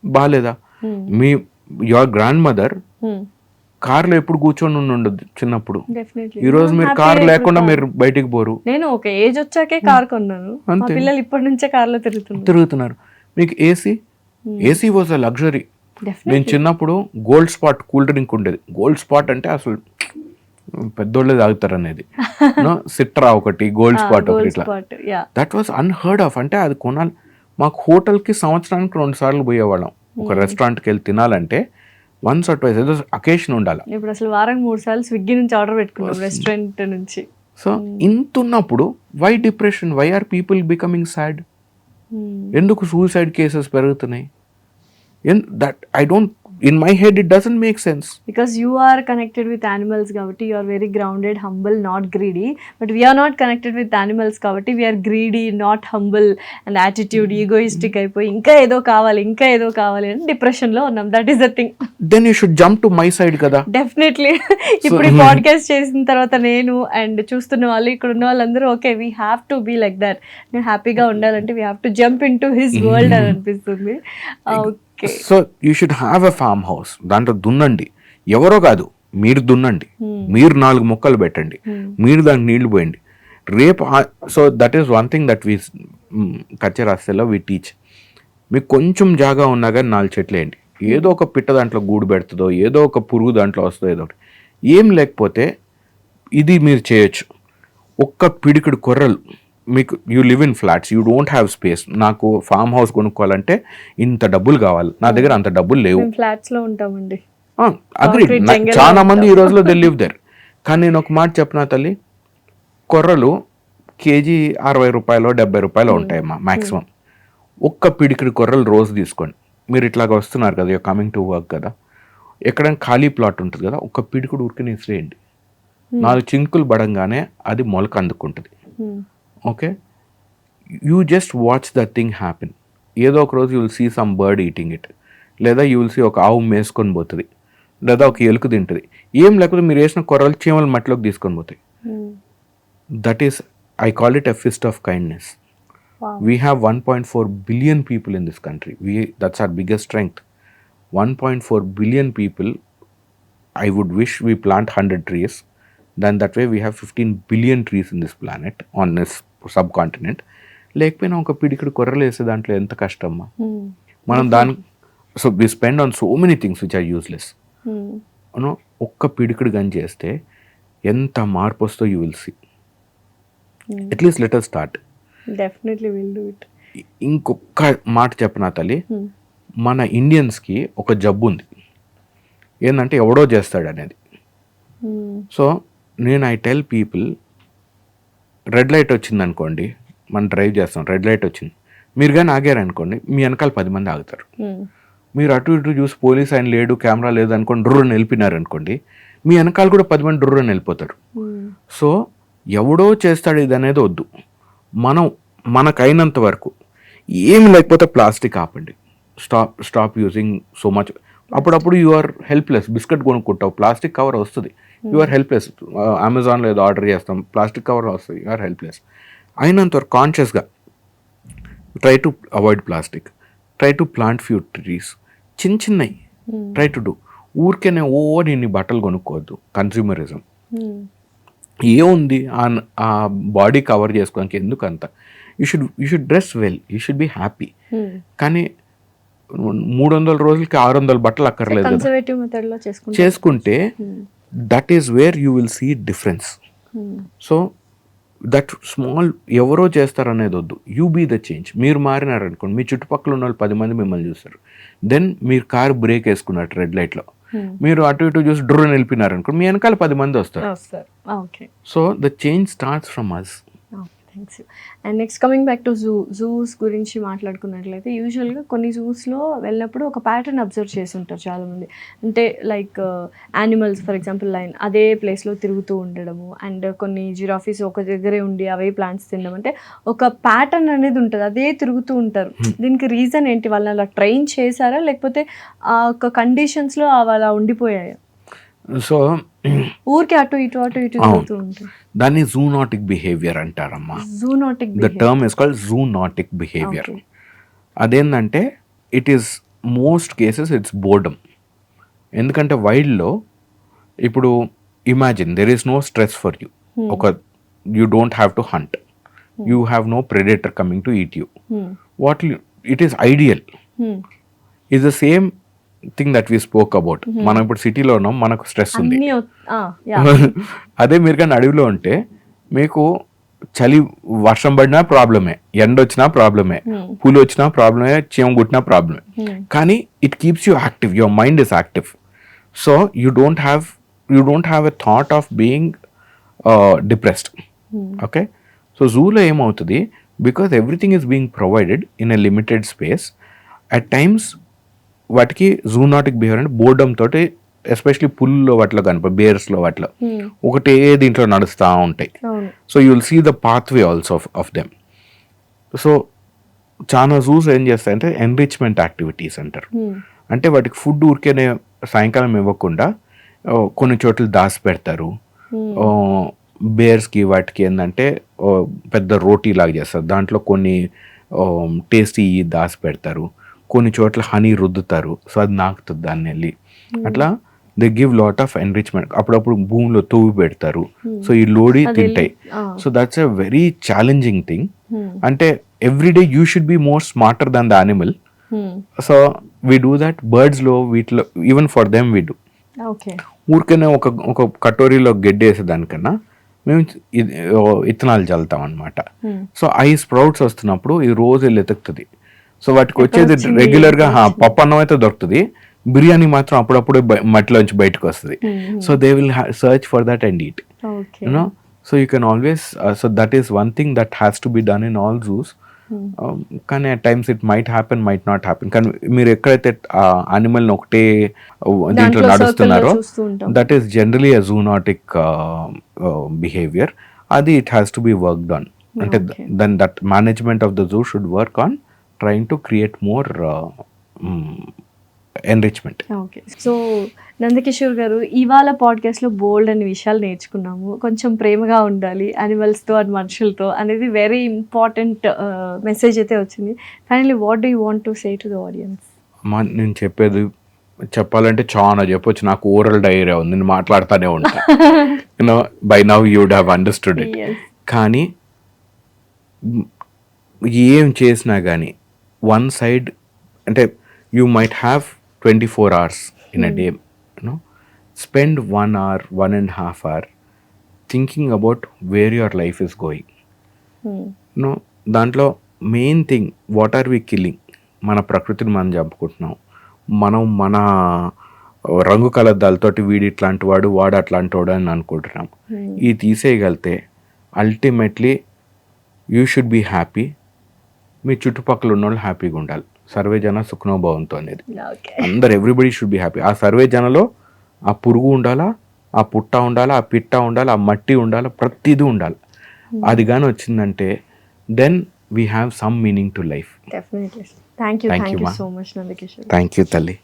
బాగాలేదా? యువర్ గ్రాండ్ మదర్ కార్లో ఎప్పుడు కూర్చొని ఉండదు చిన్నప్పుడు. ఈ రోజు మీరు కార్ లేకుండా మీరు బయటికి పోరు. నేను ఒక ఏజ్ వచ్చాకే కార్ కొన్నాను, పిల్లలు ఇప్పటి నుంచే కార్లో తిరుగుతున్నారు. మీకు ఏసీ వాజ్ అ లగ్జరీ. నేను చిన్నప్పుడు గోల్డ్ స్పాట్ కూల్ డ్రింక్ ఉండేది. గోల్డ్ స్పాట్ అంటే అసలు పెద్దోళ్ళే తాగుతారు అనేది. సిట్రా ఒకటి, గోల్డ్ స్పాట్ ఒకటి, ఇట్లా దట్ వాజ్ అన్హర్డ్ ఆఫ్. అంటే అది కొనాలి. మాకు హోటల్కి సంవత్సరానికి 2 సార్లు పోయేవాళ్ళం. ఒక రెస్టారెంట్కి వెళ్ళి తినాలంటే వన్స్ ఆర్ ట్వైస్ ఏదో అకేషన్ ఉండాలి. ఇప్పుడు అసలు వారానికి 3 సార్లు స్విగ్గీ నుంచి ఆర్డర్ పెట్టుకున్నాం, రెస్టారెంట్ నుంచి. సో ఇంత ఉన్నప్పుడు why depression, why are people becoming sad? ఎందుకు సూసైడ్ కేసెస్ పెరుగుతున్నాయి? That I don't, in my head it doesn't make sense. Because you are connected with animals kabatti you are very grounded, humble, not greedy. But we are not connected with animals kabatti we are greedy, not humble, and attitude egoistic అయిపోయి ఇంకా ఏదో కావాలి అని డిప్రెషన్ లో ఉన్నాం. That is the thing. Then you should jump to my side కదా. డెఫినెట్లీ. ఇప్పుడు ఈ పాడ్కాస్ట్ చేసిన తర్వాత నేను అండ్ చూస్తున్న వాళ్ళు, ఇక్కడ ఉన్న వాళ్ళందరూ okay we have to be like that. నేను హ్యాపీగా ఉండాలంటే we have to jump in to his world అని అనిపిస్తుంది. So you should have a farm house. దాంట్లో దున్నండి, ఎవరో కాదు మీరు దున్నండి, మీరు 4 మొక్కలు పెట్టండి, మీరు దానికి నీళ్లు పోయండి రేపు. So that is one thing that we కచ్చే రాస్తేలో వీ టీచ్. మీకు కొంచెం జాగా ఉన్నా కానీ 4 చెట్లు వేయండి. ఏదో ఒక పిట్ట దాంట్లో గూడు పెడుతుందో, ఏదో ఒక పురుగు దాంట్లో వస్తుందో, ఏదో ఒకటి. ఏం లేకపోతే ఇది మీరు చేయొచ్చు. ఒక్క పిడికిడు కొర్రలు, మీకు you live in flats, you don't have space. నాకు ఫామ్ హౌస్ కొనుక్కోవాలంటే ఇంత డబ్బులు కావాలి, నా దగ్గర అంత డబ్బులు లేవు. ఫ్లాట్స్ లో ఉంటామండి. అగ్రీ, చాలా మంది ఈ రోజులో దే లివ్ దేర్. కానీ నేను ఒక మాట చెప్పిన తల్లి, కొర్రలు కేజీ 60 రూపాయలు 70 రూపాయలు ఉంటాయమ్మా మ్యాక్సిమం. ఒక్క పిడికిడి కొర్రలు రోజు తీసుకోండి. మీరు ఇట్లాగ వస్తున్నారు కదా, యూర్ కమింగ్ టు వర్క్ కదా, ఎక్కడైనా ఖాళీ ప్లాట్ ఉంటుంది కదా, ఒక్క పిడికిడి ఉరికిని ఇసిరేయండి. 4 చింకులు పడంగానే అది మొలక అందుకుంటుంది. Okay, you just watch that thing happen. ఏదో ఒక రోజు you will see some bird eating it, లేదా యూ విల్ సీ ఒక ఆవు మేసుకొని పోతుంది, లేదా ఒక ఎలుక తింటుంది. ఏం లేకపోతే మీరు వేసిన కొర్రలు చీమలు మట్టిలోకి తీసుకొని పోతాయి. That is, I call it a feast of kindness. We have 1.4 billion people in this country. That's our biggest strength. 1.4 billion people. I would wish we plant 100 trees. Then that way we have 15 billion trees in this planet, on this subcontinent. లేకపోయినా ఒక పిడికిడి కొర్రలు వేసే దాంట్లో ఎంత కష్టమ్మా. మనం so we spend on so many things which are useless. ఒక్క పిడికిడి గని చేస్తే ఎంత మార్పు వస్తుందో you will see. At least let us start. Definitely will do it. ఇంకొక మాట చెప్పనా తల్లి, మన ఇండియన్స్కి ఒక జబ్బు ఉంది, ఏంటంటే ఎవడో చేస్తాడు అనేది. సో నేను I tell people, red light వచ్చింది అనుకోండి, మనం డ్రైవ్ చేస్తాం, రెడ్ లైట్ వచ్చింది, మీరు కానీ ఆగారనుకోండి, మీ వెనకాల 10 మంది ఆగుతారు. మీరు అటు ఇటు చూసి పోలీస్ ఆయన లేడు, కెమెరా లేదు అనుకోండి, డ్రుర్రని వెళ్ళిపోయినారు అనుకోండి, మీ వెనకాల కూడా 10 మంది డ్రుర్రని వెళ్ళిపోతారు. సో ఎవడో చేస్తాడు ఇది అనేది వద్దు. మనకైనంత వరకు ఏమి లేకపోతే ప్లాస్టిక్ ఆపండి. Stop using so much. అప్పుడప్పుడు యు ఆర్ హెల్ప్లెస్. బిస్కెట్ కొనుక్కుంటావు, ప్లాస్టిక్ కవర్ వస్తుంది, యు ఆర్ హెల్ప్లెస్. అమెజాన్లో ఏదో ఆర్డర్ చేస్తాం, ప్లాస్టిక్ కవర్ వస్తుంది, యు ఆర్ హెల్ప్లెస్. అయినంతవరకు కాన్షియస్గా try to avoid plastic, try to plant few trees. చిన్నవి ట్రై టు డూ. ఊరికేనే నేను బట్టలు కొనుక్కోవద్దు. కన్స్యూమరిజం ఏముంది ఆ బాడీ కవర్ చేసుకోవడానికి ఎందుకు అంత? You should dress well, you should be happy. కానీ 300 రోజులకి 600 బట్టలు అక్కర్లేదు చేసుకుంటే that is where you will see difference. So that small ఎవరో చేస్తారనేది వద్దు, యూ బీ ద చేంజ్. మీరు మారినారనుకోండి, మీ చుట్టుపక్కల ఉన్న వాళ్ళు 10 మంది మిమ్మల్ని చూస్తారు. దెన్ మీరు కారు బ్రేక్ వేసుకున్నట్టు రెడ్ లైట్లో మీరు అటు ఇటు చూసి డ్రోన్ వెళ్ళిపోయినారనుకోండి, మీ వెనకాల 10 మంది వస్తారు. Okay. So the change starts from us. Thanks. And next coming back to zoos గురించి మాట్లాడుకున్నట్లయితే యూజువల్గా కొన్ని జూస్లో వెళ్ళినప్పుడు ఒక ప్యాటర్న్ అబ్జర్వ్ చేసి ఉంటారు చాలామంది. అంటే like animals for example line అదే ప్లేస్లో తిరుగుతూ ఉండడము, అండ్ కొన్ని జిరాఫీస్ ఒక దగ్గరే ఉండి అవే ప్లాంట్స్ తినడం, అంటే ఒక ప్యాటర్న్ అనేది ఉంటుంది, అదే తిరుగుతూ ఉంటారు. దీనికి రీజన్ ఏంటి? వాళ్ళని అలా ట్రైన్ చేశారా, లేకపోతే ఆ ఒక కండిషన్స్లో అలా ఉండిపోయాయా? సో ఊరికి అటు ఇటు తిరుగుతూ ఉంటారు. దాన్ని జూనాటిక్ బిహేవియర్ అంటారమ్మా. Zoonotic the term is called zoonotic behaviour. అదేంటంటే it is most cases it's boredom. ఎందుకంటే వైల్డ్లో ఇప్పుడు imagine there is no stress for you. You don't have to hunt, you have no predator coming to eat you. It is ideal. Is the same thing that we spoke about. మనం ఇప్పుడు సిటీలో ఉన్నాం, మనకు స్ట్రెస్ ఉంది. అదే మీరు కానీ అడవిలో ఉంటే మీకు చలి వర్షం పడినా ప్రాబ్లమే, ఎండ వచ్చినా ప్రాబ్లమే, పూలు వచ్చినా ప్రాబ్లమే, చీమ కుట్టినా ప్రాబ్లమే. కానీ it keeps you active, your mind is active. So you don't have a thought of being depressed. Okay. So జూలో ఏమవుతుంది, because everything is being provided in a limited space, at times వాటికి జూనాటిక్ బిహేవియర్ అంటే బోర్డమ్ తోటి, ఎస్పెషలీ పుల్లో వాటిలో కనుక బేర్స్లో వాటిలో ఒకటే దీంట్లో నడుస్తూ ఉంటాయి. So you will see the pathway also of them. So చాలా జూస్ ఏం చేస్తాయంటే ఎన్రిచ్మెంట్ యాక్టివిటీస్ అంటారు. అంటే వాటికి ఫుడ్ ఊరికేనే సాయంకాలం ఇవ్వకుండా కొన్ని చోట్ల దాచి పెడతారు. బేర్స్కి వాటికి ఏంటంటే పెద్ద రోటీ లాగా చేస్తారు, దాంట్లో కొన్ని టేస్టీ దాచి పెడతారు, కొన్ని చోట్ల హనీ రుద్దుతారు, సో అది నాకుతుంది దాన్ని వెళ్ళి. అట్లా they give lot of enrichment. అప్పుడప్పుడు భూమిలో తవ్వి పెడతారు, సో ఈ లోడి తింటాయి. So that's a very challenging thing. అంటే everyday you should be more smarter than the animal. So we do that బర్డ్స్లో, వీటిలో even for them we do. ఊరికనే ఒక కటోరీలో గడ్డి వేసేదానికన్నా మేము ఇత్తనాలు చల్లుతాం అనమాట. సో ఐ స్ప్రౌట్స్ వస్తున్నప్పుడు ఈ రోజు వెళ్ళి ఎతుకుతుంది. సో వాటికి వచ్చేది రెగ్యులర్గా పప్పు అన్నం అయితే దొరుకుతుంది, బిర్యానీ మాత్రం అప్పుడప్పుడు మట్టిలోంచి బయటకు వస్తుంది. So they will search for that and eat, you know. So you can always, so that is one thing that has to be done in all zoos. కానీ at times it might happen, might not happen. కానీ మీరు ఎక్కడైతే యానిమల్ని ఒకటే దీంట్లో నడుస్తున్నారో that is generally a zoonotic behaviour. అది it has to be worked on. అంటే then that management of the zoo should work on trying to create more enrichment. Okay. So Nandakishore గారు, ఇవాళ పాడ్కాస్ట్లో బోల్డ్ అనే విషయాలు నేర్చుకున్నాము. కొంచెం ప్రేమగా ఉండాలి యానిమల్స్తో అండ్ మనుషులతో అనేది వెరీ ఇంపార్టెంట్ మెసేజ్ అయితే వచ్చింది. Finally what do you want to say to the audience? నేను చెప్పాలంటే చాలా చెప్పొచ్చు. నాకు ఓరల్ డైరియా ఉంది, నేను మాట్లాడుతూనే ఉంటా. You know by now you would have understood it. కానీ ఏం చేసినా కానీ వన్ సైడ్, అంటే you might have 24 hours in a day, you know. Spend 1 hour, 1.5 hour thinking about where your life is going. You know దాంట్లో main thing, what are we killing? మన ప్రకృతిని మనం చంపుకుంటున్నాం. మనం మన రంగు కలద్దాలతోటి వీడు ఇట్లాంటి వాడు, వాడు అట్లాంటి వాడు అని అనుకుంటున్నాం. ఇది తీసేయగలితే ultimately you should be happy. మీ చుట్టుపక్కల ఉన్న వాళ్ళు హ్యాపీగా ఉండాలి. సర్వే జన సుఖనో భవంతు అనేది. అందరు ఎవ్రీబడి షుడ్ బి హ్యాపీ. ఆ సర్వే జనలో ఆ పురుగు ఉండాలా, ఆ పుట్ట ఉండాలా, ఆ పిట్ట ఉండాలి, ఆ మట్టి ఉండాలి, ప్రతిదీ ఉండాలి. అది కానీ వచ్చిందంటే then we have some meaning to life. Definitely. Thank you so much Nandakishore. Thank you తల్లి.